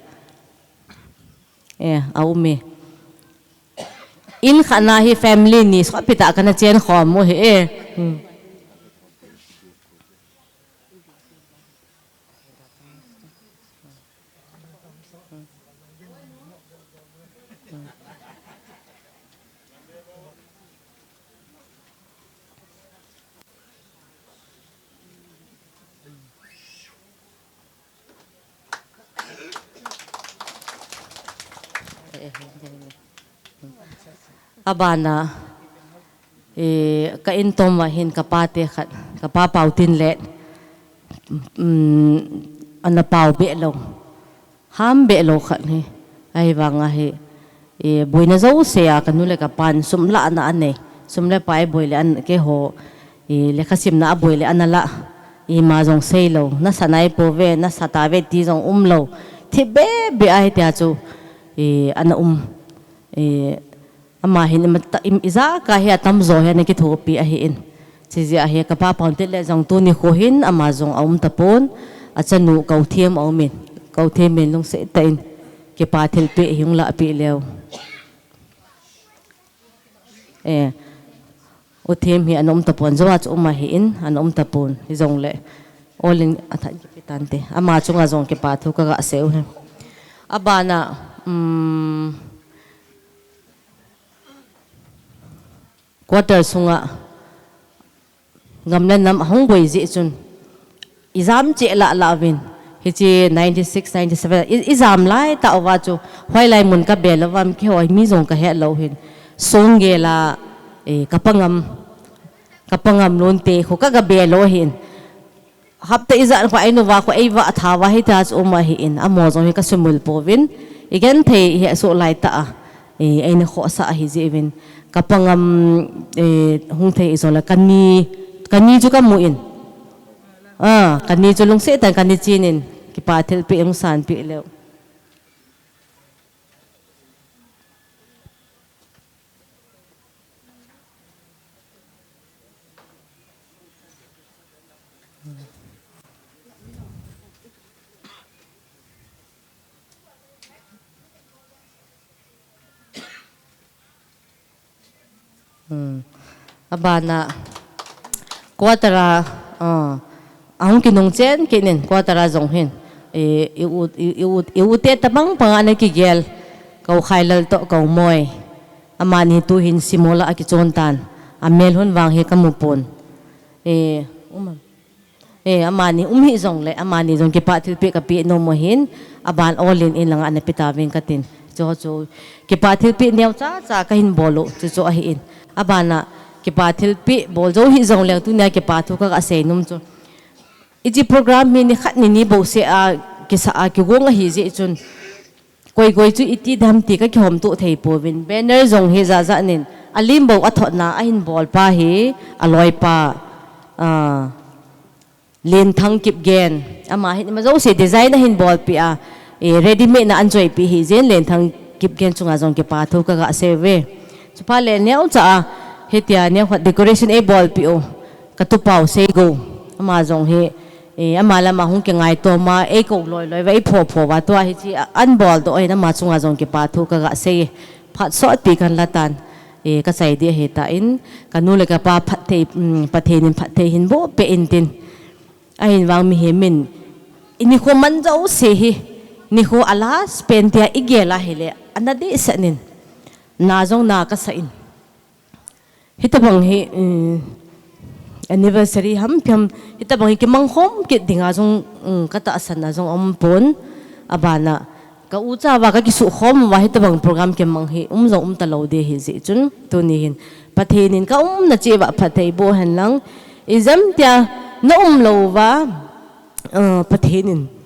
au me in khana hi family ni so pita kana chen khom mo he abana ka intom wa hin kapate khat kapa pautin le ana pau be lo ham be lo khat ni ai wanga he boina zo se ya kanule ka pan sumla na ane sumle pai boile an ke ho le khasim na boile anala ma jong sei lo na sanai po ve na satave ti jong lo thi be ai tia chu ana ama hin iza ka hi atam zo he ne ki thopi a hi in chi ji a hi ka pa pon te le jong tu ni kho hin ama jong tapon a chanu kau thiam min long se ta in ke pa thil pe hiung la pi leo o them hi anom tapon zo ach uma hi in anom tapon hi jong le olin athan ki pitante ama chunga jong ke pa thu ka ga seu he abana quarter sunga ngamna nam hong boi ji chun exam che la lawin hi chi 96 97 exam lai ta wa chu hoi lai mun ka bel wam ki hoi mi jong ka he lo hin song ge la kapangam lon te kho ka ga belo hin hapta izan ko ai no wa ko ai wa tha wa hi ta chu ma hi in amo jong hi ka sumul povin igen the hi so lai ta ai na kho sa hi je vin kapangam hung the isola kani chu ka mu in kani chu lung se tan kani chinin ki pa thil pe eng san pi leo abana quartera ahong kinong chen kinin quartera jong hin te tabang pangana ki gel kau khailal to kau moy amani tu hin simola aki chontan amel hon wang he kamupon amani hi jong le amani jong ki pa thil pe ka pi no mo hin aban olin in lang ana pitawin katin cho ki pa thil pe new cha ka hin bolo chu a hi in abana ki pa thil pi bol zo hi zong leng tu na ki pa thu ka sei num chu iji program mi ni khat ni bo se a ki sa a ki gong hi je chun koi koi chu iti dam ti ka khom tu thei po win banner zong hi za za nin alim bo a thot na a hin bol pa hi aloi pa len thang kip gen ama hin ma zo se design hin bol pi a ready made na enjoy pi hi zen len thang kip gen chunga zong ki pa thu ka se ve chu pa le ne cha hetia ne decoration e bol pi o ka tu pau se go ama zong he ama lama hung ke ngai to ma e ko loi loi vai pho pho wa to hi chi an bol do ina ma chunga jong ke pa thu ka ga se phat so pi kan latan ka sai de he ta in kanu le ka pa phat the pa the nin phat the hin bo pe in tin a hin wang mi he min ini ko man jau se hi ni ko ala spend dia igela hele anade sanin na jong na ka sa in hitabang he anniversary ham piam ita bang ki manghom ki dinga jong kata asana jong ompon abana ka ucha wa ka ki su khom wa hita bang program ke manghi jong talo de hi ji chun tu ni hin pathenin ka na che wa pathei bo han lang exam tia na lo wa pathenin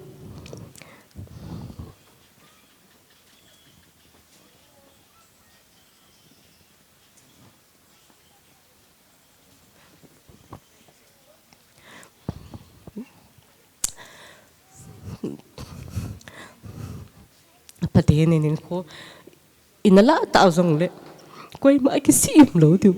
patin inin ko inala tao zong le quay mãi cái sĩ lối tiêu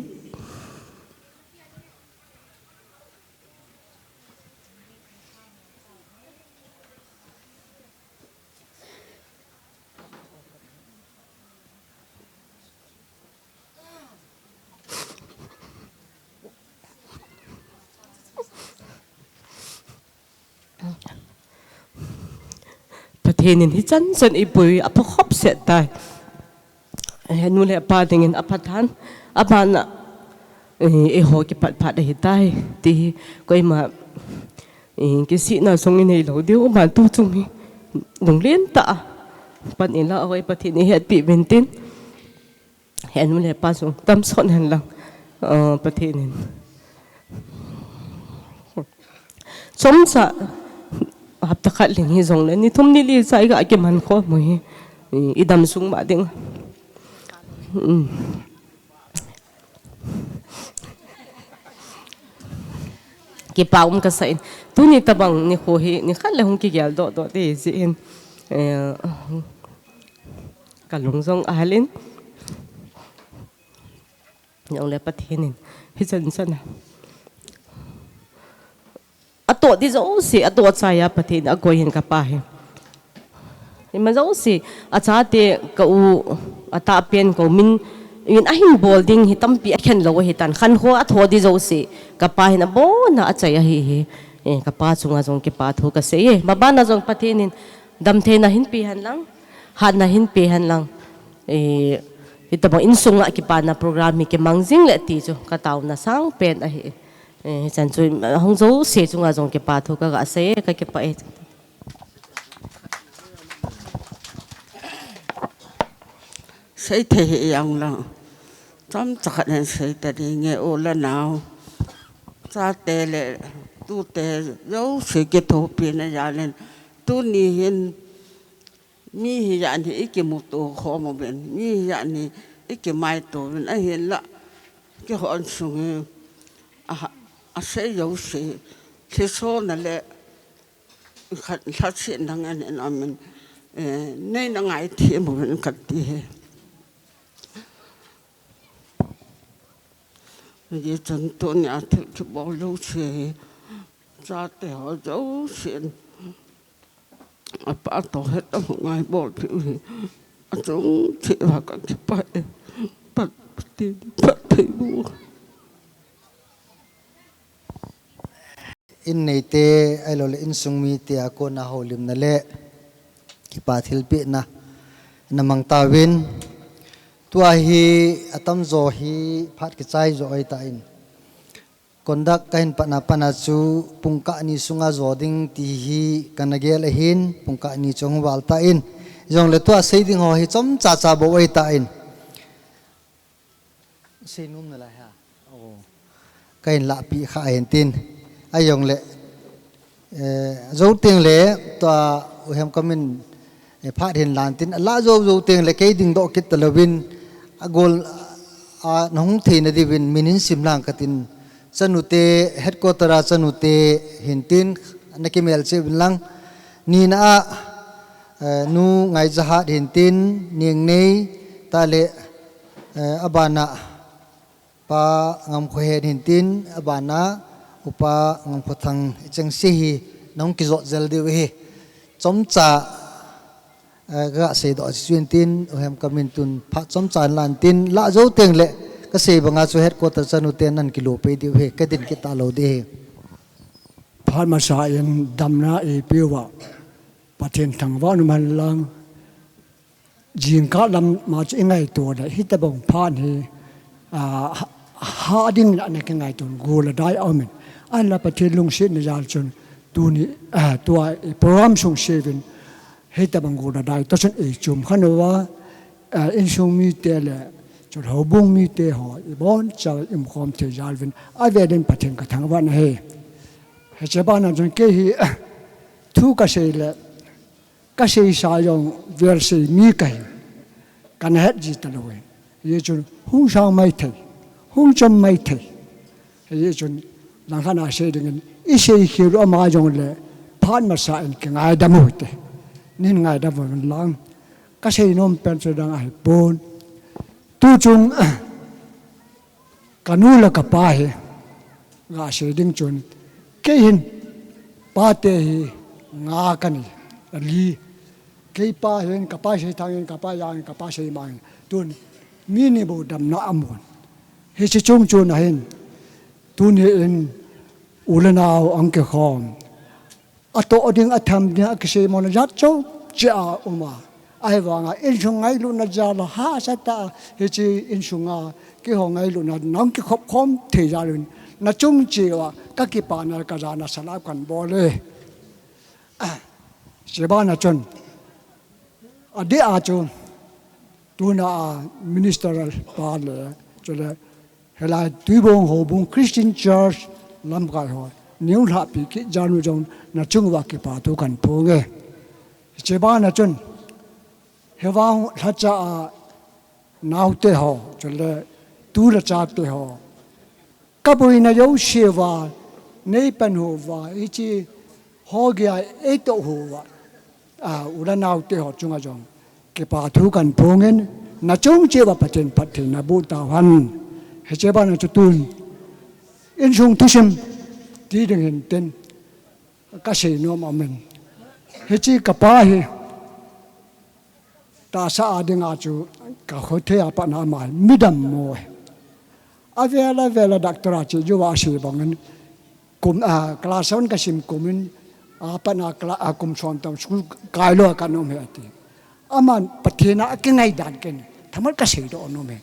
patin hi chan chan ipui apa khop set tai henu le pa dingin apathan abana e ho ki pat pat hi tai ti koi ma cái sĩ nào song in lo dio ma tu chung hi dong len ta pan in la oi patin hi het pi bentin henu le pa song tam son han lang patin som sa hấp tắc khát linh hi zong lên ni thum ni li sai ga ke man kho mo hi idam sung ma ding ke paum ka sai tu ni tabang ni kho hi ni khat le hung ki gel do do te ji in ka lung zong alin nhong le pathenin hi chan chan ato di zo si ato chaya pathin agoi hin ka pa he ima zo si acha te ka u ata pen ko min in ahin bolding hi tampi akhen lo hi tan khan ho atho di zo si ka pa hin bo na achaya hi ka pa chunga jong ke pa thu ka se ye baba na jong pathinin dam the na hin pi han lang han na hin pi han lang ita bang insunga ki pa na program mi ke mangjing le ti chu ka taw na sang pen a hi chan chui hong zo se chunga jong ke pa thu ka ga se ka ke pa sei the yang lang cham chak nen sei ta di nge o la naw cha te le tu te zo se ke tho pi na ya len tu ni hin mi hi ya ni ke mu to kho mo ben mi ya ni ke mai to ben a hin la ke hon sung a se yo se ke so na le khat khat se nang an en amen nei na ngai thi mo ben kat ti he ye chân to nya thi ke bo lo se cha te ho zo sin a pa to het a ngai bol pi a chung thi wa ka ki pa ti pa thi bu in nei te ai lo le in sung mi te a ko na ho lim na le ki pa thil pi na namang ta win tua hi atam zo hi phat ki chai zo ai ta in kondak kain pana chu pungka ni sunga zo ding ti hi kanagel hin pungka ni chong wal ta in jong le tua sei ding ho hi chom cha cha bo ai ta in sei num na la ha cái lạ bị khai hiện tin ai dùng lệ dấu tiếng lệ tòa hem comment phát hiện lan tin lá dấu tiếng lệ cái đình độ kít tờ vin agol nông thì nadi vin minin simlang katin sanute headquarter sanute hiện tin nakimel se lang ni na nu ngai jaha hiện tin nieng nei ta lệ abana pa ngam khoe hin tin abana upa ngam phathang chang si hi nong ki zo zel de he chom cha ga se do swin tin hem kamin tun pha chom cha lan tin la zo teng le ka se banga chu headquarter chanu ten nan kilo pe de he ka din ki ta lo de phan ma sa yen damna e pewa pathen thangwa nu man lang jing ka lam ma chi ngai to da hitabong phan hi harding na ke ngai ton gola dai amen an la pathe lung se na jal chun tu ni tua program sung seven heta bang gola dai to chen e chum khanwa in sung mi te le chur ho bung mi te ho i bon cha im khom te jal vin a ve den pathen ka thang wan he che ba na jun ke hi thu ka se le ka se sa yong ver se mi kai kan het ji ta lo ye chun hung sang mai thei hung chom mai thei ye chun lang khana se ding i se hi ro ma jong le phan ma sa en ke ngai da mu te nin ngai da von lang ka se nom pen se dang ai pon tu chung kanu la ka pa he ga se ding chun ke hin pa te hi nga kan li ke pa hen ka pa se thang ka pa yang ka pa se mang tun mini bo dam na amon he chi chung chu na hin tu ni in ulanao angke khom ato oding atham dia ke se mon jat cho cha uma ai wanga in chung ngai lu na ja la ha sa ta he chi in sunga ke ho ngai lu na nang ke khop khom the ja lun na chung chi wa ka ki pa na ka ja na sala kan bo le se ba na chon ade a chon tu na ministerial pa le chole hela tuibong ho bung Christian Church lam ka ho new la pi ki janu jong na chung wa ki pa tu kan po nge che ba na chun he wa la cha nau te ho chole tu la cha te ho ka boi na yo she wa nei pan ho wa i chi ho gya e to ho wa ura nau te ho chunga jong ke pa thu kan po ngen na chung che wa paten pathen na bu ta han he che ba na chu tun in chung tu sim ti ding hen ten ka se no ma men he chi ka pa he ta sa ding a chu ka kho the a pa na ma midam mo avela doctora che ju wa se bangen kum class 1 ka sim kumin pa na kum chon tam school kai lo ka no me ati aman pathena ke ngai dan ken thamal ka se do no me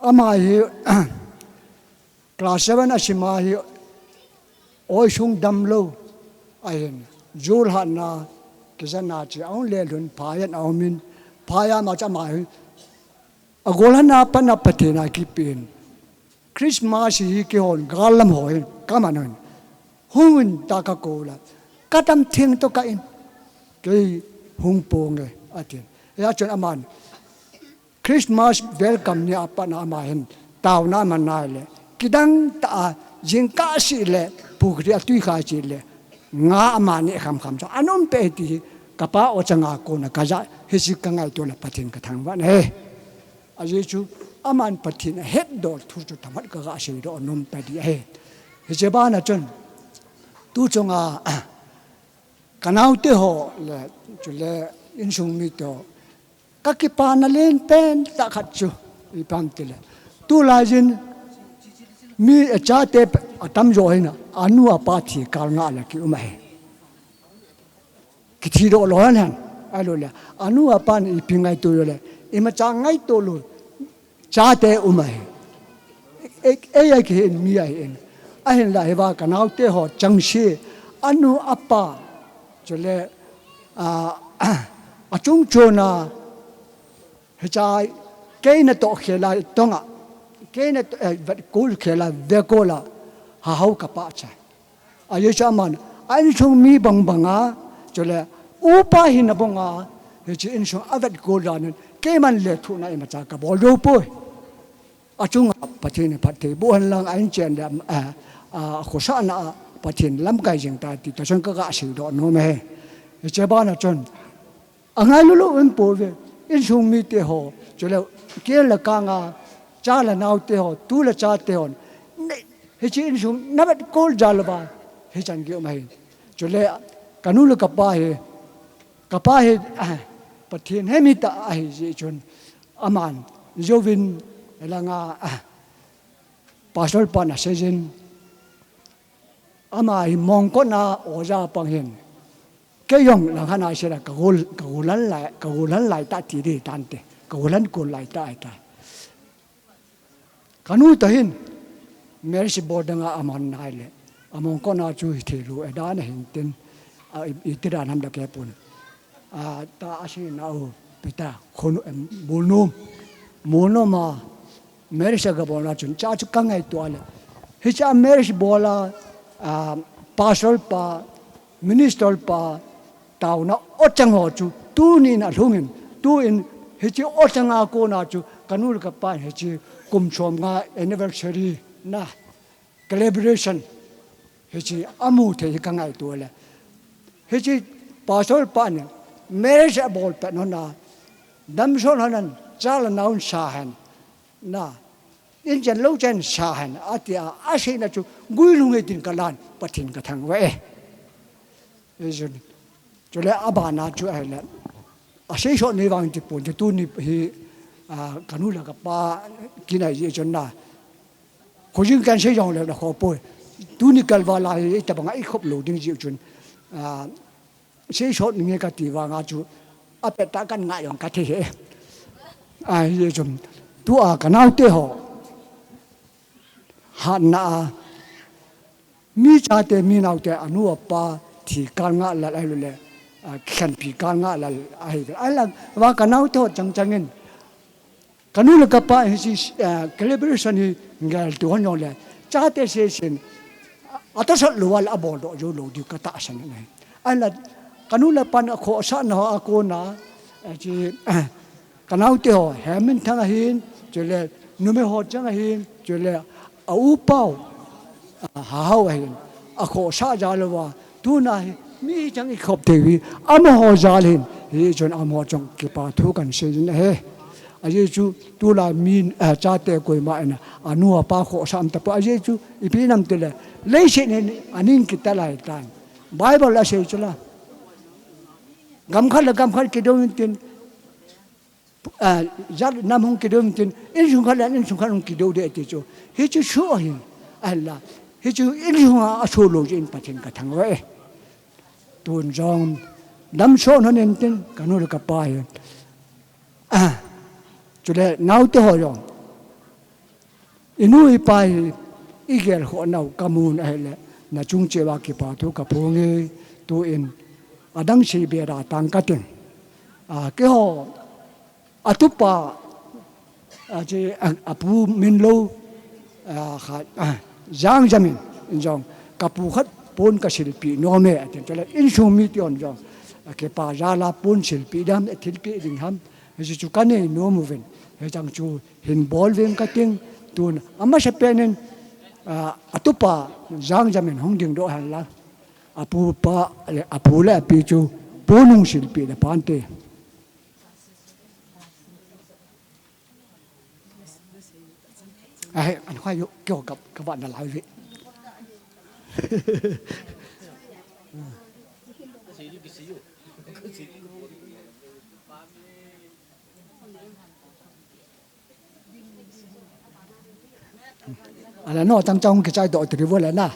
ama hi class 7 asima hi oi sung dam lo ayen jul hana kizana chi aun le lun phayan aumin phaya ma cha ma agolana pana pathena ki pin Christmas hi ke hon galam hoy kamanon hun ta ka kola katam thing to ka in ke hung ponge atin ya chon aman Christmas welcome ni apa na ma hen taw na man na le kidang ta jing ka si le pugri atui ka chi le nga ama ni kham kham cha anom pe ti kapa o changa ko na ka ja hisi ka ngai to la pathin ka thang wa ne aje chu aman pathin head door thu chu tamat ka ga si do nom pe di he je ba na chon tu chonga kanau te ho le chu le in sung mi to ka ki pa na len pen ta khat chu i pam te le tu la jin mi cha te atam jo hina anu apa thi kal nga la ki umai ki thi do lo han alo le anu apa ni pingai to le i ma cha ngai to lo cha te umai e ai ki mi ai en a hen la he ba kanau te ho chang shi anu apa chole a chung chona he chai ke na to khela tonga cái này vật cố kia là về cố là hà hậu cả ba trái à yêu cha man anh xuống mi bằng bằng à cho là upa hin na bằng à thì chỉ anh xuống vật cố ra nên cái man lệ thu này mà cha cả bỏ đâu bôi à chung à phát triển buôn lang anh chuyện là khó sa na phát triển lắm cái gì ta thì tôi chẳng có gã sự đó nó mẹ chế ba na chọn anh ai lúc anh bôi về anh xuống mi tê hồ cho là kia là càng à cha là nào tê hồ tu là cha tê hồ thì chỉ anh xuống nắp cố ra là ba thì chẳng kiểu mày cho là cái nút là cặp ba phát triển hết mi ta ai gì chọn aman Jovin là nga pastor pana season ama mong ko na oja panghin cái dòng là khana sẽ là cầu lăn lại ta chỉ để tan te cầu lăn cô lại ta ta kanu tahin mercy board nga aman nai le among ko na chu thi lu ada na hin tin itira nam da ke pun ta asi na o pita khonu mono ma mercy ga bona chun cha chu ka ngai to le hi cha mercy bola pastor pa minister pa tao na ochang ho chu tu ni na thungin tu in hi chi ochang a ko na chu kanul ka pa hi chi kum chom nga anniversary na celebration hi chi amu the ka ngai to le hi chi pastor pa ne marriage bol pa no na dam son hanan chala naun sahan na in jan lo jan sahan atia asina chu gui lungai tin kalan pathin ka thang we ejun cho lẽ abana chu ai la a sei so ni wang ti pon tu ni hi kanu la ka pa kinai ye chon na ko jing kan sei jong le da kho poi tu ni kal wa la ye ta bang ai khop lo ding ji chun sei so ni ka ti wa nga chu a pe ta kan nga yong ka the he ai ye chum tu a kanau te ho han na mi cha te mi nau te anu pa thì can ngã là ai luôn khen pi can ngã là ai là và cái nào thôi chẳng chẳng nên cáiนู้นlà cái pa thì celebration thì ngay từ hôm nay cha te sẽ xin ở đó sẽ lưu lại bảo độ rồi lưu đi cái ta sang này ai là cáiนู้นlà pan khó sa nó cô na chỉ cái nào thì họ hem mình thằng hin cho là nếu mà họ chẳng hin cho là áo bao hao hin khó sa ra là tu na mi chẳng khop TV am ho zalin hi chon am ho chong ki pa thu kan se jin he aje chu tu la min cha te koi ma na anu pa kho sam ta pa aje chu ipi nam te le se ne anin ki ta lai tan bible la se chula gam khal ki do tin zat nam hong ki do tin in sung khal ki do de te chu hi chu shu hi alla hi chu in sung a so lo jin pa chen ka thang we tuần rong đâm số nó nên tên cả nó được cặp bài cho nên nào tới hồi rồi inui bài igel họ nào kamun ai lệ na chung chế ba kipa thu cặp phong tu in adang si bia ra tang cái tiền cái họ atupa chế apu min lâu giang jamin jong kapu khát pon ka silpi no me atin tala in sumi ti on jong ke pa jala pon silpi dam thilpi ding ham he chu ka ne no moven he chang chu hin bol veng ka ting tun amma se penen atupa jang jamin hong ding do han la apu pa apu la pi chu ponung silpi da pante ai anh khoai kiểu các bạn là lại vậy là nó tăng trong cái giai đoạn từ vừa là na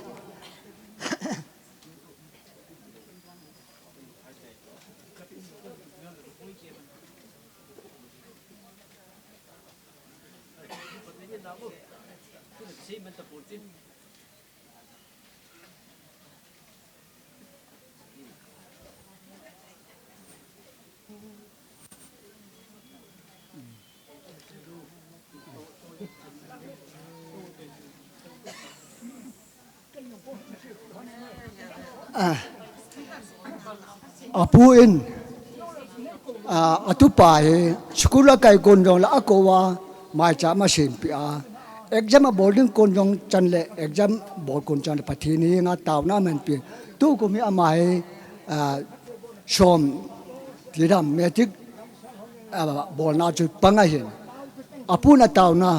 apu in atu pa he skula kai kon jong la akowa mai cha ma sin pi a exam boarding kon jong chan le exam board kon chan pathi ni nga taw na men pi tu ko mi amai shom tiram metik bol na chu panga hin apu na taw na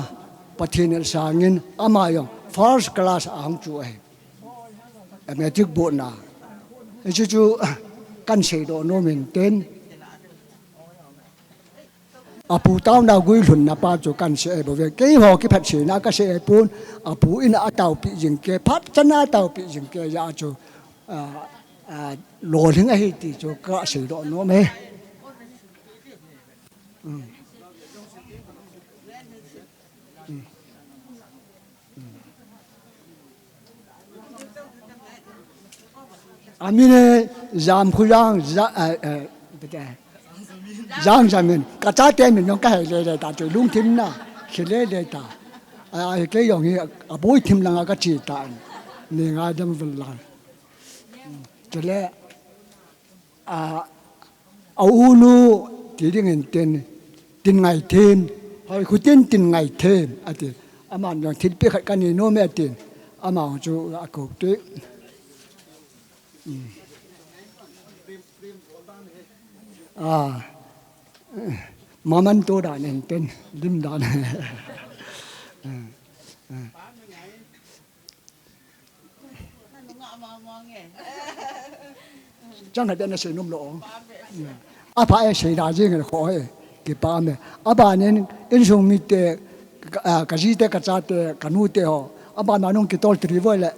pathi ni sangin amayong first class ang chu ai metik bo na chu kan sei do no min ten apu tao na gui lun na pa chu kan sei bo ve ke ho ki phat sei na ka sei pun apu in a taw pi jing ke phat chana taw pi jing ke ya chu lo thing a hi ti chu ka sei do no me amine jam khuyang jang jamin ka cha te min yong ka he le ta chu lung thim na khile le ta ke yong hi a boi thim langa ka chi ta ni nga dam vul la chele ulu ti ding en tin ngai thêm hoi khu tin ngai thêm ati aman yong thil pe khat kan ni no me tin ama chu a ko te maman to da nen ten lim da chẳng hạn là sử dụng lỗ à phải sử dụng gì cái khó ấy cái ba mươi à ba nên in dùng mi tê cái gì tê cái cha tê cái nu tê ho à ba nói nông cái tol tri vậy lệ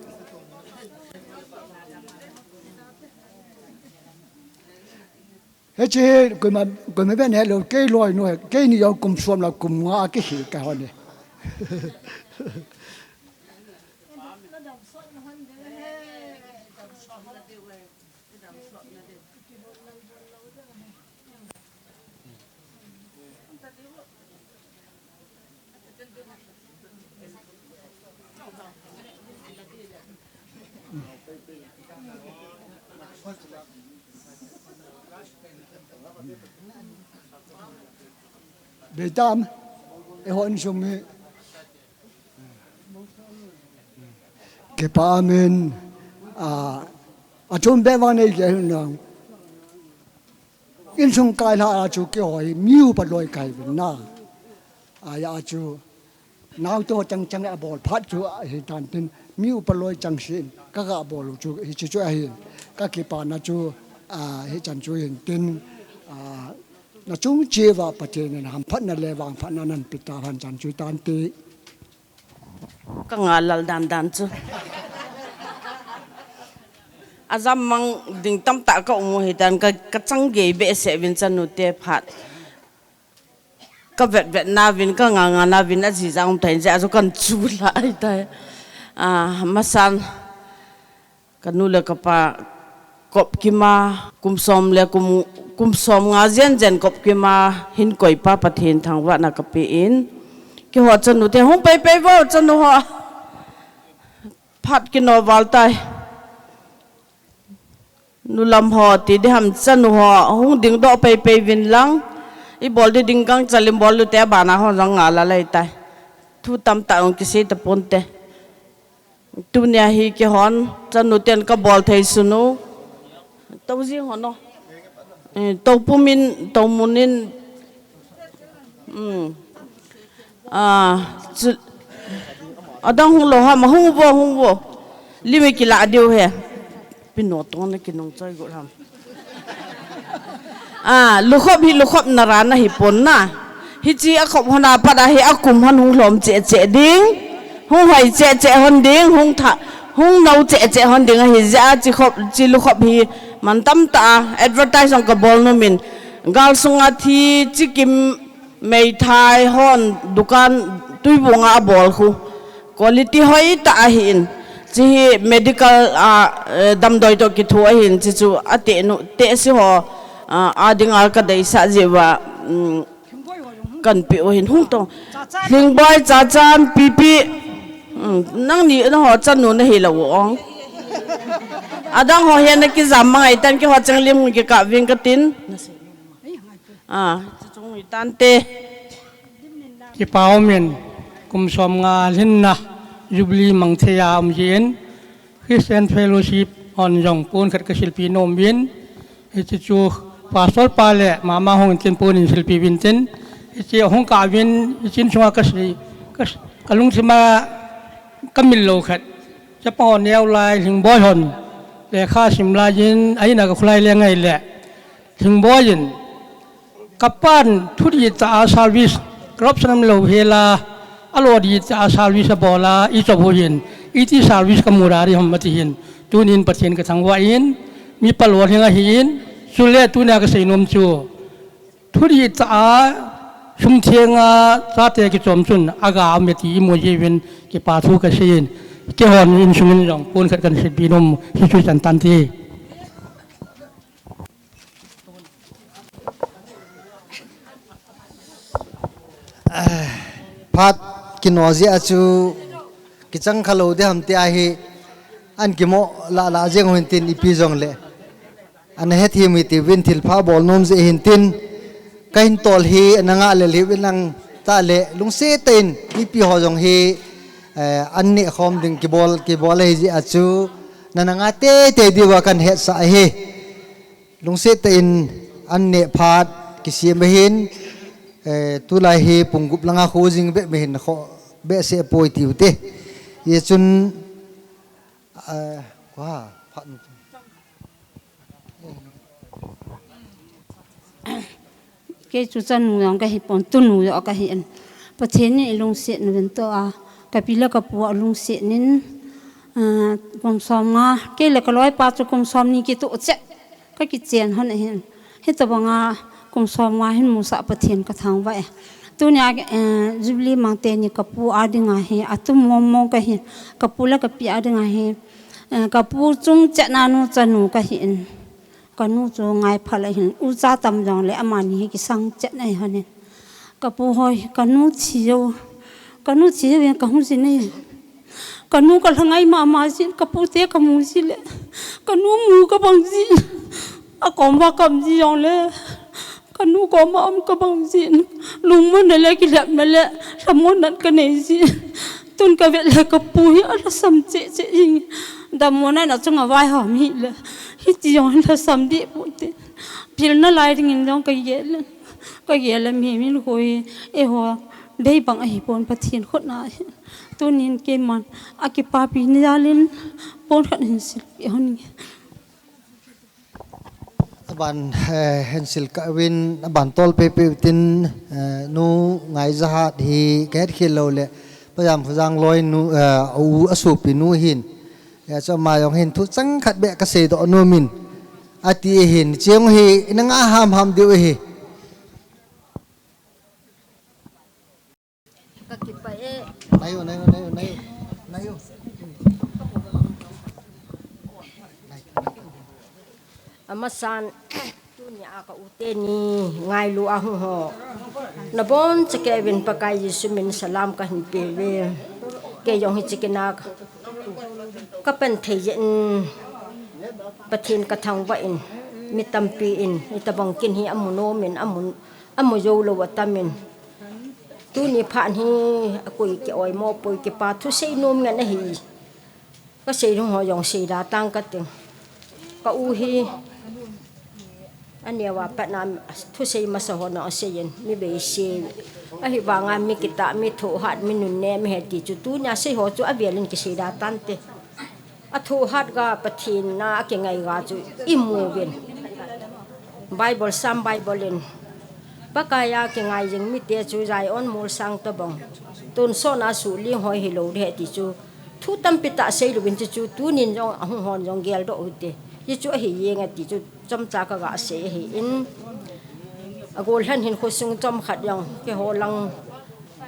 hết chứ cái mà bên này là cái loài nuôi cái này cùng xóm là cùng ngã cái gì cái họ này để tam cái hôn sung ấy cái ba mình trong bé van này cái nào in sung cái là chú cái hỏi miu bắt lôi cái bên na ya chú nào to chẳng chẳng là bol phát chú hiện tại tin miu bắt lôi chẳng xin các cái bol chú chú hiện các cái bạn là chú hiện chẳng chú hiện tin na chung chia vàoประเทศนั้นหัมพันนั่นเลวางพันนั้นปิตาพันจันจุตันตีก็งาลดันดันจูอาจารย์มังดิ่งตั้มตะก็อมหิดันก็จังเกยเบสเซวินจันนุเตพัดก็เวทนาวินก็งานาวินอาจิจังแต่จะอากันจูไล่ได้มาสันกันนู่นเลยก็ปะกบกิมากุมสมเลยกุมสมงาเจนกบกิมาหินก่อยป้าประเทศทางวัดนักปีอินกี่หัวจันนุเตห้องไปว่าจันนุหัวพัดกินนอวัลไตนุลำหัวตีได้ทำจันนุหัวห้องดิ่งดอกไปวินลังอีบอลได้ดิ่งกังจัลิมบอลลุเตะบานาห้องรังงาละเลยไตทุตำตาองกิเสตปนเตตุเนียฮีกี่หอนจันนุเตนกับบอลไทยสุนุตัวจีหอนเนาะตัวปุ่มินตัวมุนินดังหงโลหะมาหงวัวลิมิกิลาเดียวเหรอเป็นหนวดตรงนั้นกินน้องใจกูทำลูกขบนารานะฮิปนนะฮิจีอาขบหนาปะดาฮิอากุมหันหงหลอมเจ๊ดิ้งหงหอยเจ๊หันดิ้งหงเนาเจ๊หันดิ้งฮิจ้าจีลูกขบฮีมันตั้มตา advertise ของกบอลนู่นมินกาลสุงอาทีจิกิมไม่ทายฮอนดุกันตุยบงอาบอลคู quality หอยตาหินจี medical ดำดอยตัวกิทัวหินจีจูอาเตนุเตสิหัวอาดิงอาลกระไดสัจวะกันปิวหินหุ่งตงลิงบอยจ้าจานปีนั่งนี่หัวจันนุนเฮลวง adang ho hian ki zam mangai tan ki ho changlim ki ka wing ka tin chung tan te ki pao men kum som nga lin na Jubilee mang thea yen Christian Fellowship on jong pun khat ka silpi nom win chi chu pastor pale mama hong tin pun in silpi win tin chi hong ka win chin chunga ka si kalung sima kamil lo khat cha pon neo lai hing boy hon le kha sim la yin ai na ka khulai le ngai le hing boy yin kapan thuri ta service crop sanam lo hela alodi ta service bola I cho boyin iti service kamurari hammati hin tunin pathin ka thangwa in mi palwa hinga hin sule tuna ka seinom chu thuri ta sum thenga sa te ki chom chun aga meti mo yewin ki pa thu ka sein ke hon in sumin jong pun khat kan sit binom hi chu chan tan ti phat kinozi achu kichang khalo de hamte a hi an kimo la jeng hoin tin ipi jong le an he thi mi ti win thil pha bol nom je hin tin kain tol hi nanga le li winang ta le lungse ten ipi ho jong hi an ni khom ding ki bol he ji achu nananga te diwa kan he sa hi lungse ten an ne phat ki sim hin tu lai hi pungup langa kho jing be me hin kho be se poi ti te ye chun wa phat cái chú chân nụ yang cái hi pon tu nụ yo cái hi an pathen ni long se nu ben to a kapila ka pu long se nin kom som nga ke le ka loi pa chu kom som ni ki tu che ka ki chen hon hin he to banga kom som nga hin mu sa pathen ka thang wa tu nya Jubilee mang te ni ka pu a dinga he atum mom ka hi ka pu la ka pi a dinga he ka pu chung che na nu chanu ka hi in kanu cho ngai phala hin u cha tam jong le amani ki sang chet nai hanin kapu hoi kanu chiyo yen kahu si nei kanu ka langai ma sin kapu te kamu si le kanu mu ka bang si a kom wa kam ji yong le kanu ko ma am ka bang si lung mon le ki lap le samon nan ka nei si tun ka ve le kapu hi ala sam che ing da mona na chunga vai ha mi le hi ti yong la sam di pu te pil na lai ring in jong ka ye mi min hoi e ho dei bang a hi pon pathin khot na tunin ke man a ki pa pi ni dalin pon khat hin sil e hon ban hensil ka win ban tol pe tin nu ngai za hi ket khilo le payam phujang loi nu u asu pi nu hin ya cho ma yong hin thu chang khat be ka se do no min ati hin cheng hi nanga ham diu hi ka ki pa e nayo amasan tunya ka uteni ngai lu a ho na bon cheke bin pakai Yesu min salam ka hin pe ve ke yong hi chikina ka pen thei yen pathin ka thang wa in mitam pi in itabang kin hi amuno min amu yo lo watamin tu ni phan hi akui ke oi mo poi ke pa thu sei nom nga na hi ka sei rong ho yong sei da tang ka ting ka u hi ania wa pa na thu sei ma sa ho na seyen mi be se a hi wa nga mi kita mi tho hat mi nun ne mi he ti chu tu nya sei ho chu a velin ki sei da tan te a tho hat ga pathin na ke ngai ga chu imu ben bible sam bible in pakaya ke ngai jing mi te chu jai on mul sang to bong ton so na su li hoi hi lo de ti chu thu tam pita sei lu bin chu tu nin jong a hon jong gel do te ye chu hi ye nga ti chu chom cha ka ga se hi in agol han hin kho sung chom khat yang ke ho lang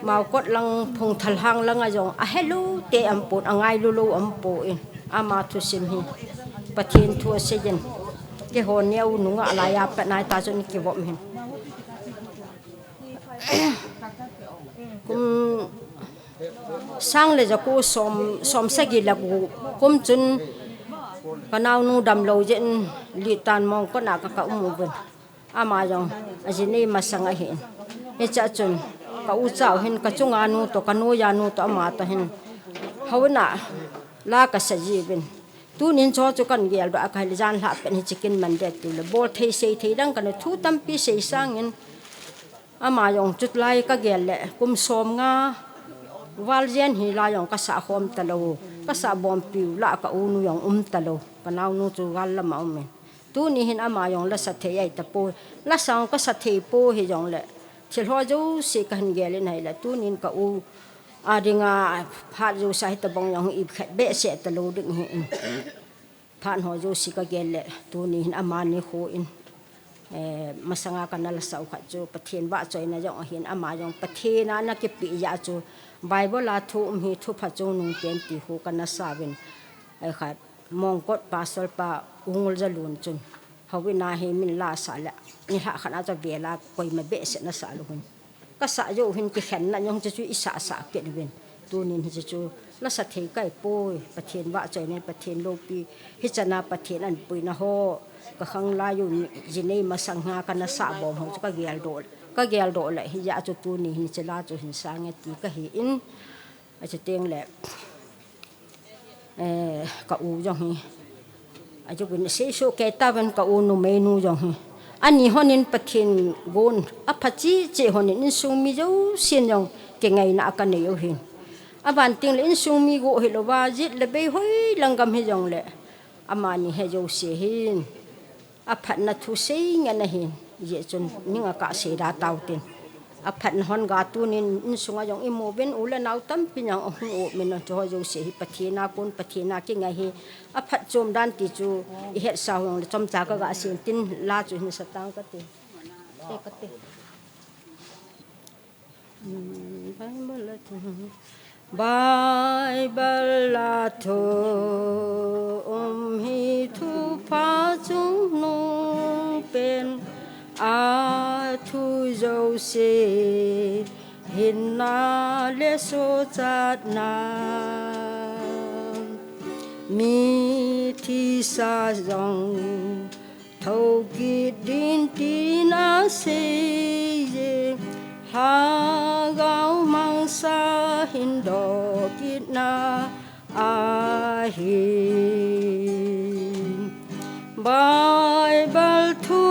mau kot lang phung thal hang lang a jong a hello te am pon angai lu am po in ama thu sim hi pathin thu se jen ke ho neu nu nga la ya pa nai ta chon ki bom hin kum sang le ja ko som sa gi la kum chun kanau nu dam lo jen li tan mong ko na ka umu bun ama yong ajini masanga hin e cha chun ka u chau hin ka chunga nu to kanu ya nu to ama ta hin hauna la ka sa ji bin tu nin cho chu kan gel ba ka jan la pen hi chicken man de tu le bol thei sei thei dang kan thu tam pi sei sang in ama yong chut lai ka gel le kum som nga wal jen hi la yong ka sa khom ta lo ka sa bom piu la ka u nu yong ta lo kanau nu chu gal la ma me tu ni hin ama yong la sa thei ai ta po la sang ka sa thei po hi yong le thil ho jo se kan gel nei la tu nin ka u adinga phat jo sa ta bong yong i khat be se ta lo ding hin phan ho jo si ka gel le tu ni hin ama ni kho in masanga kanal sa khat jo pathian ba choi na jong hin ama yong pathina na ke pi ya chu bible la thu hi thu pha chu nung pen ti hu kana sabin ai khat mong kot pasal pa ungul jalun chun hawina he min la sa la ni ha khana cha vela koi ma be se na sa lu hun ka sa yo hin ki khen na nyong chu isa sa ke ben tu nin hi chu la sa thei kai poi pathian ba choi ne pathian lo pi hi chana pathian an pui na ho ka khang la yu jinei ma sang ha kana sa bom ho ka gel do la hi ya chu tu ni hin chela chu hin sang ti ka hi in a che teng le ka u jong hi a chu bin se so ke ta ban ka u nu me nu jong hi ani honin pathian gon a phachi che honin in sung mi jo sin jong ke ngai na ka ne yo hin aban ting le in sung mi go hi lo ba jit le be hoi langam hi jong le amani he jo se hin a phat na thu sei nga na hin ye chun ninga ka se da tau tin a phat hon ga tu nin in sunga jong i mo ben ula nau tam pinyang o hu o men to jo se hi pathina pun pathina ki nga hi a phat chom dan ti chu i het sa hong chom cha ka ga sin tin la chu hin satang ka ti e ka ti Bible la tho hi thu pha chung nung pen a thu dâu se hin na le so chat na mi thi sa dong thâu ki din ti na se ye ha gao mang sa hin do ki na a hi Bible thu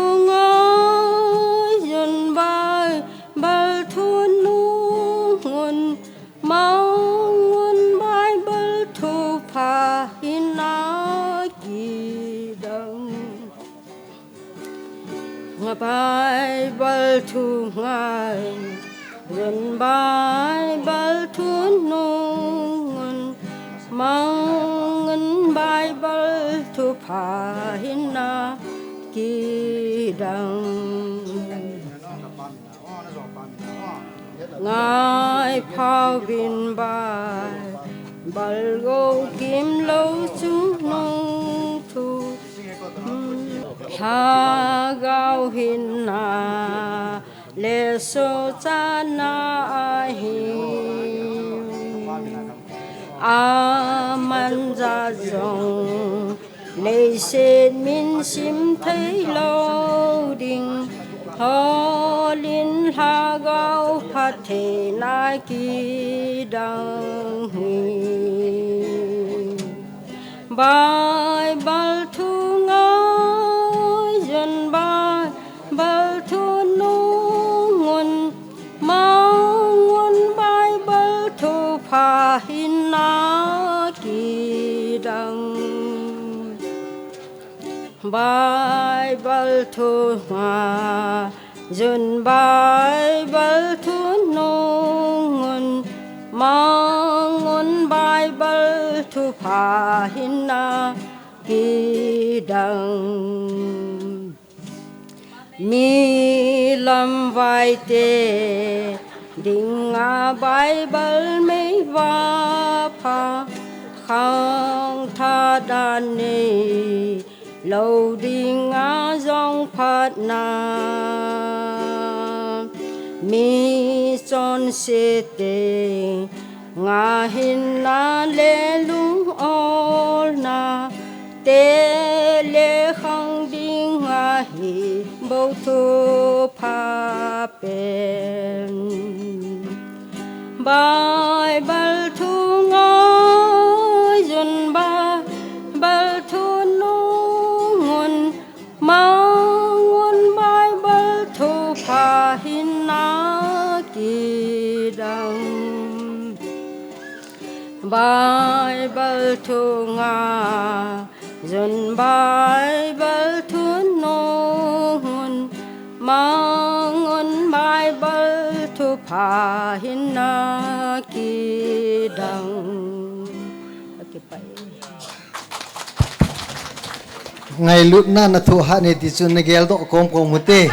Mong Bible thu pha hina ki dang Bible thu ngai Run Bible thu nung Mong Bible thu pha hina ki dang Ngài phao vin bài bal go kim lâu chúng nông thu ha gao hin na le so cha na hi a man ra dòng lấy sen min sim thấy lâu đình ho linh ha gao pha thể na ki dang hui Bible thu ngoi dân Bible thu nung mong Bible thu pha hin na ki dang Bible thu hoa dân Bible thu nung mong Bible thu pha hin na ki dang mi lam vai te ding a Bible me va pha khang tha dan ni lâu ding a dòng phat na mi son se te nga hin na le lu ol na tê lê khang ding nga hi bầu thu pha pen bài bal thu ngói dun ba bal thu nung mangun bài bal thu pha hin na ki dang bài bal thu nga dun bài bal thu nung mangun bài bal thu pha hin na ki dang ngày lúc na na thu hạ này thì chun nagel độ com một tê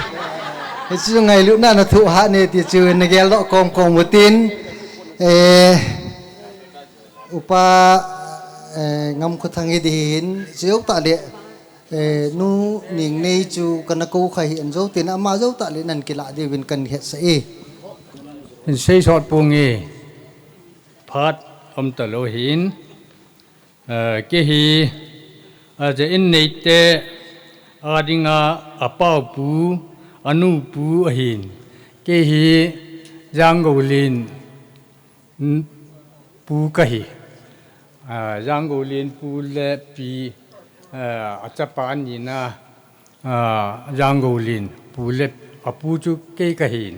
thì chun ngày lúc na na thu hạ này thì chun nagel độ com một tin upa ngam ko thangi din chiếu tạ lệ nu ning nei chu kana ko khai hiện dấu tiền ama dấu tạ lệ nan kila de win kan het sai sei sot pungi phat ta lo hin ke hi je in nei te adinga apau pu anu pu hin ke hi jangolin pu ka hi jangolin pu le pi achapan ni na jangolin pu le apu chu ke ka hin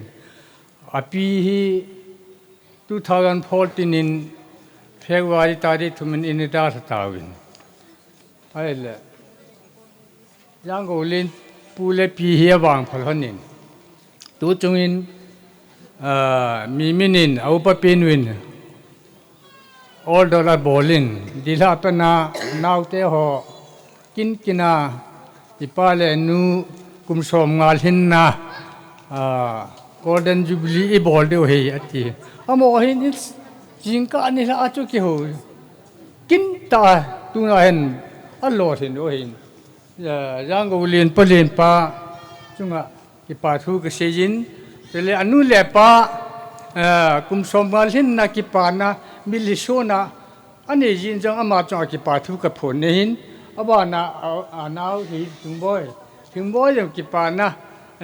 api hi 2014 in February tari thumin inida tawin ai le jangolin pu le pi hi wang phalhanin tu chungin mi minin au pa pinwin all dollar bolin dila pana naute ho kin kina ipale nu kumsom ngal hinna golden jubilee e bol de he ati amo hin jingka ni la achu ki ho kin ta tu na hen allo hin o hin jangolin palin pa chunga ki pa thu ka sejin tele anu le pa kumsom ngal hinna ki pa na milisona ani jin jang ama cha ki pa thu ka phon ne hin abana anau hi thungboy jang ki pa na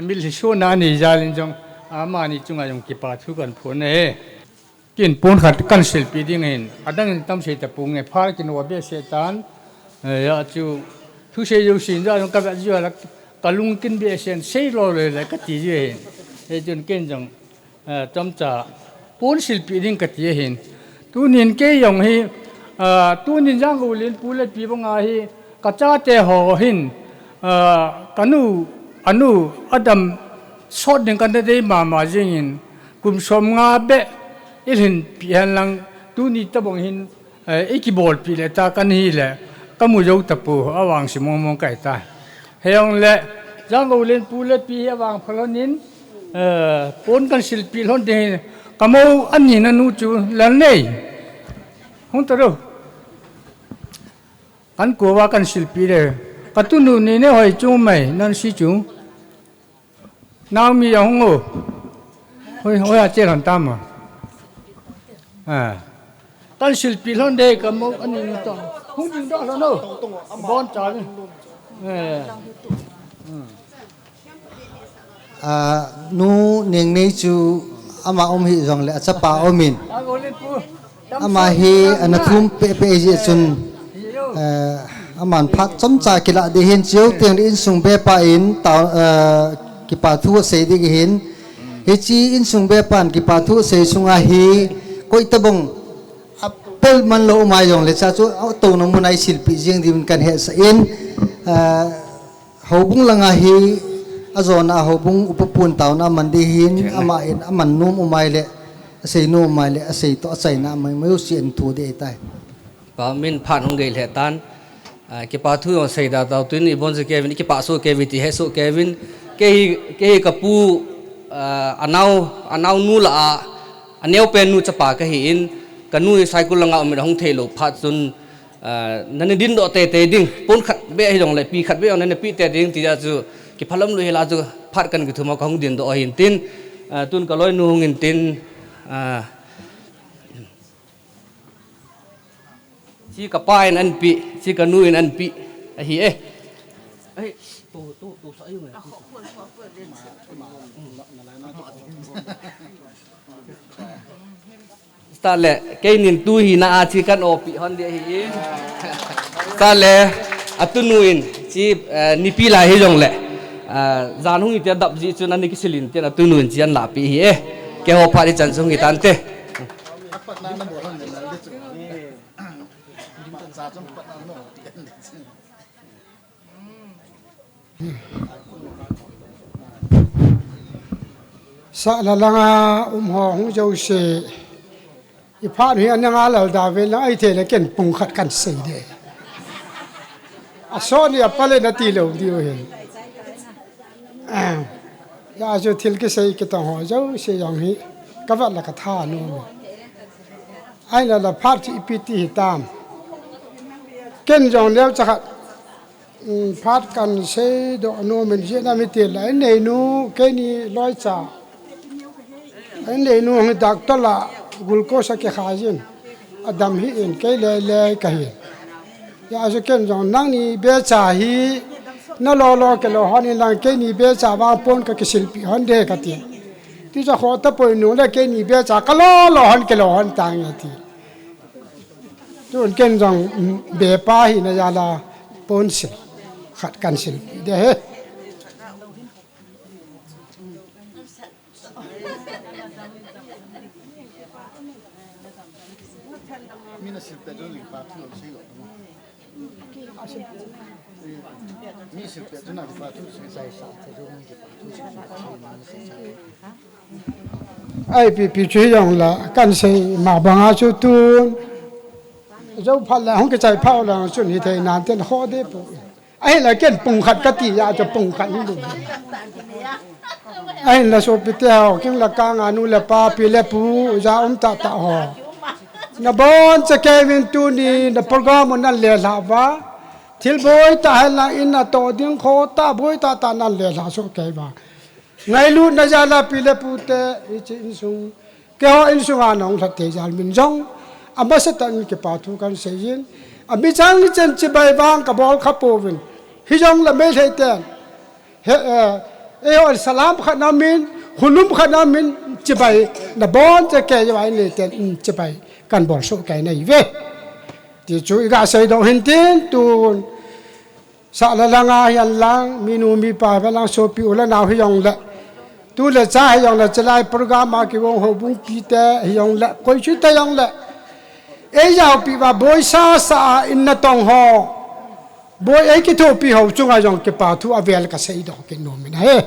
milisona ni jalin jang ama ni chunga jang ki pa thu kan phon ne kin pon khat kan selfie ding hin adang tam se ta pung ne phar kin wa be setan ya chu thu se yu sin ja jang ka ba ju la kalung kin be sen sei lo le ka ti je hin e jun ken jang tam cha pon selfie ding ka ti hin tu nin ke yong hi tu nin jang go lin pu le pi banga hi ka cha te ho hin kanu anu adam shot ding kan de ma jing in kum som nga be ilhin pian lang tu ni ta bong hin ekibol pi le ta kan hi le kamu jo ta pu awang si mong kai ta heong le jang go lin pu le pi awang phalonin pon kan sil pi lon de kamu ani na nu chu lan nei hong ta ro kan ko wa kan sil pi le ka tu nu ni ne hoi chu mai nan si chu naw mi yong ngo hoi a che ran ta ma kan sil pi lon de kamu ani nu to hong jing do lo no bon cha ni nu ning nei chu ama hi jong le achapa omin ama hi anathum pe ji chun aman phat chomcha kila de hin chiu teng in sung be pa in ta ki pa thu se di hin hi chi in sung be pan ki pa thu se sunga hi koi tabong apel man lo mai jong le cha chu to no munai silpi jing dim kan he sa in hobung langa hi azona hobung upapun taw na mandi hin ama in aman num umai le sei no mai le sei to sai na mai mai sien thu de tai pa min phan hong gei le tan ki pa thu on sei da taw tin i bon je kevin ki pa so kevin ti he so kevin ke ka pu anau nu la aneu pen nu chapa ka hi in kanu cycle langa om hong thelo phat chun nan din do te ding pon khat be hi dong le pi khat be on ne pi te ding ti ja chu ki phalam lu hela chu phat kan ki thuma ka hong din do hin tin tun ka loi nu hong in tin chi ka pa in an pi chi ka nu in an pi hi e ai tu sa yu ngai ta le ke nin tu hi na a chi kan o pi hon de hi ta le atunuin chi nipi la hi jong le zan hung ite dap ji chu na ni ki silin te atunuin chi an la pi hi e ke ho pha ri chan sung hi tan te sa la langa ho hu jo se i pha hi an nga la da ve la ai the le ken pung khat kan sei de a so ni a pale na ti lo di he ya jo thil ke sei ke ta ho jo se yang hi ka va la ka tha no ai la la pha ti pi ti tam ken jong leo cha phát cần xây độ nô mình diễn ra mới tiền lại này nu cái ni loi cha anh này nu người đặc to là glucose cái khai gì adam hi in cái lệ cái hi ya cho cái dòng năng ni bé cha hi nó lo cái lo hắn là cái ni bé cha vào pon cái silpi hắn để cái tiền thì cho họ tập bồi nu là cái ni bé cha cái lo hắn cái lo hắn tăng như thế cho cái dòng bé pa hi nó ra là pon sil khát can sil để hết ai bị truy dòng là can sil mà bằng áo chú tuôn dấu phát là không cái trái phao là chuẩn như thế nào tên khó đấy ai là cái bùng khát cái gì à cho bùng khát như vậy ai là số bị theo cái là càng anu là pa pi là pu ra ta họ na bon cho cái mình tu ni na program mình lệ là va thiếu bôi ta hay là in na to tiếng khó ta bôi ta na lệ là số cái va ngày lúc na ra là pi là pu te in sung cái họ in sung anh ông thật thế ra mình giống amma sa tan ke patu kan seyin ami chang ni chen chi bai bang ka bol khapovin hi jong la me theten he e salam khanamin hunum khanamin chi bai na bon che ke bai ni ten chi bai kan bol so kai nei ve ti chu ga sei do hin tin tu sa la langa yan lang minu mi pa ba lang so pi ula naw hi jong la tu le cha hi jong la chalai program ma ki wong ho bung pi te hi jong la koi chu ta jong la ấy giờ bị bà bôi sa in na tông ho bôi ấy cái thô bị hậu chung ai dòng cái bảo thu avel cái xây đó cái nôm này hết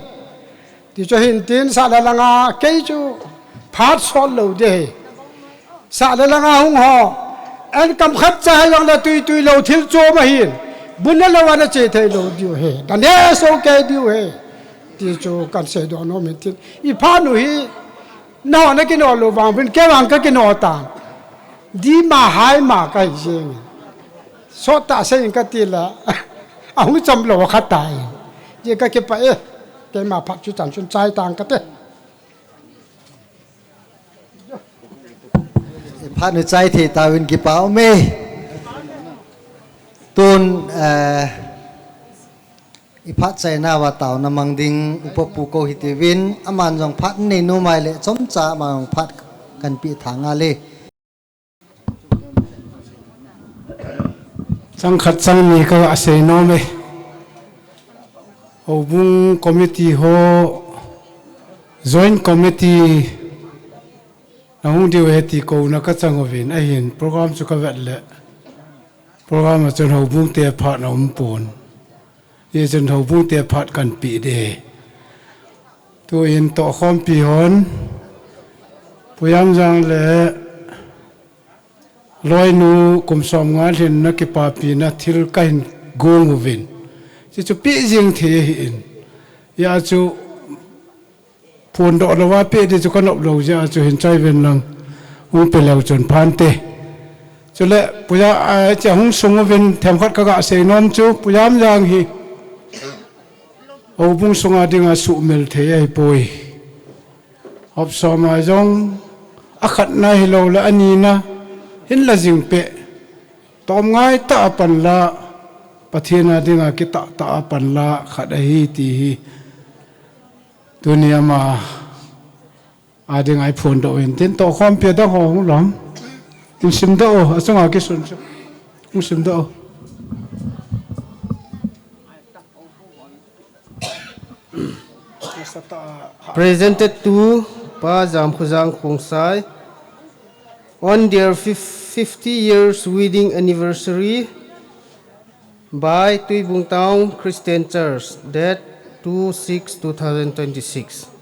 thì cho hiện tiền sa là nga cái chú phát sol lâu đấy sa là nga hung ho anh cầm khát cha dòng là tùy lâu thiếu cho mà hiện bún nó lâu anh chơi thấy lâu điều hết đàn đấy số cái điều hết thì cho cái xây đó nó mình tiền i phát nuôi nó cái nó lâu vàng bên cái nó tàn đi mà hai mà cái gì số ta xây cái tiền là ông chăm lo khát tài vậy cái phải cái mà phát triển chuyên trai tăng cái đấy phát triển trai thì tao in cái bảo mê tuần phát triển nào và tao nằm mang đinh upapu ko hitivin aman dòng phát này nu mai lệ chống trả mà phát cần bị thang ale sang khát sang ni ka ase no me obung committee ho joint committee na hung diu heti ko na ka chang ovin a hin program chu ka vet le program chon ho bung te phat na pon ye chon ho bung te phat kan pi de tu in to khom pi hon puyam jang le loi nu kum som nga hin na ki pa pi na thil kain gong vin chu pi jing the hin ya chu phun do lo wa pe de chu kan op lo ja chu hin chai ven lang u pe lo chon phan te chu le puya a cha hung sung ven them khat ka ga se nom chu puyam jang hi o bung sunga dinga su mel the ai poi hop so ma jong a khat na hi lo la ani na hin la jing pe tom ngai ta pan la pathina dinga kita ta panla khadai ti hi dunia ma ading ai phone do in tin to khom pe da hong lom in sim do asanga ki sun chu sim do presented to Pa Jam Khuzang Khongsai on their 50 years wedding anniversary by Tui Bung Taung Christian Church, date 2/6/2026.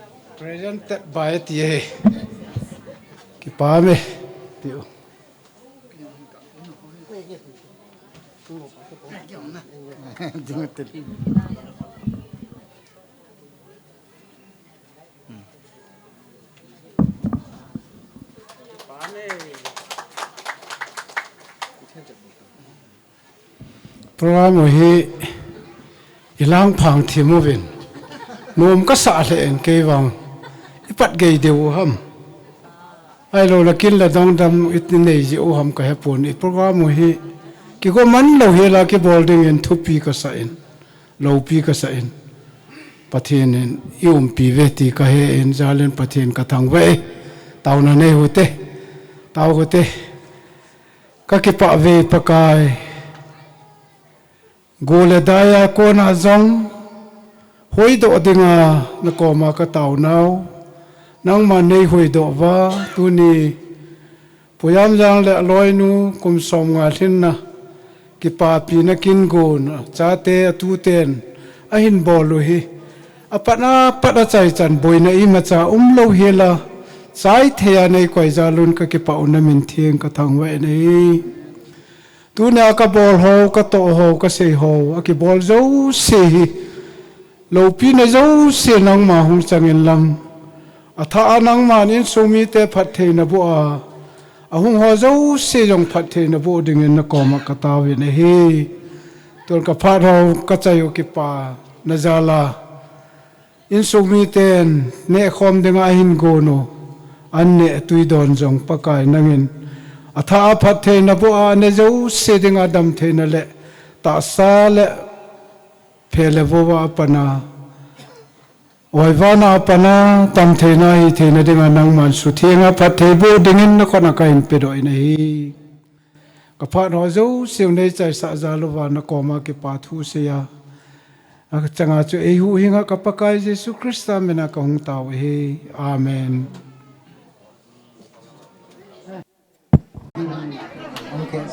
presented by tie ki pa me tio program hi ilang phang thimovin nom ka sa le en ke wang ipat gei deu ham ai lo la kin la dong dam it nei ji o ham ka hepon i program hi ki go man lo he la ki bolding en thupi ka sa en lo pi ka sa en pathin en ium pi ve ti ka he en jalen pathin ka thang ve taw na nei hote taw hote ka ki pa ve pakai gole daya ko na zong hoi do dinga na ko ma ka taw nau nang ma nei hoi do wa tu ni puyam jang le loi nu kum som nga thin na ki pa pi na kin go na cha te tu ten a hin bol lu hi apana pada chai chan boi na i ma cha lo hela chai thea nei koi za lun ka ki pa una min thieng ka thang wa nei tu na ka bol ho ka to ho ka se ho a ki bol zo se hi lo pi na zo se nang ma hung changin lam atha anang man in sumi te phat the na bu a hung ho zo se jong phat the na bu ding in na ko ma ka ta wi ne hi ton ka phat ho ka chayo ki pa na jala in sumi ten ne khom denga hin go no an ne tui don jong pakai nangin atha phat the na bu a ne zo se denga dam the na le ta sa le phele bo wa pana oi vana pana tam the na hi the na dinga nang man su thinga phat the bo dingin na kona ka in pe doi nei ka phat ho zo siu nei chai sa za lo wa na ko ma ke pa thu se ya a changa chu e hu hinga ka pakai jesu krista mena ka hung taw he amen. Okay,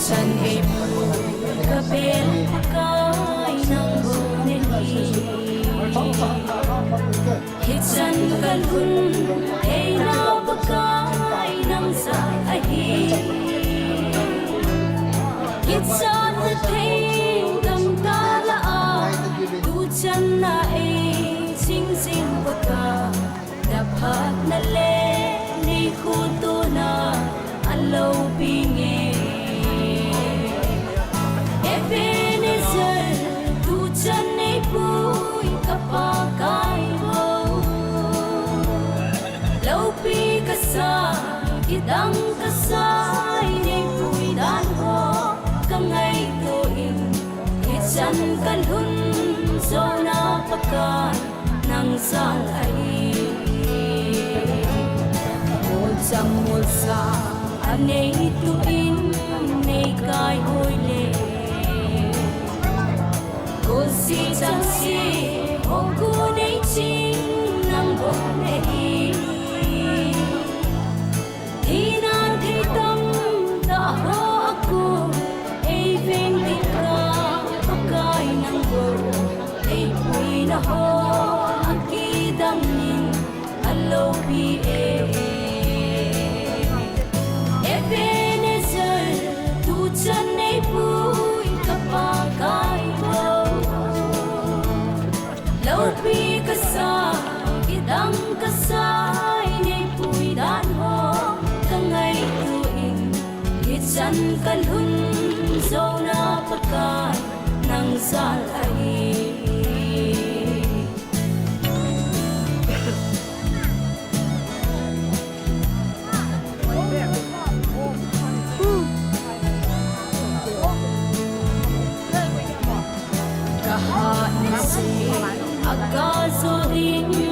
San e ka ben kai nang go ne hit san kan hun e na pa kai nang sa a hi hit san the pain kam ta la a tu chan na e sing sing pa ka da phat na le ni khu tu na alo pi nge Idang kasay ni puidan ho kangay tuin Itsan kalhun so napakan ng salay Mulsang mulsa anay tuin Nay kay huli Kusi chansi Okunay ching Nang bonay Idang kasay ni puidan ho kangay tuin Itsan kalhun so napakan ng salay ka zo ding